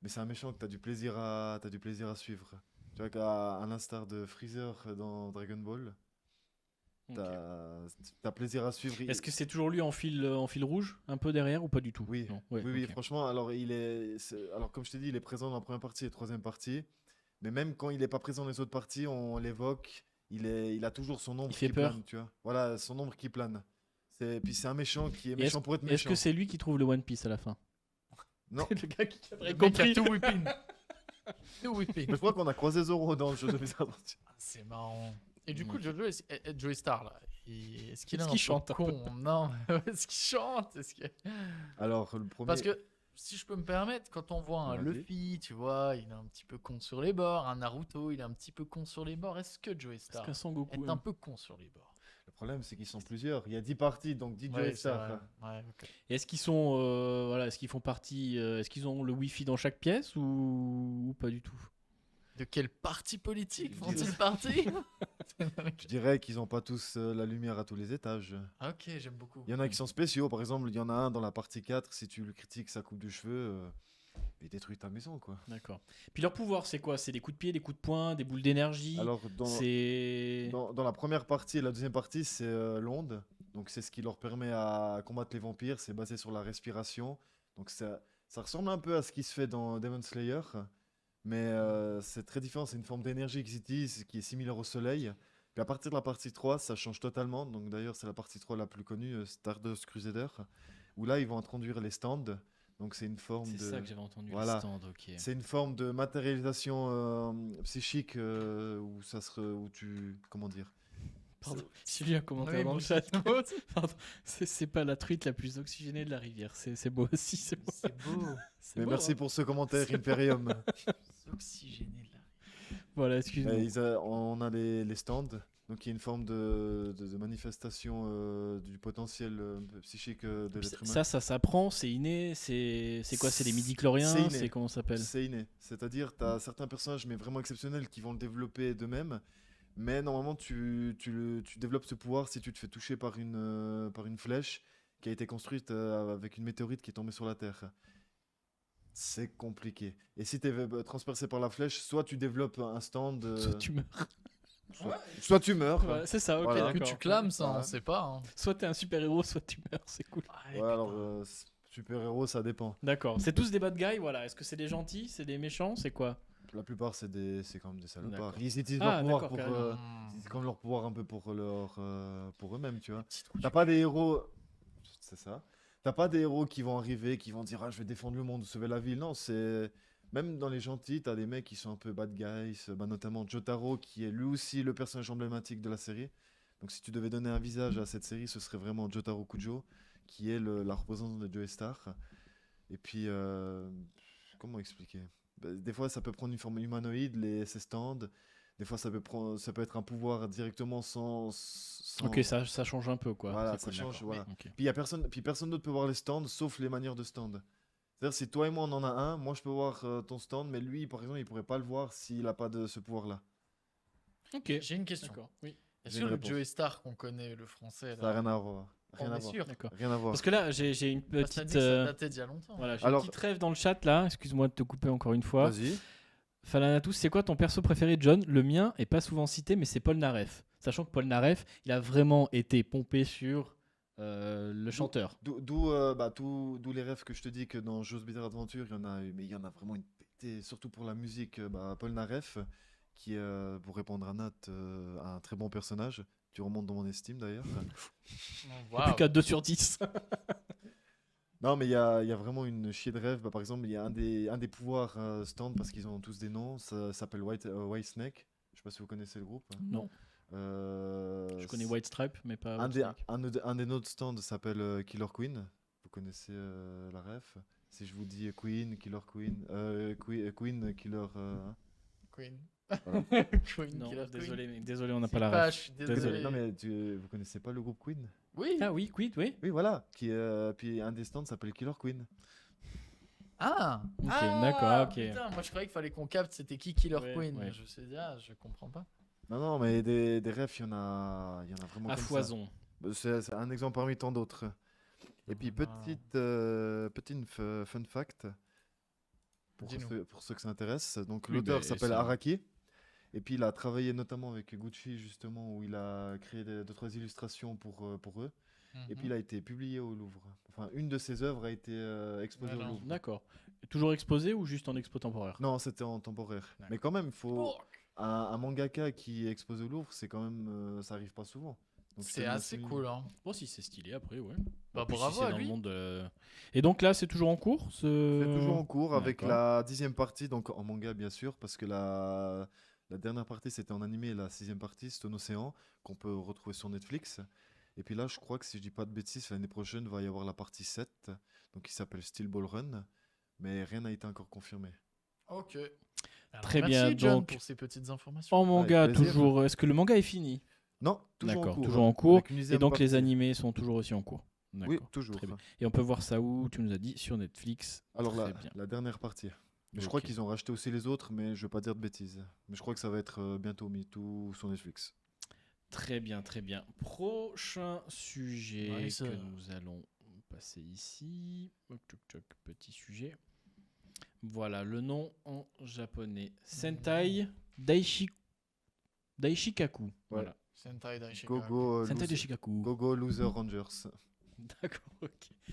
mais c'est un méchant que t'as du plaisir à suivre. Tu vois qu'à l'instar de Freezer dans Dragon Ball, t'as plaisir à suivre. Est-ce que c'est toujours lui en fil rouge, un peu derrière ou pas du tout? Oui, non. Oui, ok. franchement, alors alors comme je t'ai dit, il est présent dans la première partie et la troisième partie, mais même quand il n'est pas présent dans les autres parties, on l'évoque, il a toujours son ombre fait qui peur. plane, tu vois. Voilà, son ombre qui plane. Puis c'est un méchant qui est méchant pour être méchant. Est-ce que c'est lui qui trouve le One Piece à la fin? Non. Le gars qui a Le mec compris. a tout whipping. Tout whipping. Mais je crois qu'on a croisé Zoro dans le jeu de Bizarre Adventure. C'est marrant. Et du coup, Jojo, Joestar, là, est-ce qu'il Est-ce est qu'il un chante peu un peu con? Non, est-ce qu'il chante? Alors, le premier... Parce que, si je peux me permettre, quand on voit un Vas-y. Luffy, tu vois, il est un petit peu con sur les bords, un Naruto, il est un petit peu con sur les bords, est-ce que Joestar Est-ce qu'un Son Goku est un peu con sur les bords? Le problème, c'est qu'ils sont plusieurs. Il y a 10 parties, donc 10 Ouais, Joestar. c'est vrai. Ouais, ok. Et est-ce qu'ils sont, est-ce qu'ils font partie, est-ce qu'ils ont le Wi-Fi dans chaque pièce ou pas du tout? De quel parti politique font-ils partie? Je dirais qu'ils n'ont pas tous la lumière à tous les étages. Ah, ok, j'aime beaucoup. Il y en a qui sont spéciaux, par exemple, il y en a un dans la partie 4, si tu le critiques sa coupe de cheveux, il détruit ta maison, quoi. D'accord. Puis leur pouvoir, c'est quoi? C'est des coups de pied, des coups de poing, des boules d'énergie? Alors, c'est... dans la première partie et la deuxième partie, c'est l'onde. Donc, c'est ce qui leur permet à combattre les vampires. C'est basé sur la respiration. Donc, ça ressemble un peu à ce qui se fait dans Demon Slayer. Mais c'est très différent. C'est une forme d'énergie qu'ils utilisent qui est similaire au soleil. Puis à partir de la partie 3, ça change totalement. Donc, d'ailleurs, c'est la partie 3 la plus connue, Stardust Crusader. Où là, ils vont introduire les stands. Donc c'est une forme de... C'est ça que j'avais entendu, voilà. les stands, ok. C'est une forme de matérialisation psychique où ça serait... où tu... Comment dire? Pardon, Sylvie a commenté Oui, dans moi le chat. aussi. Pardon, c'est pas la truite la plus oxygénée de la rivière. C'est beau aussi, c'est beau. C'est beau. C'est Mais beau, merci hein. pour ce commentaire, Imperium. Oxygéné là. Voilà, excuse-moi. On a les stands. Donc il y a une forme de manifestation du potentiel psychique de l'être humain. Ça s'apprend, c'est inné, c'est quoi? C'est les midi-chloriens? C'est comment ça s'appelle? C'est inné. C'est-à-dire, tu as certains personnages, mais vraiment exceptionnels, qui vont le développer d'eux-mêmes. Mais normalement, tu développes ce pouvoir si tu te fais toucher par une flèche qui a été construite avec une météorite qui est tombée sur la Terre. C'est compliqué. Et si tu es transpercé par la flèche, soit tu développes un stand... Soit tu meurs. Soit tu meurs. Ouais, c'est ça, ok, Voilà. d'accord. Tu clames ça, on sait pas. Hein. Soit t'es un super-héros, soit tu meurs, c'est cool. Ouais, alors, super-héros, ça dépend. D'accord. C'est tous des bad guys, voilà. Est-ce que c'est des gentils? C'est des méchants? C'est quoi? La plupart, c'est quand même des salopards. D'accord. Ils utilisent Ah, leur pouvoir d'accord, pour, carrément. ils utilisent quand même leur pouvoir un peu pour eux-mêmes, tu vois. T'as pas des héros... C'est ça. T'as pas des héros qui vont arriver, qui vont dire « Ah, je vais défendre le monde ou sauver la ville ». Non, c'est... Même dans les gentils, t'as des mecs qui sont un peu bad guys, notamment Jotaro, qui est lui aussi le personnage emblématique de la série. Donc si tu devais donner un visage à cette série, ce serait vraiment Jotaro Kujo, qui est la représentante de Joestar. Et puis, comment expliquer? Des fois, ça peut prendre une forme humanoïde, ces stands. Des fois, ça peut être un pouvoir directement sans... Ok, ça change un peu, quoi. Voilà, C'est ça cool, change, d'accord. voilà. Ok. Puis personne d'autre peut voir les stands, sauf les manières de stand. C'est-à-dire, si toi et moi, on en a un, moi, je peux voir ton stand, mais lui, par exemple, il pourrait pas le voir s'il n'a pas de ce pouvoir-là. Ok. J'ai une question. D'accord, oui. Est-ce J'ai que une le réponse. Joestar qu'on connaît, le français, Ça n'a rien à voir. Rien On à est voir. sûr. D'accord. Rien à voir. Parce que là, j'ai une Parce que t'as petite... dit que ça datait d'il y a longtemps. Voilà, j'ai Alors- une petite rêve dans le chat, là. Excuse-moi de te couper encore une fois. Vas-y. Falanatus, c'est quoi ton perso préféré, John? Le mien est pas souvent cité, mais c'est Paul Naref. Sachant que Paul Naref, il a vraiment été pompé sur le chanteur. D'où les rêves que je te dis que dans Joe's Bizarre Adventure, il y en a vraiment une pétée, surtout pour la musique. Paul Naref, qui est, pour répondre à Nat, un très bon personnage. Tu remontes dans mon estime d'ailleurs. Et plus qu'à 2 sur 10. Non, mais il y a vraiment une chier de rêve. Par exemple, il y a un des pouvoirs stand, parce qu'ils ont tous des noms. Ça s'appelle White Snake. Je sais pas si vous connaissez le groupe. Non. Je connais White Stripe, mais pas. Un White des, Snake. un des autres stands s'appelle Killer Queen. Vous connaissez la ref. Si je vous dis Queen, Killer Queen, Queen, Killer. Queen. Voilà. Queen, Non, Killer désolé, Queen. mec, désolé, on n'a C'est pas la pas, ref. je suis désolé. Non mais vous connaissez pas le groupe Queen? Oui. Ah oui, Queen, oui. Oui, voilà. Puis un des stands s'appelle Killer Queen. Ah. Ok, Ah, d'accord, ok. Putain, moi je croyais qu'il fallait qu'on capte c'était qui Killer Ouais, Queen. ouais. Je me suis dit, ah, je comprends pas. Non, mais des refs, il y en a vraiment À comme ça. foison. C'est un exemple parmi tant d'autres. Et puis, petite fun fact, Dis-nous. pour ceux que ça intéresse. Donc, Oui, l'auteur ben, s'appelle ça- Araki. Et puis, il a travaillé notamment avec Gucci, justement, où il a créé 2-3 illustrations pour eux. Et puis, il a été publié au Louvre. Enfin, une de ses œuvres a été exposée au Alors. Louvre. D'accord. Toujours exposé ou juste en expo temporaire? Non, c'était en temporaire. Mais quand même, il faut... Un mangaka qui est exposé au Louvre, c'est quand même... ça arrive pas souvent. Donc, je C'est tenais à assez souligner. cool, hein. Bon, si c'est stylé après, ouais. Bah, En plus, bravo si c'est à dans lui. le monde. Et donc là, c'est toujours en cours C'est toujours en cours avec D'accord. la 10e partie, donc en manga bien sûr, parce que la dernière partie c'était en animé, et la 6e partie c'est en océan, qu'on peut retrouver sur Netflix. Et puis là, je crois que si je dis pas de bêtises, l'année prochaine va y avoir la partie 7, donc qui s'appelle Steel Ball Run, mais rien n'a été encore confirmé. Ok. Alors, Très merci, bien, John, donc, pour ces petites informations. En manga, Avec plaisir. toujours. Est-ce que le manga est fini? Non, toujours en D'accord, cours. toujours en cours. Avec une Et 10e donc les partie. animés sont toujours aussi en cours. Oui, D'accord, toujours. très bien. Et on peut voir ça où? Tu nous as dit sur Netflix. Alors Très là, bien. la dernière partie. Mais je crois Ok. qu'ils ont racheté aussi les autres, mais je veux pas dire de bêtises. Mais je crois que ça va être bientôt mis tout sur Netflix. Très bien, très bien. Prochain sujet Nice. que nous allons passer ici. Tchouk, tchouk, petit sujet. Voilà, le nom en japonais. Sentai Daishikaku. Voilà. Sentai Daishikaku. Sentai Daishikaku. Gogo Loser Rangers. D'accord, ok.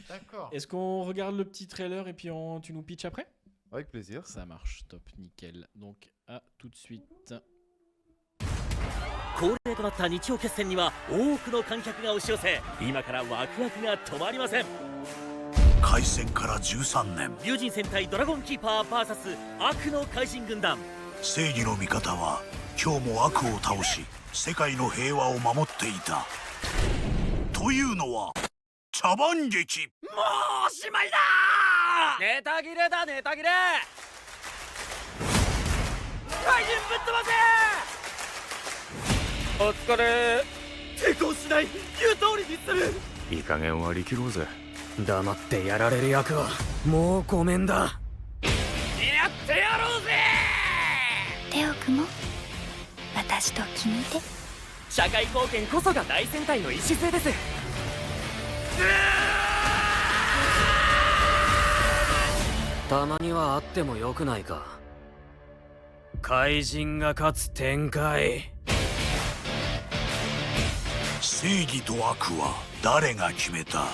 D'accord. Est-ce qu'on regarde le petit trailer et puis tu nous pitches après? Avec plaisir. Ça marche, top, nickel. Donc, à tout de suite. 恒例となった日曜決戦には多くの観客が押し寄せ、今からワクワクが止まりません。開戦から13年、龍神戦隊ドラゴンキーパー VS 悪の怪人軍団。正義の味方は今日も悪を倒し世界の平和を守っていた。というのは茶番劇。もうおしまいだー。ネタ切れだネタ切れ。怪人ぶっ飛ばせ。お疲れ。抵抗しない。言う通りにする。いい加減割り切ろうぜ。黙ってやられる役はもうごめんだ。やってやろうぜ。手を組もう。私と君で。社会貢献こそが大戦隊の礎です。たまにはあってもよくないか。怪人が勝つ展開。正義と悪は誰が決めた。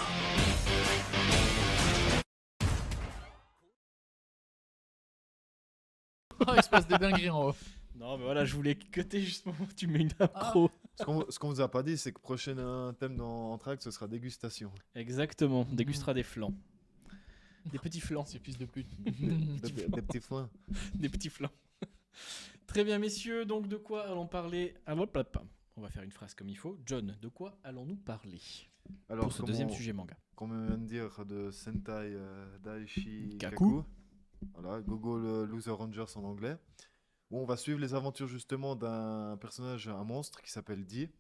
Oh, il se passe des dingueries en haut. Non, mais voilà, je voulais cutter juste au moment où tu mets une impro. Ce qu'on vous a pas dit, c'est que prochain thème dans Entracte, ce sera dégustation. Exactement, on dégustera des flancs. Des petits flancs. C'est fils de pute. Des petits flancs. Des petits flancs. Très bien, messieurs, donc de quoi allons parler? Ah, hop, hop, on va faire une phrase comme il faut. John, de quoi allons-nous parler pour ce deuxième sujet manga? Comme on vient de dire, de Sentai Daishikaku. Kaku. Voilà, Gogo le Loser Rangers en anglais. Où on va suivre les aventures justement d'un personnage, un monstre qui s'appelle D.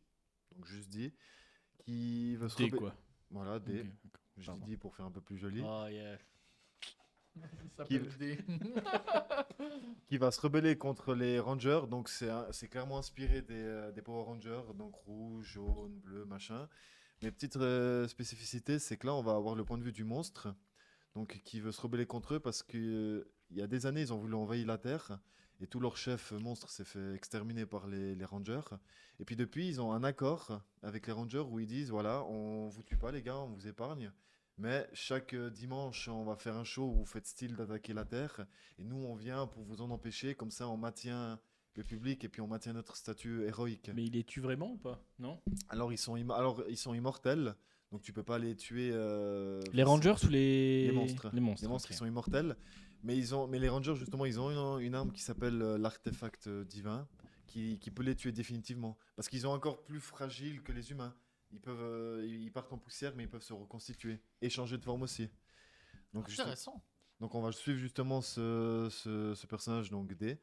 Donc juste D. Qui veut se D, quoi. Voilà, D. Ok, d'accord. Je Pardon. dis D pour faire un peu plus joli. Oh, yeah. Il s'appelle D. Qui va se rebeller contre les Rangers. Donc c'est clairement inspiré des Power Rangers. Donc rouge, jaune, bleu, machin. Mais petite spécificité, c'est que là, on va avoir le point de vue du monstre. Donc qui veut se rebeller contre eux parce qu'il y a des années, ils ont voulu envahir la Terre. Et tout leur chef monstre s'est fait exterminer par les Rangers. Et puis depuis, ils ont un accord avec les Rangers où ils disent, voilà, on vous tue pas les gars, on vous épargne. Mais chaque dimanche, on va faire un show où vous faites style d'attaquer la Terre. Et nous, on vient pour vous en empêcher. Comme ça, on maintient le public et puis on maintient notre statut héroïque. Mais il les tue vraiment ou pas? Non? Alors, ils sont immortels. Donc tu peux pas les tuer. Les Rangers ou les monstres. Les monstres, Les monstres, ok. ils sont immortels. Mais les Rangers, justement, ils ont une arme qui s'appelle l'artefact divin, qui peut les tuer définitivement. Parce qu'ils sont encore plus fragiles que les humains. Ils partent en poussière, mais ils peuvent se reconstituer. Et changer de forme aussi. Donc, Intéressant. Donc on va suivre justement ce personnage, donc D,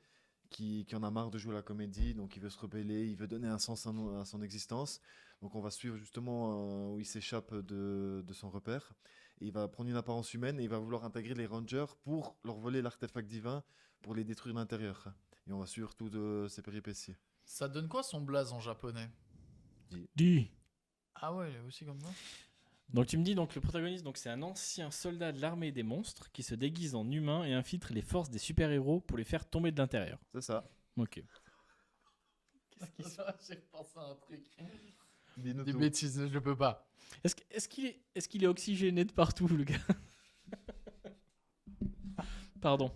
qui en a marre de jouer à la comédie, donc il veut se rebeller, il veut donner un sens à son existence. Donc on va suivre justement où il s'échappe de son repère. Et il va prendre une apparence humaine et il va vouloir intégrer les Rangers pour leur voler l'artefact divin, pour les détruire de l'intérieur. Et on va suivre toutes ces péripéties. Ça donne quoi son blaze en japonais? D. Ah ouais, il est aussi comme ça. Donc tu me dis, donc le protagoniste, donc c'est un ancien soldat de l'armée des monstres qui se déguise en humain et infiltre les forces des super-héros pour les faire tomber de l'intérieur. C'est ça. Ok. J'ai repensé à un truc. Dis-nous Des tout. bêtises, je peux pas. Est-ce qu'il est oxygéné de partout, le gars? Pardon.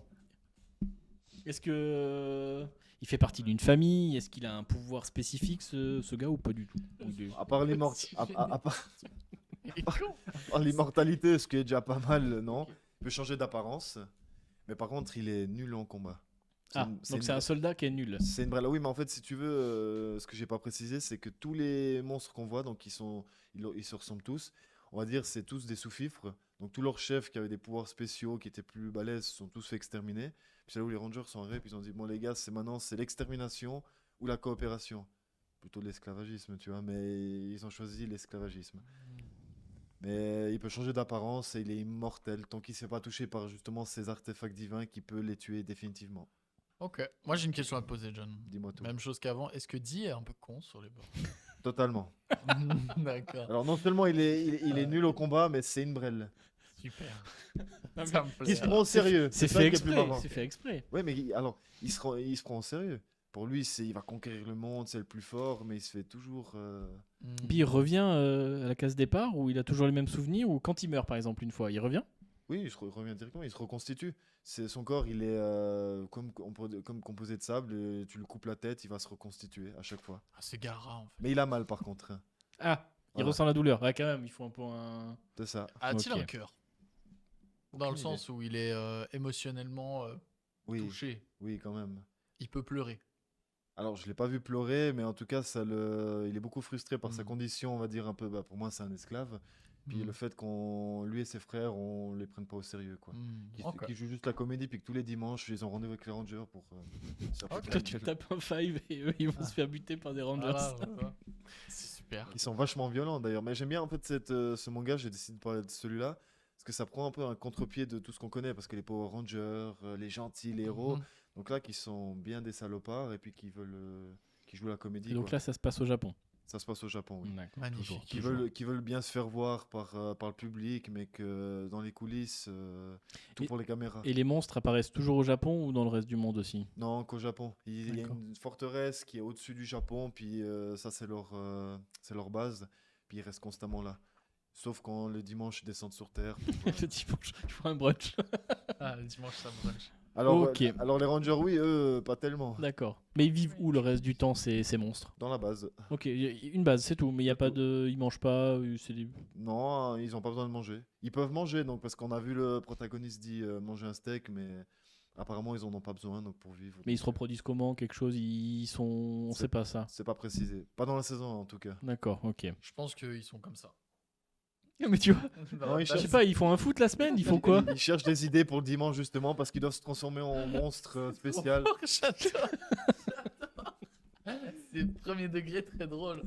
Est-ce que il fait partie d'une famille? Est-ce qu'il a un pouvoir spécifique, ce gars, ou pas du tout? À part l'immortalité, ce qui est déjà pas mal, non. Il peut changer d'apparence. Mais par contre, il est nul en combat. Donc c'est un soldat qui est nul. C'est une vraie. Oui, mais en fait, si tu veux, ce que j'ai pas précisé, c'est que tous les monstres qu'on voit, donc ils se ressemblent tous. On va dire, c'est tous des sous-fifres. Donc tous leurs chefs qui avaient des pouvoirs spéciaux, qui étaient plus balèzes, sont tous fait exterminer. Puis c'est là où les Rangers sont arrivés, puis ils ont dit bon les gars, c'est l'extermination ou la coopération. Plutôt l'esclavagisme, tu vois. Mais ils ont choisi l'esclavagisme. Mais il peut changer d'apparence et il est immortel tant qu'il ne se fait pas toucher par justement ces artefacts divins qui peut les tuer définitivement. Ok. Moi, j'ai une question à te poser, John. Dis-moi tout. Même chose qu'avant. Est-ce que Dee est un peu con sur les bords? Totalement. D'accord. Alors non seulement il est nul au combat, mais c'est une brêle. Super. mais Ça me plaît. Il se prend au sérieux. C'est ça fait qui est plus exprès. marrant. C'est fait exprès. Ouais, mais il se prend au sérieux. Pour lui, il va conquérir le monde, c'est le plus fort, mais il se fait toujours. Puis il revient à la case départ où il a toujours les mêmes souvenirs ou quand il meurt par exemple une fois, il revient. Oui, il revient directement, il se reconstitue. Son corps, il est comme composé de sable. Tu le coupes la tête, il va se reconstituer à chaque fois. Ah, c'est Gara en fait. Mais il a mal par contre. Ah, il Voilà. ressent la douleur. Ah, quand même, il faut un peu un. C'est ça. A-t-il Ok. un cœur? Dans le Aucune sens où il est émotionnellement Oui. touché. Oui, quand même. Il peut pleurer. Alors, je l'ai pas vu pleurer, mais en tout cas, il est beaucoup frustré par sa Mm. condition, on va dire un peu. Pour moi, c'est un esclave. Puis Mm. le fait lui et ses frères, on les prenne pas au sérieux, quoi. Ok. Qui jouent juste la comédie, puis que tous les dimanches, ils ont rendez-vous avec les Rangers pour. se faire péter Toi, la tu gueule. tapes un 5 et eux, ils vont se faire buter par des Rangers. Ah, voilà. C'est super. Ils sont vachement violents d'ailleurs. Mais j'aime bien en fait ce manga, j'ai décidé de parler de celui-là. Parce que ça prend un peu un contre-pied de tout ce qu'on connaît. Parce que les Power Rangers, les gentils, les héros. Mhm. Donc là, qui sont bien des salopards et puis qui jouent la comédie. Et donc quoi. là, ça se passe au Japon. Ça se passe au Japon, oui. D'accord. Magnifique. Qui veulent bien se faire voir par le public, mais que dans les coulisses, tout Et- pour les caméras. Et les monstres apparaissent toujours au Japon ou dans le reste du monde aussi? Non, qu'au Japon. Il y a D'accord. une forteresse qui est au-dessus du Japon, puis ça, c'est leur base. Puis ils restent constamment là. Sauf quand le dimanche, ils descendent sur Terre. Le dimanche, je ferai un brunch. Ah, le dimanche, ça brunch. Alors, Ok. alors les Rangers, oui, eux, pas tellement. D'accord. Mais ils vivent où le reste du temps, ces monstres? Dans la base. Ok, une base, c'est tout. Mais il y a pas de. Ils mangent pas. C'est des... Non, ils n'ont pas besoin de manger. Ils peuvent manger, donc, parce qu'on a vu le protagoniste dit manger un steak, mais apparemment, ils en ont pas besoin donc, pour vivre. Mais ils se reproduisent comment? Quelque chose? Ils sont. On sait pas ça. C'est pas précisé. Pas dans la saison, en tout cas. D'accord, ok. Je pense qu'ils sont comme ça. Mais tu vois, Non, je sais pas, ils font un foot la semaine, ils font quoi? Ils cherchent des idées pour le dimanche, justement, parce qu'ils doivent se transformer en monstre spécial. J'adore. C'est premier degré très drôle.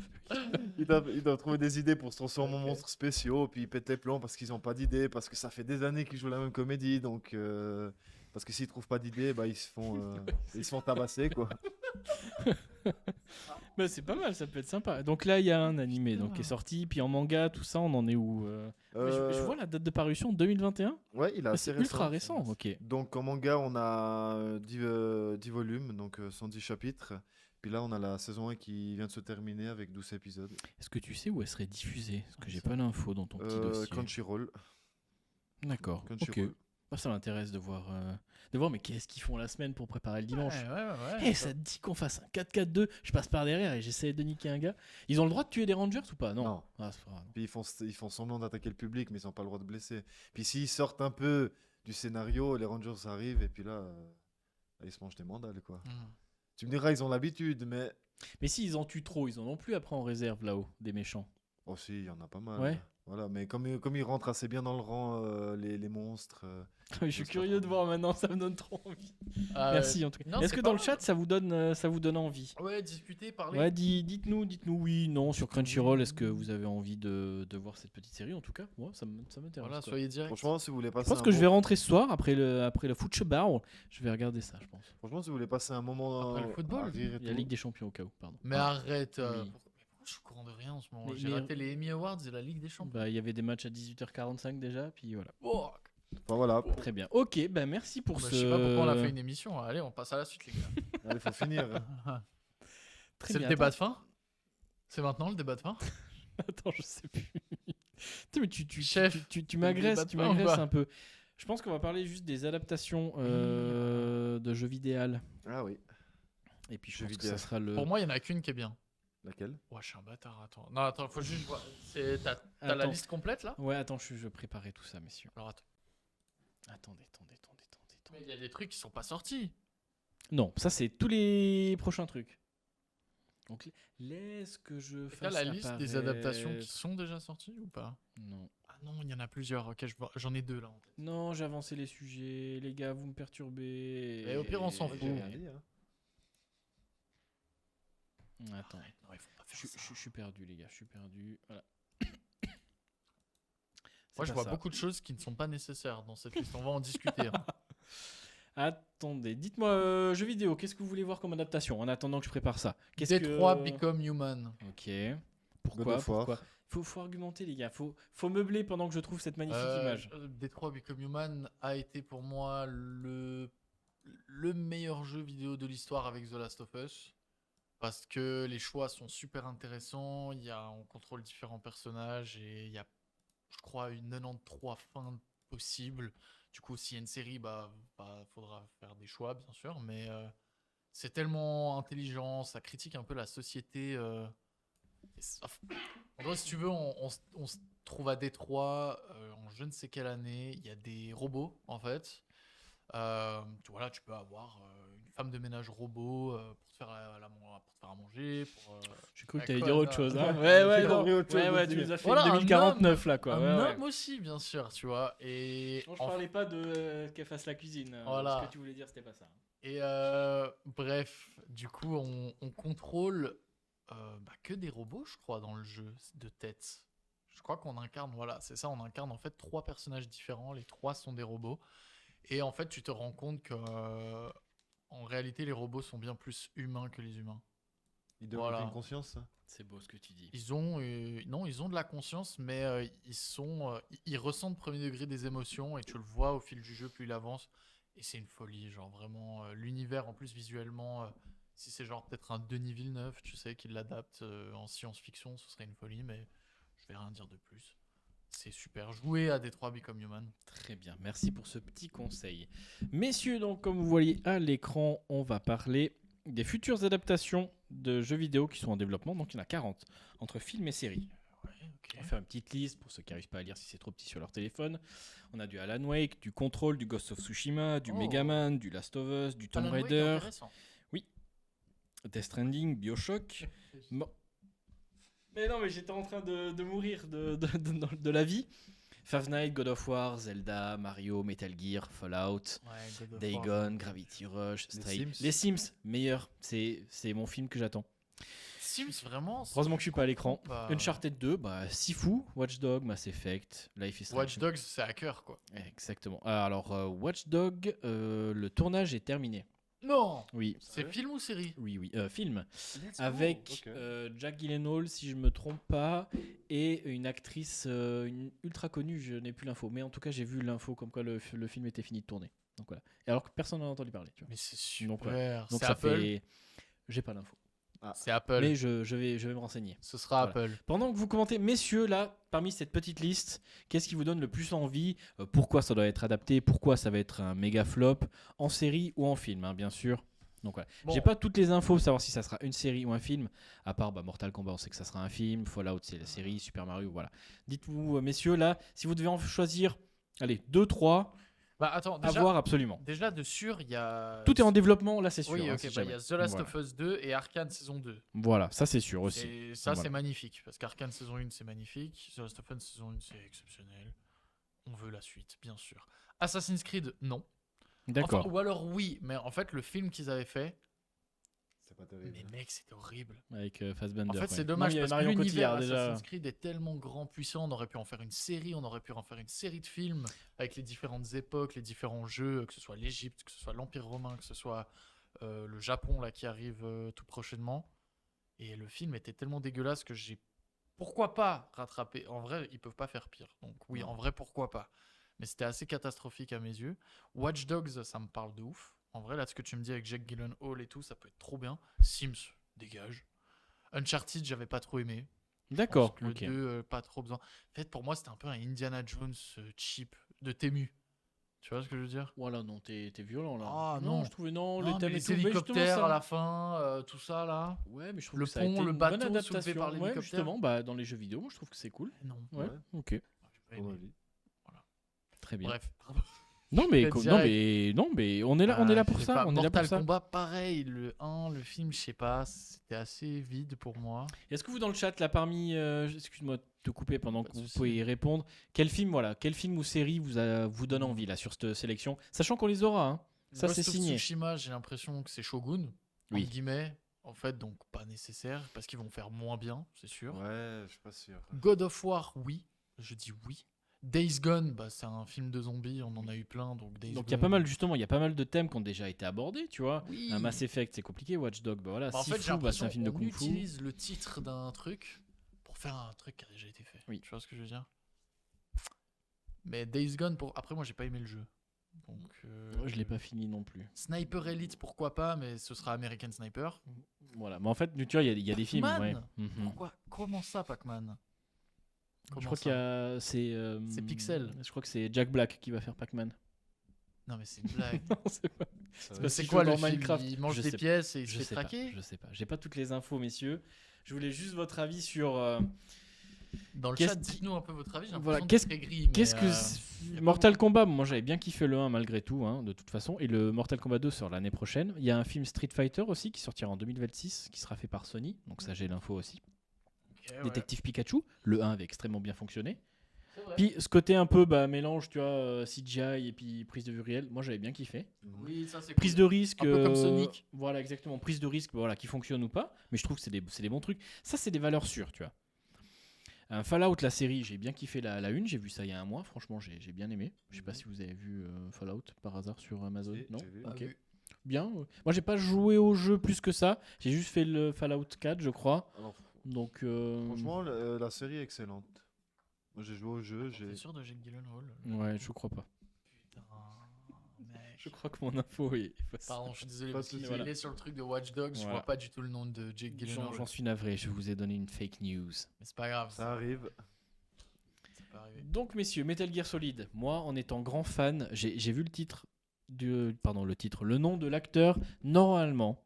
Ils doivent trouver des idées pour se transformer en monstres spéciaux, puis ils pètent les plombs parce qu'ils n'ont pas d'idées, parce que ça fait des années qu'ils jouent la même comédie, donc parce que s'ils trouvent pas d'idées, bah ils se font tabasser quoi. Bah, c'est pas mal, ça peut être sympa. Donc là, il y a un animé donc, qui est sorti, puis en manga, tout ça, on en est où? Mais je vois la date de parution 2021. Ouais, il est Ah, assez c'est ultra récent, ok. Donc en manga, on a 10 volumes, donc 110 chapitres. Puis là, on a la saison 1 qui vient de se terminer avec 12 épisodes. Est-ce que tu sais où elle serait diffusée? Parce que j'ai pas l'info dans ton petit dossier. Crunchyroll. D'accord, ok. Crunchyroll. Bah, ça m'intéresse de voir, mais qu'est-ce qu'ils font la semaine pour préparer le dimanche. Ouais. Eh, ça te dit qu'on fasse un 4-4-2, je passe par derrière et j'essaie de niquer un gars. Ils ont le droit de tuer des Rangers ou pas? Non. Non. Ah, c'est pas grave. Puis ils font semblant d'attaquer le public, mais ils n'ont pas le droit de blesser. Puis s'ils sortent un peu du scénario, les Rangers arrivent et puis là, ils se mangent des mandales quoi. Tu me diras, ils ont l'habitude, mais. Mais s'ils en tuent trop, ils en ont plus après en réserve là-haut, des méchants. Oh si, il y en a pas mal. Ouais. Voilà, mais comme ils rentrent assez bien dans le rang, les monstres. Je suis curieux de voir maintenant, ça me donne trop envie. Ah, Merci en tout cas. non, Est-ce c'est que pas dans le mal. chat ça vous donne envie? Ouais, discuter, parler. Ouais, dites-nous oui, non sur Crunchyroll. Est-ce que vous avez envie de voir cette petite série en tout cas? Moi, ça m'intéresse. Voilà, quoi. soyez direct. Franchement, si vous voulez Je passer pense un que je vais bon- rentrer ce soir après le football. Je vais regarder ça, je pense. Franchement, si vous voulez passer un moment Après le football. à rire et Il y a tout. Ligue des Champions au cas où, pardon. Mais arrête. Oui. Pourquoi je suis au courant de rien en ce moment? Mais- J'ai mais- raté les Emmy Awards et la Ligue des Champions. Bah, il y avait des matchs à 18h45 déjà, puis voilà. Oh, Enfin, voilà. Très bien. Ok, bah merci pour bah, ce. je sais pas pourquoi on a fait une émission. Allez, on passe à la suite, les gars. Allez, faut finir. Très C'est le bien, débat attends. de fin? C'est maintenant le débat de fin? Attends, je sais plus. Putain, mais tu Chef, tu le m'agresses, débat de tu fin ou m'agresses pas? un peu. Je pense qu'on va parler juste des adaptations de jeux vidéo. Ah oui. Et puis je Jeux pense que vidéo. ça sera le. Pour moi, il y en a qu'une qui est bien. Laquelle? Ouais, je suis un bâtard. Attends. Non, attends, faut juste voir. T'as la Attends. liste complète là? Ouais, attends, je préparais tout ça, messieurs. Alors attends. Attendez. Mais il y a des trucs qui sont pas sortis. Non, ça c'est tous les prochains trucs. Donc laisse que je T'as fasse la liste des apparaître. adaptations qui sont déjà sorties ou pas? Non. Ah non, il y en a plusieurs. Ok, j'en ai deux là en tête. Non, j'ai avancé les sujets, les gars, vous me perturbez. Et au pire, on s'en fout. J'ai rien dit, hein. Attends, Non, il faut pas faire ça. je suis perdu, les gars, je suis perdu. Voilà. Moi, je pas vois ça. beaucoup de choses qui ne sont pas nécessaires dans cette liste. On va en discuter. Hein. Attendez, dites-moi, jeux vidéo, qu'est-ce que vous voulez voir comme adaptation en attendant que je prépare ça? Détroit Become Human. Ok. Pourquoi? of War. Pourquoi? Faut argumenter, les gars. Faut meubler pendant que je trouve cette magnifique image. Détroit Become Human a été pour moi le meilleur jeu vidéo de l'histoire avec The Last of Us. Parce que les choix sont super intéressants. On contrôle différents personnages et il y a, je crois, une 93 fins possibles. Du coup, s'il y a une série, faudra faire des choix, bien sûr. Mais c'est tellement intelligent, ça critique un peu la société. En gros, si tu veux, on se trouve à Détroit en je ne sais quelle année. Il y a des robots, en fait. Voilà, tu peux avoir une femme de ménage robot pour te faire à manger. J'ai cru que tu allais dire autre chose. Hein. Ouais, Tu nous as fait voilà, 2049 là, quoi. Un Ouais. homme aussi, bien sûr, tu vois. Et Je parlais pas de qu'elle fasse la cuisine. Voilà. Ce que tu voulais dire, c'était pas ça. Et bref, du coup, on contrôle que des robots, je crois, dans le jeu de tête. Je crois qu'on incarne, voilà, c'est ça, on incarne en fait 3 personnages différents. Les 3 sont des robots. Et en fait, tu te rends compte que en réalité, les robots sont bien plus humains que les humains. Ils doivent avoir une conscience, ça? C'est beau ce que tu dis. Ils ont de la conscience, mais ils ressentent premier degré des émotions et tu le vois au fil du jeu plus il avance. Et c'est une folie, genre vraiment l'univers en plus visuellement. Si c'est genre peut-être un Denis Villeneuve, tu sais, qui l'adapte en science-fiction, ce serait une folie, mais je vais rien dire de plus. C'est super. Jouer à Détroit Become Human. Très bien, merci pour ce petit conseil. Messieurs, donc comme vous voyez à l'écran, on va parler des futures adaptations de jeux vidéo qui sont en développement. Donc il y en a 40 entre films et séries. On va faire une petite liste pour ceux qui n'arrivent pas à lire si c'est trop petit sur leur téléphone. On a du Alan Wake, du Control, du Ghost of Tsushima, du Mega Man, du Last of Us, du Tomb Alan Wake, Raider. intéressant. Oui. Death Stranding, Bioshock. Mais non, mais j'étais en train de mourir de la vie. Five Nights, God of War, Zelda, Mario, Metal Gear, Fallout, God of Days War. Gone, Gravity Rush, Stray. Sims. Les Sims, meilleur. C'est mon film que j'attends. Sims, vraiment. Heureusement que je suis pas à l'écran. Bah, Uncharted 2, Sifu, Watch Dogs, Mass Effect, Life is Strange. Watch Dogs, c'est à cœur, quoi. Exactement. Alors, Watch Dogs, le tournage est terminé. Non. Oui. C'est film ou série? Oui, film. Let's go. Avec Ok. Jack Gyllenhaal, si je me trompe pas, et une actrice une ultra connue, je n'ai plus l'info. Mais en tout cas, j'ai vu l'info comme quoi le film était fini de tourner. Donc voilà. Et alors que personne n'en a entendu parler. Tu vois. Mais c'est super. Donc, voilà. Donc C'est ça Apple. fait. J'ai pas l'info. C'est Apple. Mais je vais me renseigner. Ce sera Voilà. Apple. Pendant que vous commentez, messieurs, là, parmi cette petite liste, qu'est-ce qui vous donne le plus envie? Pourquoi ça doit être adapté? Pourquoi ça va être un méga flop? En série ou en film, hein, bien sûr. Donc voilà. Bon. J'ai pas toutes les infos pour savoir si ça sera une série ou un film. À part Mortal Kombat, on sait que ça sera un film. Fallout, c'est la série. Super Mario, voilà. Dites-vous, messieurs, là, si vous devez en choisir, allez, 2, 3. Attends, à voir absolument. Déjà, de sûr, il y a. Tout est en développement, là, c'est sûr. Oui, hein, ok, si il y jamais. a The Last Voilà. of Us 2 et Arcane saison 2. Voilà, ça c'est sûr aussi. Et ça, Voilà. c'est magnifique. Parce qu'Arcane saison 1, c'est magnifique. The Last of Us saison 1, c'est exceptionnel. On veut la suite, bien sûr. Assassin's Creed, non. D'accord. Enfin, ou alors, oui, mais en fait, le film qu'ils avaient fait. C'est pas terrible. Mais mec, c'était horrible. Avec Fassbender. En fait, ouais. c'est dommage Non, il y avait parce que Marion l'univers Cotillard, déjà. Assassin's Creed est tellement grand, puissant. On aurait pu en faire une série, on aurait pu en faire une série de films avec les différentes époques, les différents jeux, que ce soit l'Égypte, que ce soit l'Empire romain, que ce soit le Japon là qui arrive tout prochainement. Et le film était tellement dégueulasse que j'ai pourquoi pas rattrapé. En vrai, ils peuvent pas faire pire. Donc oui, en vrai, pourquoi pas. Mais c'était assez catastrophique à mes yeux. Watch Dogs, ça me parle de ouf. En vrai, là, ce que tu me dis avec Jack Gyllenhaal et tout, ça peut être trop bien. Sims, dégage. Uncharted, j'avais pas trop aimé. D'accord, Le ok. 2, pas trop besoin. En fait, pour moi, c'était un peu un Indiana Jones cheap de Temu. Tu vois ce que je veux dire? Voilà, non, t'es violent là. Ah non, non, je trouvais non, Non, les mais thèmes et les tout. Mais justement, hélicoptères ça- à la fin, tout ça là. Ouais, mais je trouve Le que ça a été pont, le une bateau bonne soulevé adaptation. par Ouais, l'hélicoptère. justement, dans les jeux vidéo, moi je trouve que c'est cool. Non. Ouais, Ouais. ok. Ton avis. Très bien. Bref. Non mais, Direct. on est là pour je sais ça. pas, On est là Mortal pour ça. Kombat, pareil. Le 1, le film, je sais pas, c'était assez vide pour moi. Est-ce que vous dans le chat là parmi, excuse-moi de te couper pendant que vous pouvez y répondre, quel film ou série vous donne envie là sur cette sélection, sachant qu'on les aura, hein. Ça Ghost c'est of signé. Tsushima, j'ai l'impression que c'est Shogun, Oui. entre guillemets. En fait, donc pas nécessaire, parce qu'ils vont faire moins bien, c'est sûr. Ouais, je suis pas sûr. God of War, oui. Je dis oui. Days Gone, bah, c'est un film de zombies, on en a eu plein, donc Days Donc il Gone. y a pas mal justement, il y a pas mal de thèmes qui ont déjà été abordés, tu vois. Oui. Un Mass Effect, c'est compliqué. Watch Dogs, bah voilà. Bah, en fait, j'ai Sifu, bah, c'est l'impression un film de qu'on kung-fu. utilise le titre d'un truc pour faire un truc qui a déjà été fait. Oui. Tu vois ce que je veux dire? Mais Days Gone, après moi j'ai pas aimé le jeu. Donc, Je l'ai pas fini non plus. Sniper Elite, pourquoi pas, mais ce sera American Sniper. Voilà, mais en fait, tu vois, il y a des films. Ouais. Pac-Man Pourquoi? Comment ça, Pac-Man? Je crois qu'il y a. C'est Pixel. Je crois que c'est Jack Black qui va faire Pac-Man. Non, mais c'est une blague. Non, c'est pas. Mais c'est quoi le film? Il mange des pièces et il se fait traquer? Je sais pas. J'ai pas toutes les infos, messieurs. Je voulais juste votre avis sur. Dans le chat, dites-nous un peu votre avis. J'ai Voilà, l'impression que c'est très gris. qu'est-ce que Mortal Kombat, moi j'avais bien kiffé le 1 malgré tout, hein, de toute façon, et le Mortal Kombat 2 sort l'année prochaine. Il y a un film Street Fighter aussi qui sortira en 2026, qui sera fait par Sony, donc ça j'ai l'info aussi. Détective Pikachu, le 1 avait extrêmement bien fonctionné. Puis ce côté un peu mélange, tu vois, CGI et puis prise de vue réelle, moi j'avais bien kiffé. Oui, ça c'est Prise cool. de risque, Un peu comme Sonic. Voilà, exactement, prise de risque, voilà, qui fonctionne ou pas, mais je trouve que c'est des bons trucs. Ça c'est des valeurs sûres, tu vois. Fallout, la série, j'ai bien kiffé la une, j'ai vu ça il y a un mois, franchement j'ai bien aimé. Je sais pas si vous avez vu Fallout par hasard sur Amazon, non? Ok. Bien. Moi j'ai pas joué au jeu plus que ça, j'ai juste fait le Fallout 4 je crois. Alors, donc franchement, la série est excellente. Moi j'ai joué au jeu, T'es sûr de Jake Gyllenhaal? Ouais, je crois pas. Je crois que mon info est fausse. Pardon, je suis désolé, Pas parce de qu'il souci. est sur le truc de Watch Dogs, je Voilà. vois pas du tout le nom de Jake Gyllenhaal. J'en suis navré, je vous ai donné une fake news. Mais c'est pas grave. Ça arrive. Ça peut arriver. Donc messieurs, Metal Gear Solid, moi en étant grand fan, j'ai vu le titre, le nom de l'acteur, normalement,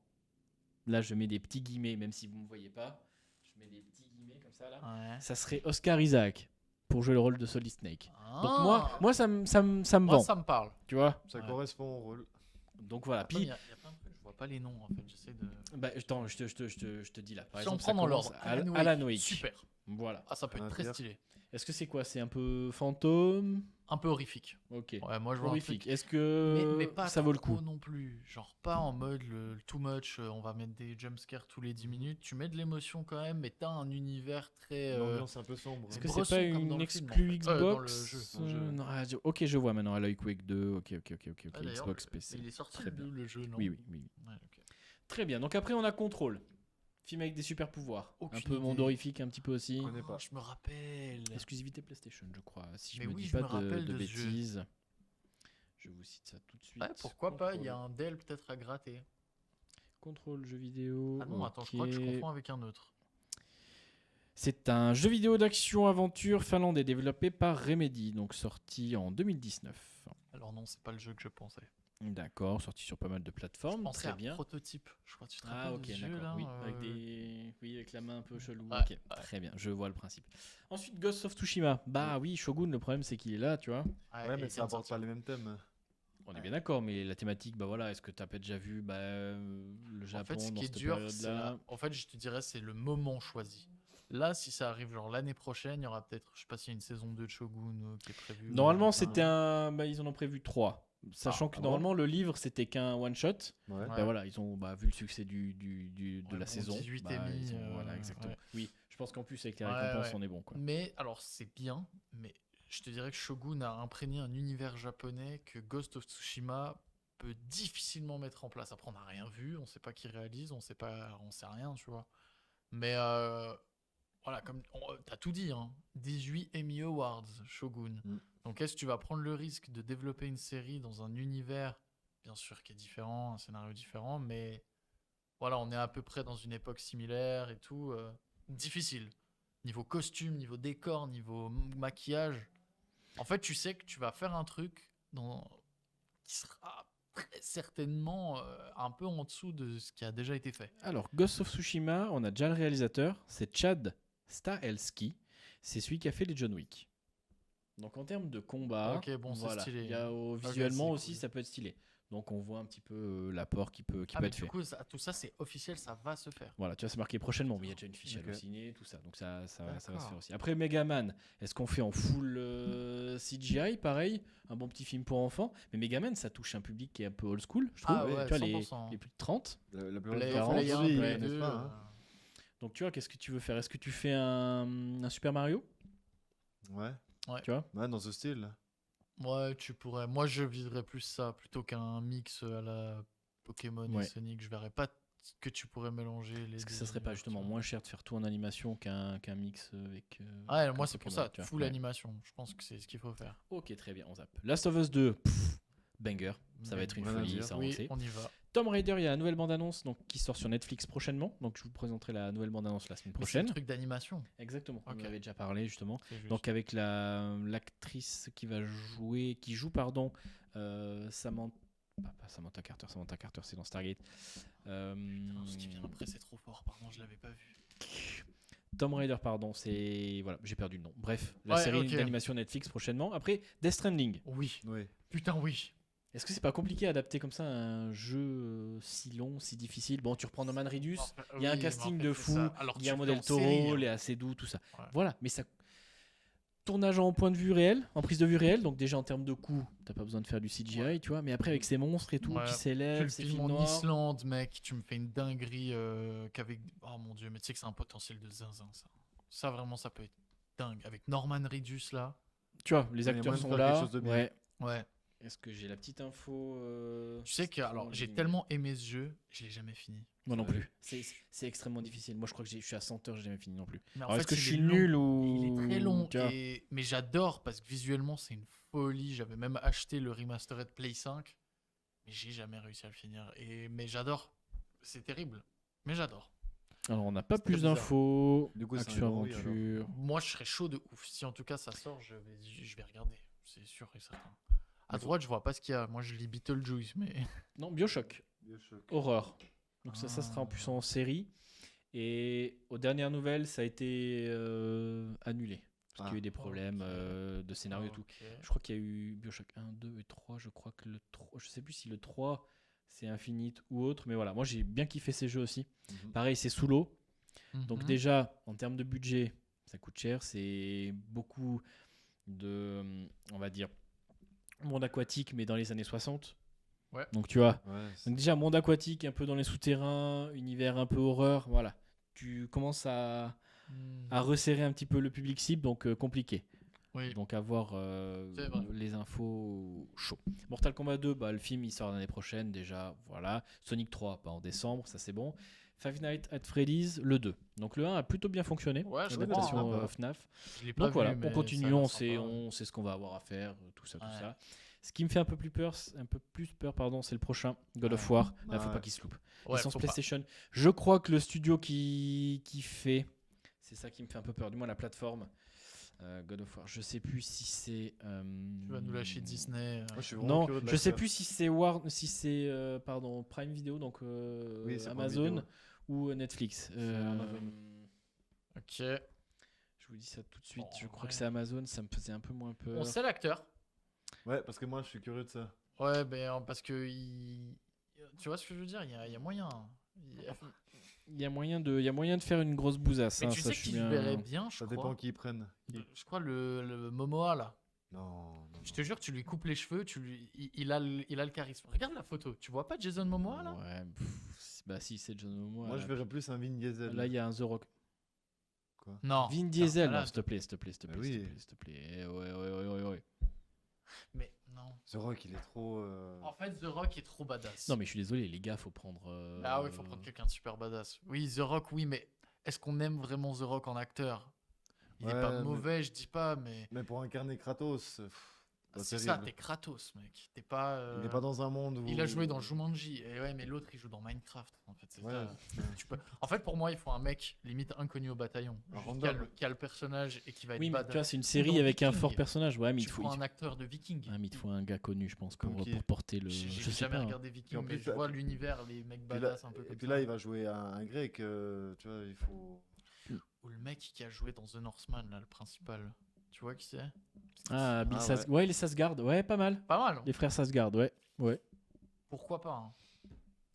là je mets des petits guillemets, même si vous ne me voyez pas, je mets des petits guillemets comme ça là, Ouais. ça serait Oscar Isaac pour jouer le rôle de Solid Snake. Ah. Donc moi ça me Moi, vend, ça me parle. tu vois. Ça correspond au rôle. Donc voilà, Après, puis il y a plein de trucs, je vois pas les noms en fait, j'essaie de. attends, je te dis là. Par Si on exemple, prend ça dans commence l'ordre, Alan Wake. Super. Voilà. Ah, ça peut être très stylé. Est-ce que c'est quoi? C'est un peu fantôme? Un peu horrifique. Ok. Ouais, moi je vois un Horrifique. truc- Est-ce que mais pas ça vaut le trop coup? non plus. Genre pas en mode le too much, on va mettre des jumpscares tous les 10 minutes. Tu mets de l'émotion quand même, mais t'as un univers très. L'ambiance un peu sombre. Est-ce que Bresson, c'est pas comme dans une le film, en exclu fait. Dans le Xbox? jeu. Non, ok, je vois maintenant. Alan Wake 2. Ok. Ah, d'ailleurs, Xbox, PC. Il est sorti Très bien. le jeu, non? Oui. Ouais, ok. Très bien. Donc après, on a Control. Film avec des super pouvoirs. Aucune un peu idée. mondorifique, un petit peu aussi. connais pas. Je me rappelle. Exclusivité PlayStation, je crois. Si je Mais me oui, dis je pas me rappelle de de ce jeu. bêtises. Je vous cite ça tout de suite. Ouais, pourquoi pas, il y a un DL peut-être à gratter. Control, jeu vidéo. Ah non, attends, je crois que je ok. confonds avec un autre. C'est un jeu vidéo d'action-aventure finlandais développé par Remedy, donc sorti en 2019. Alors non, c'est pas le jeu que je pensais. D'accord, sorti sur pas mal de plateformes, Je pensais très à bien. Prototype. Je crois que tu te Ah rappelles ok, de ce jeu, d'accord. là, Oui, avec la main un peu chelou. Ouais, ok, ouais. très bien, je vois le principe. Ensuite, Ghost of Tsushima. Bah oui, Shogun, le problème c'est qu'il est là, tu vois. Ouais, mais ça apporte pas les mêmes thèmes. On est bien d'accord, mais la thématique, bah voilà, est-ce que tu as peut-être déjà vu le Japon En fait, ce dans qui est cette dur, période-là? en fait, je te dirais, c'est le moment choisi. Là, si ça arrive genre l'année prochaine, il y aura peut-être, je sais pas s'il y a une saison 2 de Shogun qui est prévue. Normalement, Enfin, c'était ils en ont prévu 3. Sachant que bon normalement, le livre, c'était qu'un one-shot. Ouais. Bah voilà, ils ont vu le succès de la bon, saison. 18 bah, et ils demi, ont- voilà, exactement. ouais. Oui, je pense qu'en plus, avec les Ouais, récompenses, ouais. on est bon. Quoi. Mais alors, c'est bien, mais je te dirais que Shogun a imprégné un univers japonais que Ghost of Tsushima peut difficilement mettre en place. Après, on n'a rien vu, on sait pas qui réalise, on sait rien, tu vois. Mais voilà, comme t'as tout dit, hein. 18 Emmy Awards, Shogun. Donc, est-ce que tu vas prendre le risque de développer une série dans un univers, bien sûr, qui est différent, un scénario différent, mais voilà, on est à peu près dans une époque similaire et tout. Difficile. Niveau costume, niveau décor, niveau maquillage. En fait, tu sais que tu vas faire un truc qui sera très certainement un peu en dessous de ce qui a déjà été fait. Alors, Ghost of Tsushima, on a déjà le réalisateur, c'est Chad Stahelski. C'est celui qui a fait les John Wick. Donc, en termes de combat, Ok, bon, c'est voilà, stylé. il y a, Ok, visuellement c'est aussi, cool. ça peut être stylé. Donc, on voit un petit peu l'apport qui peut Mais être du fait. coup, tout ça, c'est officiel, ça va se faire. Voilà, tu vois, c'est marqué prochainement, mais il y a déjà une fiche Ok. hallucinée, tout ça. Donc ça va se D'accord. faire aussi. Après, Megaman, est-ce qu'on fait en full CGI, pareil, un bon petit film pour enfants? Mais Megaman, ça touche un public qui est un peu old school, je trouve. Ah ouais, tu vois, les 100%. plus de 30. La Play, Play 40, Play 1, oui, Play n'est-ce 2, pas, hein. Donc tu vois, qu'est-ce que tu veux faire? Est-ce que tu fais un Super Mario? Ouais. Ouais. Tu vois? Ouais, dans ce style. Ouais, tu pourrais. Moi, je viserais plus ça plutôt qu'un mix à la Pokémon et Ouais. Sonic. Je verrais pas que tu pourrais mélanger les Est-ce que deux ça serait pas univers, justement tu vois. moins cher de faire tout en animation qu'un mix avec. Ouais, comme moi, c'est pour Pokémon, ça. tu vois? Full Ouais. animation. Je pense que c'est ce qu'il faut faire. Ok, très bien, on zappe. Last of Us 2, banger. Ça va être une Rien à folie, dire. ça on Oui, le sait. on y va. Tomb Raider, il y a la nouvelle bande-annonce donc, qui sort sur Netflix prochainement. Donc je vous présenterai la nouvelle bande-annonce la semaine Mais c'est un prochaine. truc d'animation. Exactement, on Ok. en avait déjà parlé justement. C'est juste. Donc avec l'actrice qui joue Samantha. Pas Samantha Carter c'est dans Stargate. Ce qui vient après, c'est trop fort. Pardon, je l'avais pas vu. Tomb Raider, pardon, c'est. Voilà, j'ai perdu le nom. Bref, la Ouais, série ok. d'animation Netflix prochainement. Après, Death Stranding. Oui. Oui. Putain, oui. Est-ce que c'est pas compliqué à adapter comme ça un jeu si long, si difficile? Bon, tu reprends Norman Reedus, il y a un Oui, mais casting en fait, de c'est fou, ça. Alors, tu Guillermo le fais del en série, Toro, hein. Léa Seydoux, tout ça. Ouais. Voilà, mais ça. Tournage en point de vue réel, en prise de vue réelle, donc déjà en termes de coût, t'as pas besoin de faire du CGI, tu vois, mais après avec ces monstres et tout Ouais. qui Tu s'élèvent, le ces filmes films en noirs. Islande, mec. Tu me fais une dinguerie qu'avec. Oh mon dieu, mais tu sais que c'est un potentiel de zinzin, ça. Ça, vraiment, ça peut être dingue. Avec Norman Reedus, là. Tu vois, les Il y a acteurs moyen de sont faire là. quelque chose de bien. Ouais. Ouais. Est-ce que j'ai la petite info Tu sais que, alors, j'ai tellement aimé ce jeu, je l'ai jamais fini. Moi non Ouais. plus. C'est extrêmement difficile. Moi je crois que je suis à 100 heures, j'ai jamais fini non plus. Mais en Alors, fait, est-ce que il je est suis long. nul ou. Il est très long, tu vois mais j'adore parce que visuellement, c'est une folie. J'avais même acheté le remastered Play 5, mais j'ai jamais réussi à le finir. Mais j'adore. C'est terrible, mais j'adore. Alors on n'a pas C'est plus très bizarre. d'infos. Du coup, c'est un Action gros oui, aventure. Moi, je serais chaud de ouf. Si en tout cas ça sort, je vais regarder. C'est sûr et certain. À droite, je vois pas ce qu'il y a. Moi, je lis Beetlejuice, mais. Non, Bioshock. Bioshock. Horreur. Donc ça sera en plus en série. Et aux dernières nouvelles, ça a été annulé. Parce qu'il y a eu des problèmes de scénario et tout. Ok. Je crois qu'il y a eu Bioshock 1, 2 et 3. Je crois que le 3. Je sais plus si le 3 c'est Infinite ou autre. Mais voilà, moi j'ai bien kiffé ces jeux aussi. Pareil, c'est sous l'eau. Donc Mhm. déjà, en termes de budget, ça coûte cher. C'est beaucoup de, on va dire, monde aquatique, mais dans les années 60. Ouais. Donc tu vois. Ouais, Donc déjà, monde aquatique, un peu dans les souterrains, univers un peu horreur. Voilà. Tu commences à resserrer un petit peu le public cible, donc compliqué. Oui. Donc avoir C'est vrai. les infos chaud. Mortal Kombat 2, bah, le film il sort l'année prochaine déjà, voilà. Sonic 3, bah, en décembre, ça c'est bon. Five Nights at Freddy's, le 2. Donc le 1 a plutôt bien fonctionné, Ouais, je l'adaptation comprends, hein. FNAF. Je l'ai pas Donc voilà, vu, mais on continue, ça a l'air on sympa. sait ce qu'on va avoir à faire, tout ça, tout Ouais. ça. Ce qui me fait un peu plus peur, c'est le prochain God of Ouais. War. Là, faut Ouais. pas qu'il se loupe. Ouais, Licence faut pas. PlayStation. Je crois que le studio qui fait, c'est ça qui me fait un peu peur, du moins la plateforme. God of War, je sais plus si c'est. Tu vas nous lâcher Disney. Moi, je suis vraiment Non, curieux de je sais l'acteur. plus si c'est Prime Video, donc Oui, c'est Prime Amazon Video. ou Netflix. Amazon. Ok. Je vous dis ça tout de suite. Je crois que c'est Amazon, ça me faisait un peu moins peur. On sait l'acteur. Ouais, parce que moi, je suis curieux de ça. Ouais, ben parce que tu vois ce que je veux dire, il y a moyen. Il y a moyen de faire une grosse bousasse. Mais hein, tu ça, sais je suis qui bien- verrait bien, je Ça crois. dépend qui ils prennent. Je crois le Momoa là. Non. Je te jure, tu lui coupes les cheveux, il a le charisme. Regarde la photo, tu vois pas Jason Momoa là? Ouais, bah si, c'est John Momoa. Moi, là. je verrais plus un Vin Diesel. Là, il y a un The Rock. Quoi Non. Vin Diesel, là, non, s'il te plaît, s'il te plaît, s'il te plaît, oui. s'il te plaît. Ouais. Mais non. The Rock, il est trop. En fait, The Rock est trop badass. Non, mais je suis désolé, les gars, faut prendre. Ah oui, faut prendre quelqu'un de super badass. Oui, The Rock, oui, mais est-ce qu'on aime vraiment The Rock en acteur? Il est Ouais, pas mais- mauvais, je dis pas, mais. Mais pour incarner Kratos, C'est terrible. ça, t'es Kratos, mec. T'es pas. Il n'est pas dans un monde où. Il a joué dans Jumanji. Et ouais, mais l'autre, il joue dans Minecraft. En fait, c'est Ouais. ça. En fait, pour moi, il faut un mec limite inconnu au bataillon. Un Juste random. qui a le personnage et qui va être Oui, mais badass. tu vois, c'est une Ou série dans avec un Viking. fort personnage. Ouais, mais Tu il faut. prends un acteur de Viking. Ah, mais il te faut un gars connu, je pense, Comme pour qui porter le. J'ai Je sais jamais pas. hein. regardé Et Viking, en mais plus, je là- vois l'univers, les mecs Puis là- badass un peu et comme puis ça. là, il va jouer un grec, tu vois, il faut. Ou le mec qui a joué dans The Northman, là, le principal. Tu vois qui c'est? Ah, Bill Ah, Sas... Ouais, les Sasgard, ouais, pas mal. Pas mal. Hein. Les frères Sasgard, ouais. Pourquoi pas hein.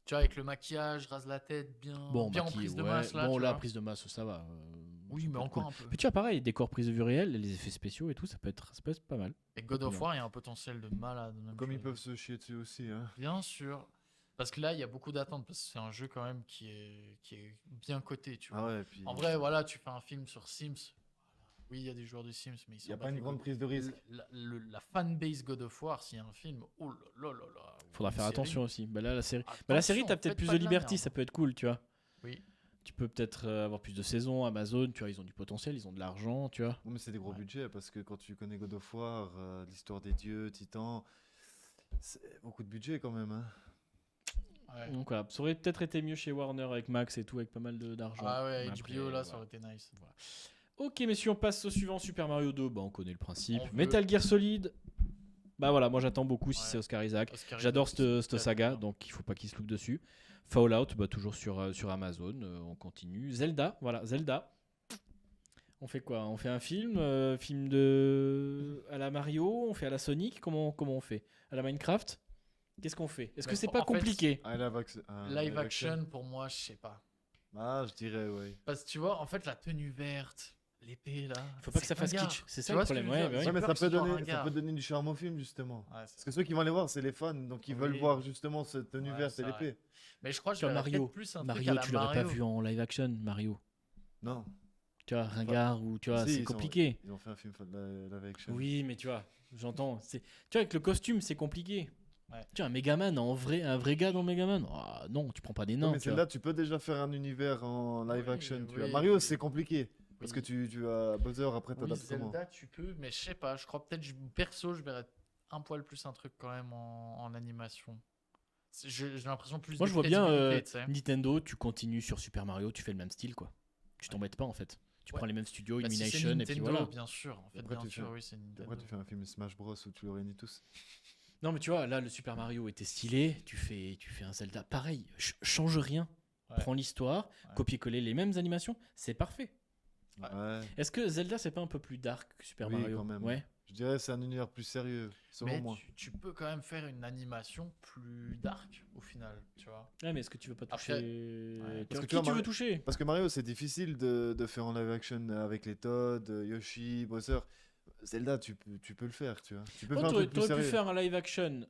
Tu vois, avec le maquillage, rase la tête, bien en maquille, prise de ouais. masse, là. Bon, tu là, vois. prise de masse, ça va. Oui, ça mais peut être encore cool. un peu. Mais tu vois, pareil, décors prise de vue réelle, les effets spéciaux et tout, ça peut être pas mal. Et God of bien. War, il y a un potentiel de malade. même Comme ils chose. peuvent se chier dessus aussi. Hein. Bien sûr. Parce que là, il y a beaucoup d'attentes. Parce que c'est un jeu quand même qui est bien coté. Tu vois. Ah ouais, puis. En vrai, voilà, tu fais un film sur Sims. Oui, il y a des joueurs de Sims, mais ils Y a sont pas une grande prise de risque. La fanbase God of War, s'il y a un film, oh là là là. Faudra une faire série. attention aussi. Bah là, la série, la série, t'as peut-être faites plus pas de de la liberté, merde. ça peut être cool, tu vois. Oui. Tu peux peut-être avoir plus de saisons. Amazon, tu vois, ils ont du potentiel, ils ont de l'argent, tu vois. Non, mais c'est des gros budgets parce que quand tu connais God of War, l'histoire des dieux, Titan, c'est beaucoup de budget quand même. Hein. Ouais. Donc voilà, ça aurait peut-être été mieux chez Warner avec Max et tout, avec pas mal d'argent. Ah ouais, Mais HBO après, là, ça voilà. aurait été nice. Voilà. Ok, messieurs, on passe au suivant. Super Mario 2, bah, on connaît le principe. On veut. Metal Gear Solid, bah voilà, moi j'attends beaucoup si Ouais. c'est Oscar Isaac. Oscar J'adore Isaac, cette très saga, bien. donc il faut pas qu'il se loupe dessus. Fallout, bah, toujours sur Amazon, on continue. Zelda, voilà, Zelda. On fait quoi? On fait un film à la Mario, on fait à la Sonic, comment on fait? À la Minecraft? Qu'est-ce qu'on fait? Est-ce que Mais c'est en pas fait, compliqué? Live action, pour moi, je sais pas. Ah, je dirais, ouais. Parce que tu vois, en fait, la tenue verte, l'épée là. Faut pas que ça fasse ringard. kitsch, c'est Tu ça vois le ce que problème. je veux Ouais, dire bah J'ai Ouais, mais peur ça que ce peut, soit donner, ça ringard. peut donner du charme au film, justement. Ouais, c'est Parce que ceux qui vont aller voir, c'est les fans, donc ils veulent Oui. voir justement cette tenue Ouais, verte c'est et vrai. l'épée. Mais je crois que Tu je vois, verrais Mario, peut-être plus un truc Mario, à la tu l'aurais pas Mario. vu en live action, Mario. Non. Tu vois, ringard ou tu vois, Si, c'est ils compliqué. Ils ont fait un film live action. Oui, mais tu vois, j'entends. Tu vois, avec le costume, c'est compliqué. Ouais. Tu vois, un Megaman, un vrai gars dans Megaman. Ah, non, tu prends pas des Ouais, nains. mais tu vois. celle-là, tu peux déjà faire un univers en live Oui, action. Tu oui, vois. Mario, oui. c'est compliqué. Parce que tu as Bowser, après, Oui, t'adaptes comment? Zelda, tu peux, mais je sais pas. Je crois peut-être, perso, je verrais un poil plus un truc quand même en animation. J'ai l'impression plus Moi, de je vois bien crédibilité, tu sais. Nintendo, tu continues sur Super Mario, tu fais le même style, quoi. Tu t'embêtes pas, en fait. Tu prends les mêmes studios, Bah, si c'est Illumination, et puis Nintendo, voilà. bien sûr. En fait, Après, bien tu sûr, fais- oui, c'est Nintendo. Après, tu fais un film Smash Bros où tu les réunis tous. Non, mais tu vois, là, le Super Mario était stylé. Tu fais un Zelda. Pareil, change rien. Ouais. Prends l'histoire, copier-coller les mêmes animations, c'est parfait. Ouais. Est-ce que Zelda, c'est pas un peu plus dark que Super Oui, Mario? quand même. Ouais. Je dirais que c'est un univers plus sérieux, selon Mais moi. tu peux quand même faire une animation plus dark au final, tu vois. Ouais, mais est-ce que tu veux pas toucher. Après- Tu Parce vois, que qui tu veux Mario- toucher? Parce que Mario, c'est difficile de faire en live action avec les Todd, Yoshi, Bowser. Zelda, tu peux le faire, tu vois. Tu peux Ouais, faire un t'aurais truc plus t'aurais pu sérieux. faire un live action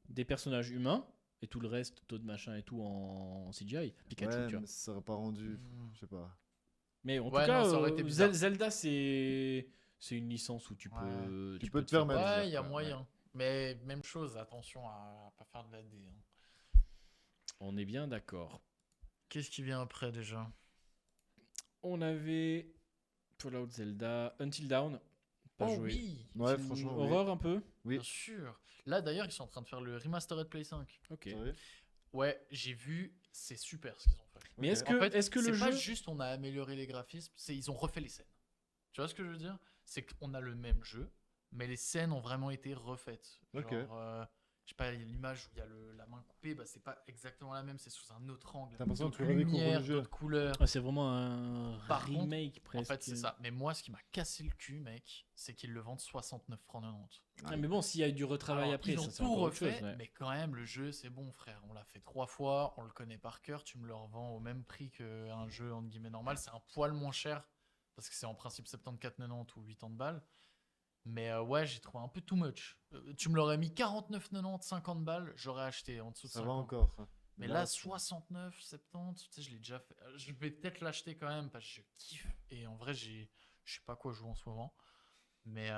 des personnages humains et tout le reste, Toad machin et tout en CGI. Pikachu, Ouais, tu vois. mais ça aurait pas rendu, je sais pas. Mais en tout Ouais, cas, non, ça aurait été bizarre. Zelda, c'est une licence où tu peux. Tu peux te permettre. Ouais, il y a quoi, moyen. ouais. Mais même chose, attention à pas faire de la D. hein. On est bien d'accord. Qu'est-ce qui vient après déjà? On avait Fallout, Zelda, Until Dawn. Pas Oh joué. oui, Ouais, Film franchement, oui. horreur un peu. Oui. bien sûr. Là d'ailleurs, ils sont en train de faire le Remastered Play 5. Ok. Sérieux Ouais, j'ai vu, c'est super ce qu'ils ont fait. Mais Ok. est-ce que, En fait, est-ce que le c'est pas jeu. juste on a amélioré les graphismes, c'est ils ont refait les scènes. Tu vois ce que je veux dire? C'est qu'on a le même jeu, mais les scènes ont vraiment été refaites. Ok. Genre, je sais pas, l'image où il y a la main coupée, bah, c'est pas exactement la même, c'est sous un autre angle. T'as l'impression que d'autres tu redécouvres lumières, le jeu. d'autres couleurs. Ah, c'est vraiment un Par contre, remake presque. En fait, c'est ça. Mais moi, ce qui m'a cassé le cul, mec, c'est qu'ils le vendent 69 francs 90. Ah, mais bon, s'il y a eu du retravail Alors, après, ils ont ça c'est tout encore autre refait, chose. Ouais. mais quand même, le jeu, c'est bon, frère. On l'a fait 3 fois, on le connaît par cœur. Tu me le revends au même prix qu'un jeu entre guillemets normal. C'est un poil moins cher parce que c'est en principe 74,90 ou 80 balles. Mais ouais, j'ai trouvé un peu too much. Tu me l'aurais mis 49,90, 50 balles, j'aurais acheté en dessous de Ça 50. va encore. hein. Mais là, 69, 70, tu sais, je l'ai déjà fait. Je vais peut-être l'acheter quand même parce que je kiffe. Et en vrai, je sais pas quoi jouer en ce moment. Mais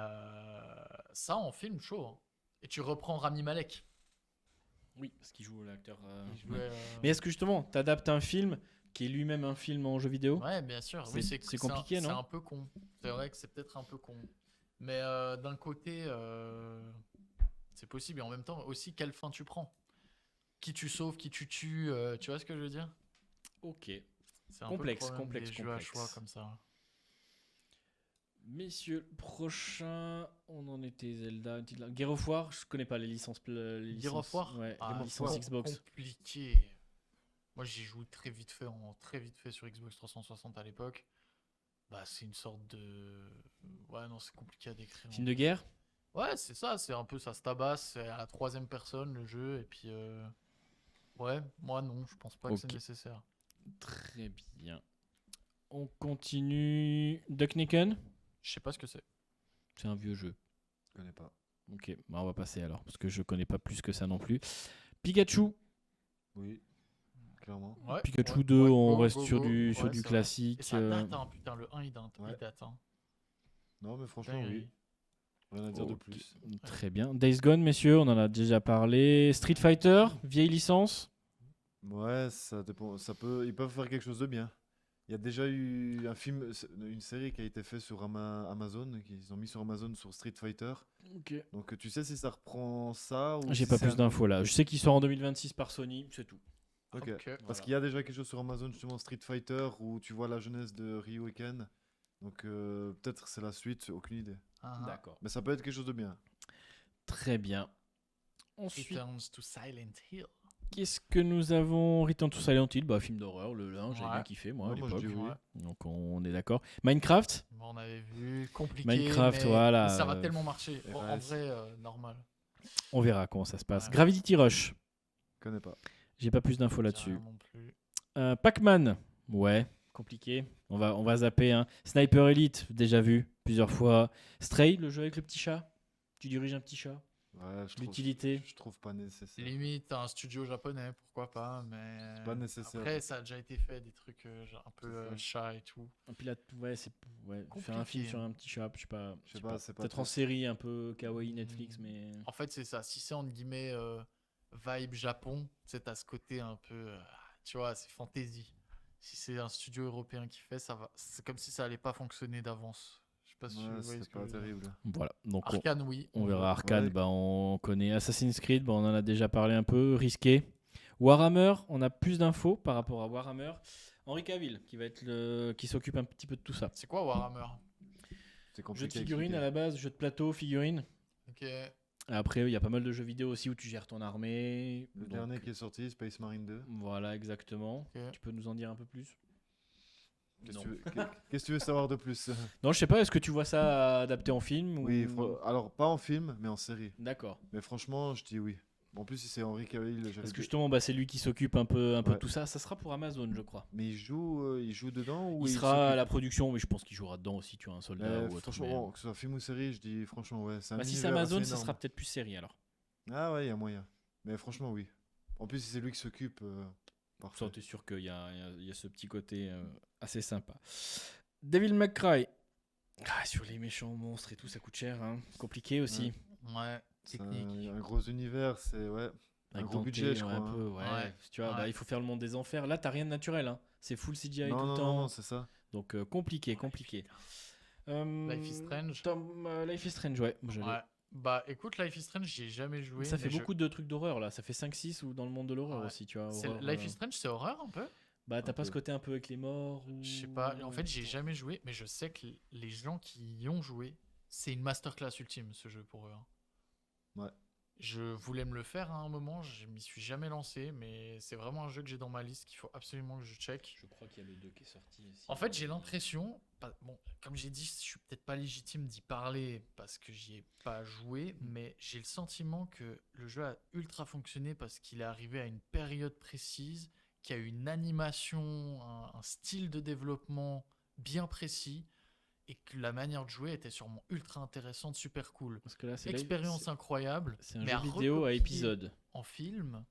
ça, en film, chaud. hein. Et tu reprends Rami Malek. Oui, parce qu'il joue l'acteur. Il jouait, Mais est-ce que justement, t'adaptes un film qui est lui-même un film en jeu vidéo? Ouais, bien sûr. Oui, c'est compliqué, C'est non? un peu con. C'est vrai que c'est peut-être un peu con. Mais d'un côté, c'est possible. Et en même temps, aussi, quelle fin tu prends? Qui tu sauves, qui tu tues, tu vois ce que je veux dire? Ok. C'est un peu le Complexe, problème complexe, des jeux à complexe. choix comme ça. Messieurs, prochain, on en était Zelda, Until Dawn. Gear of War, je connais pas les licences. Les Gear of licences- War? Ouais, Ah, les licences c'est Xbox. compliqué. Moi, j'y joue très vite fait sur Xbox 360 à l'époque. Bah, c'est une sorte de. Ouais, non, c'est compliqué à décrire. Film de guerre? Ouais, c'est ça, c'est un peu ça se tabasse, c'est à la 3e personne le jeu, et puis. Ouais, moi non, je pense pas que c'est Ok. nécessaire. Très bien. On continue. Duck Nukem? Je sais pas ce que c'est. C'est un vieux jeu. Je connais pas. Ok, bah on va passer alors, parce que je connais pas plus que ça non plus. Pikachu. Oui, clairement. Ouais, Pikachu ouais, 2, ouais, on go, reste go, sur go. du Ouais, c'est vrai. classique. Et ça date, hein, putain, le 1 il date. Ouais. Il date hein. Non, mais franchement, oui. Rien à dire de plus. Très bien. Days Gone, messieurs, on en a déjà parlé. Street Fighter, vieille licence. Ouais, ça dépend. Ils peuvent faire quelque chose de bien. Il y a déjà eu une série qui a été faite sur Amazon, qu'ils ont mis sur Amazon sur Street Fighter. Ok. Donc tu sais si ça reprend ça ou J'ai si pas c'est plus un d'infos là. autre Je sais qu'il sort en 2026 par Sony, c'est tout. Ok. Ok. Parce qu'il y a déjà quelque chose sur Amazon, justement Street Fighter, où tu vois la jeunesse de Ryu et Ken. Donc peut-être c'est la suite, aucune idée. D'accord. Mais ça peut être quelque chose de bien. Très bien. Ensuite, Returns to Silent Hill. qu'est-ce que nous avons? Return to Silent Hill, bah film d'horreur, le 1, j'avais Ouais. bien kiffé moi à Ouais, moi, je l'époque. dis oui. Donc on est d'accord. Minecraft. Bon, on avait vu, compliqué. Minecraft, mais voilà, Ça va tellement marcher. Bon, en RS. vrai, normal. On verra comment ça se passe. Ouais. Gravity Rush. Je connais pas. J'ai pas plus d'infos J'ai là-dessus. rien non plus. Pac-Man. Ouais, compliqué. On va zapper. Hein. Sniper Elite, déjà vu plusieurs fois. Stray, le jeu avec le petit chat. Tu diriges un petit chat. Ouais, L'utilité. Je trouve pas nécessaire. Limite, un studio japonais, pourquoi pas, mais. C'est pas nécessaire. Après, ça a déjà été fait, des trucs genre un peu chat et tout. Et puis là, ouais, c'est faire un film Compliqué. sur un petit chat, je sais pas. Je sais pas, c'est pas Peut-être en très- série un peu kawaii Netflix, mais. En fait, c'est ça. Si c'est entre guillemets vibe Japon, c'est à ce côté un peu. Tu vois, c'est fantasy. Si c'est un studio européen qui fait, ça va. C'est comme si ça allait pas fonctionner d'avance. Je sais pas si Ouais, vous voyez c'est ce que je pas veux dire. terrible. Voilà. Donc Arcane, oui. on verra Arcane. Ouais. Bah, on connaît Assassin's Creed. Bah, on en a déjà parlé un peu. Risqué. Warhammer, on a plus d'infos par rapport à Warhammer. Henry Cavill qui s'occupe un petit peu de tout ça. C'est quoi Warhammer? C'est Jeu compliqué. de à figurines expliquer. à la base, jeu de plateau, figurines. Ok. Après, il y a pas mal de jeux vidéo aussi où tu gères ton armée. Le Donc, dernier qui est sorti, Space Marine 2. Voilà, exactement. Ok. Tu peux nous en dire un peu plus? Qu'est-ce Non. que tu veux- qu'est-ce que tu veux savoir de plus? Non, je sais pas, est-ce que tu vois ça adapté en film Oui, ou... alors pas en film, mais en série. D'accord. Mais franchement, je dis oui. En plus, si c'est Henry Cavill, Parce que justement, bah, c'est lui qui s'occupe un peu de Ouais. tout ça. Ça sera pour Amazon, je crois. Mais il joue dedans ou Il sera à la production, mais je pense qu'il jouera dedans aussi, tu vois, un soldat ou autre. franchement, mais- bon, que ce soit film ou série, je dis franchement, ouais. C'est un Bah, si c'est univers Amazon, assez ça énorme. sera peut-être plus série alors. Ah ouais, il y a moyen. Mais franchement, oui. En plus, si c'est lui qui s'occupe, parfait. Ça, t'es sûr qu'il y a ce petit côté assez sympa. Devil May Cry. Ah, sur les méchants monstres et tout, ça coûte cher. Hein. Compliqué aussi. Ouais, C'est technique. un gros univers, c'est ouais. Un Avec gros Dante, budget, je ouais, crois. un hein. peu, ouais. Ouais. Tu vois, Ouais. bah, il faut faire le monde des enfers. Là, t'as rien de naturel. Hein. C'est full CGI Non, tout le non, temps. non, c'est ça. Donc compliqué, compliqué. Life is Strange. Life is Strange, ouais. Moi, j'allais- Ouais. Bah écoute, Life is Strange, j'y ai jamais joué. Ça fait mais beaucoup de trucs d'horreur là. Ça fait 5-6 ou dans le monde de l'horreur Ouais. aussi, tu vois. C'est- horreur, Life is Strange, c'est horreur un peu? Bah, t'as Un pas ce peu. côté un peu avec les morts ou... Je sais pas. En fait, j'ai jamais joué, mais je sais que les gens qui y ont joué, c'est une masterclass ultime ce jeu pour eux. Hein. Ouais. Je voulais me le faire à un moment, je m'y suis jamais lancé, mais c'est vraiment un jeu que j'ai dans ma liste qu'il faut absolument que je check. Je crois qu'il y a le 2 qui est sorti. Ici. En fait, j'ai l'impression, bon, comme j'ai dit, je suis peut-être pas légitime d'y parler parce que j'y ai pas joué, mais j'ai le sentiment que le jeu a ultra fonctionné parce qu'il est arrivé à une période précise, qu'il y a eu une animation, un style de développement bien précis, et que la manière de jouer était sûrement ultra intéressante, super cool. Parce que là, c'est Expérience incroyable. c'est un mais jeu à vidéo à recopier épisode. En film,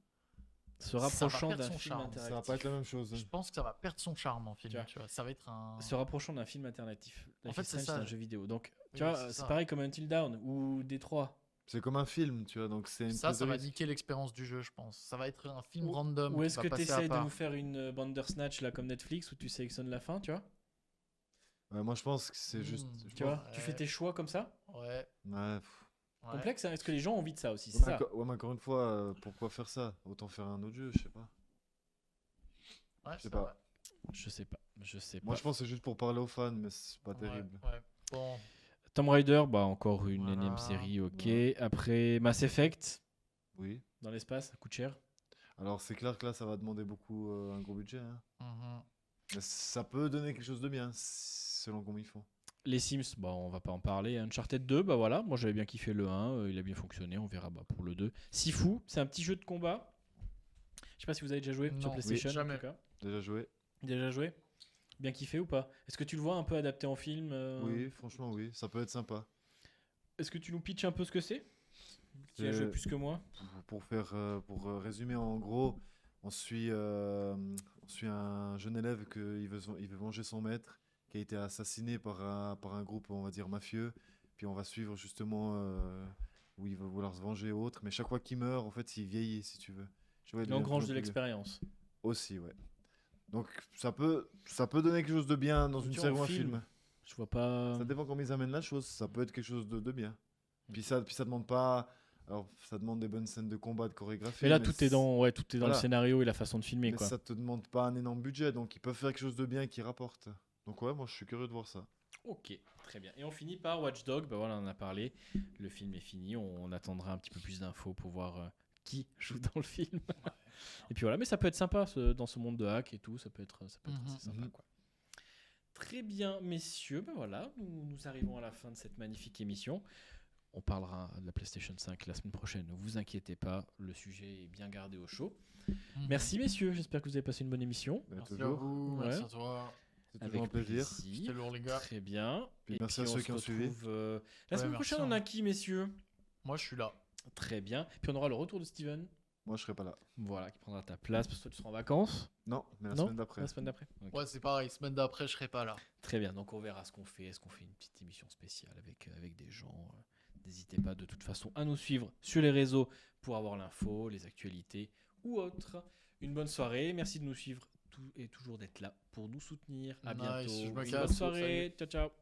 Se ça va rapprochant perdre d'un son film charme. interactif. Ça va pas être la même chose. je pense que ça va perdre son charme en film. Tu vois. Tu vois. Ça va être un. Se rapprochant d'un film alternatif. En Life fait, is c'est Strange, ça. c'est un jeu vidéo. Donc, Oui, tu vois, c'est c'est ça. pareil comme Until Dawn ou Détroit. C'est comme un film, tu vois, donc c'est une Ça prise de va risque. niquer l'expérience du jeu, je pense. Ça va être un film Ou- random. Ou qui est-ce va que passer tu à essaies de part. nous faire une Bandersnatch là comme Netflix où tu sélectionnes la fin, tu vois? Ouais, moi, je pense que c'est juste. je Tu vois, pense- tu fais tes choix comme ça? Ouais. Ouais, Ouais. Complexe, hein. Est-ce que les gens ont envie de ça aussi? Ouais, C'est mais ça. ouais, mais encore une fois, pourquoi faire ça? Autant faire un autre jeu, je sais pas. Ouais, Je sais c'est pas. vrai. Je sais pas. Je sais Moi, pas. je pense que c'est juste pour parler aux fans, mais c'est pas Ouais, terrible. ouais. Bon, Tomb Raider, bah encore une Voilà. énième série, ok. Après Mass Effect, Oui. dans l'espace, ça coûte cher. Alors, c'est clair que là, ça va demander beaucoup un gros budget. Hein. mhm. Mais ça peut donner quelque chose de bien, selon comment ils font. Les Sims, bah on va pas en parler. Uncharted 2, bah voilà, moi j'avais bien kiffé le 1, il a bien fonctionné, on verra bah, pour le 2. Sifu, c'est un petit jeu de combat. Je sais pas si vous avez déjà joué sur Non, PlayStation. oui, jamais. En tout cas. Déjà joué? Déjà joué? Bien kiffé ou pas? Est-ce que tu le vois un peu adapté en film Oui, franchement, oui. Ça peut être sympa. Est-ce que tu nous pitches un peu ce que c'est? Qui a joué plus que moi? Pour résumer, en gros, on suit un jeune élève il veut venger son maître, qui a été assassiné par un groupe, on va dire, mafieux. Puis on va suivre justement où il va vouloir se venger et autres. Mais chaque fois qu'il meurt, en fait, il vieillit, si tu veux. Tu vois, Il engrange de l'expérience. Aussi, ouais. Donc ça peut donner quelque chose de bien dans une série ou un film. Je vois pas. Ça dépend comment ils amènent la chose. Ça peut être quelque chose de bien. Puis ça demande pas. Alors ça demande des bonnes scènes de combat, de chorégraphie. Mais là, tout est dans le Voilà. scénario et la façon de filmer, Mais quoi. ça te demande pas un énorme budget, donc ils peuvent faire quelque chose de bien qui rapporte. Donc ouais, moi je suis curieux de voir ça. Ok, très bien. Et on finit par Watch Dogs. Bah voilà, on en a parlé. Le film est fini. On attendra un petit peu plus d'infos pour voir qui joue dans le film. Et puis voilà, mais ça peut être sympa dans ce monde de hack et tout. Ça peut être assez sympa, quoi. Très bien, messieurs. Ben voilà, nous arrivons à la fin de cette magnifique émission. On parlera de la PlayStation 5 la semaine prochaine. Ne vous inquiétez pas, le sujet est bien gardé au chaud. Merci, messieurs. J'espère que vous avez passé une bonne émission. Merci à vous, merci à toi. C'est toujours un plaisir. C'était lourd, les gars. Très bien. Puis Et merci à on ceux se qui ont suivi. retrouve, la semaine prochaine, on a qui, messieurs? Moi, je suis là. Très bien. Puis on aura le retour de Steven. Moi, je serai pas là. Voilà, qui prendra ta place parce que toi, tu seras en vacances. Non, mais la Non semaine d'après. La semaine d'après. Ok. Ouais, c'est pareil. Semaine d'après, je serai pas là. Très bien. Donc on verra ce qu'on fait. Est-ce qu'on fait une petite émission spéciale avec des gens N'hésitez pas de toute façon à nous suivre sur les réseaux pour avoir l'info, les actualités ou autres. Une bonne soirée. Merci de nous suivre et toujours d'être là pour nous soutenir. À Nice, bientôt. je me Une casse. bonne soirée. Salut. Ciao, ciao.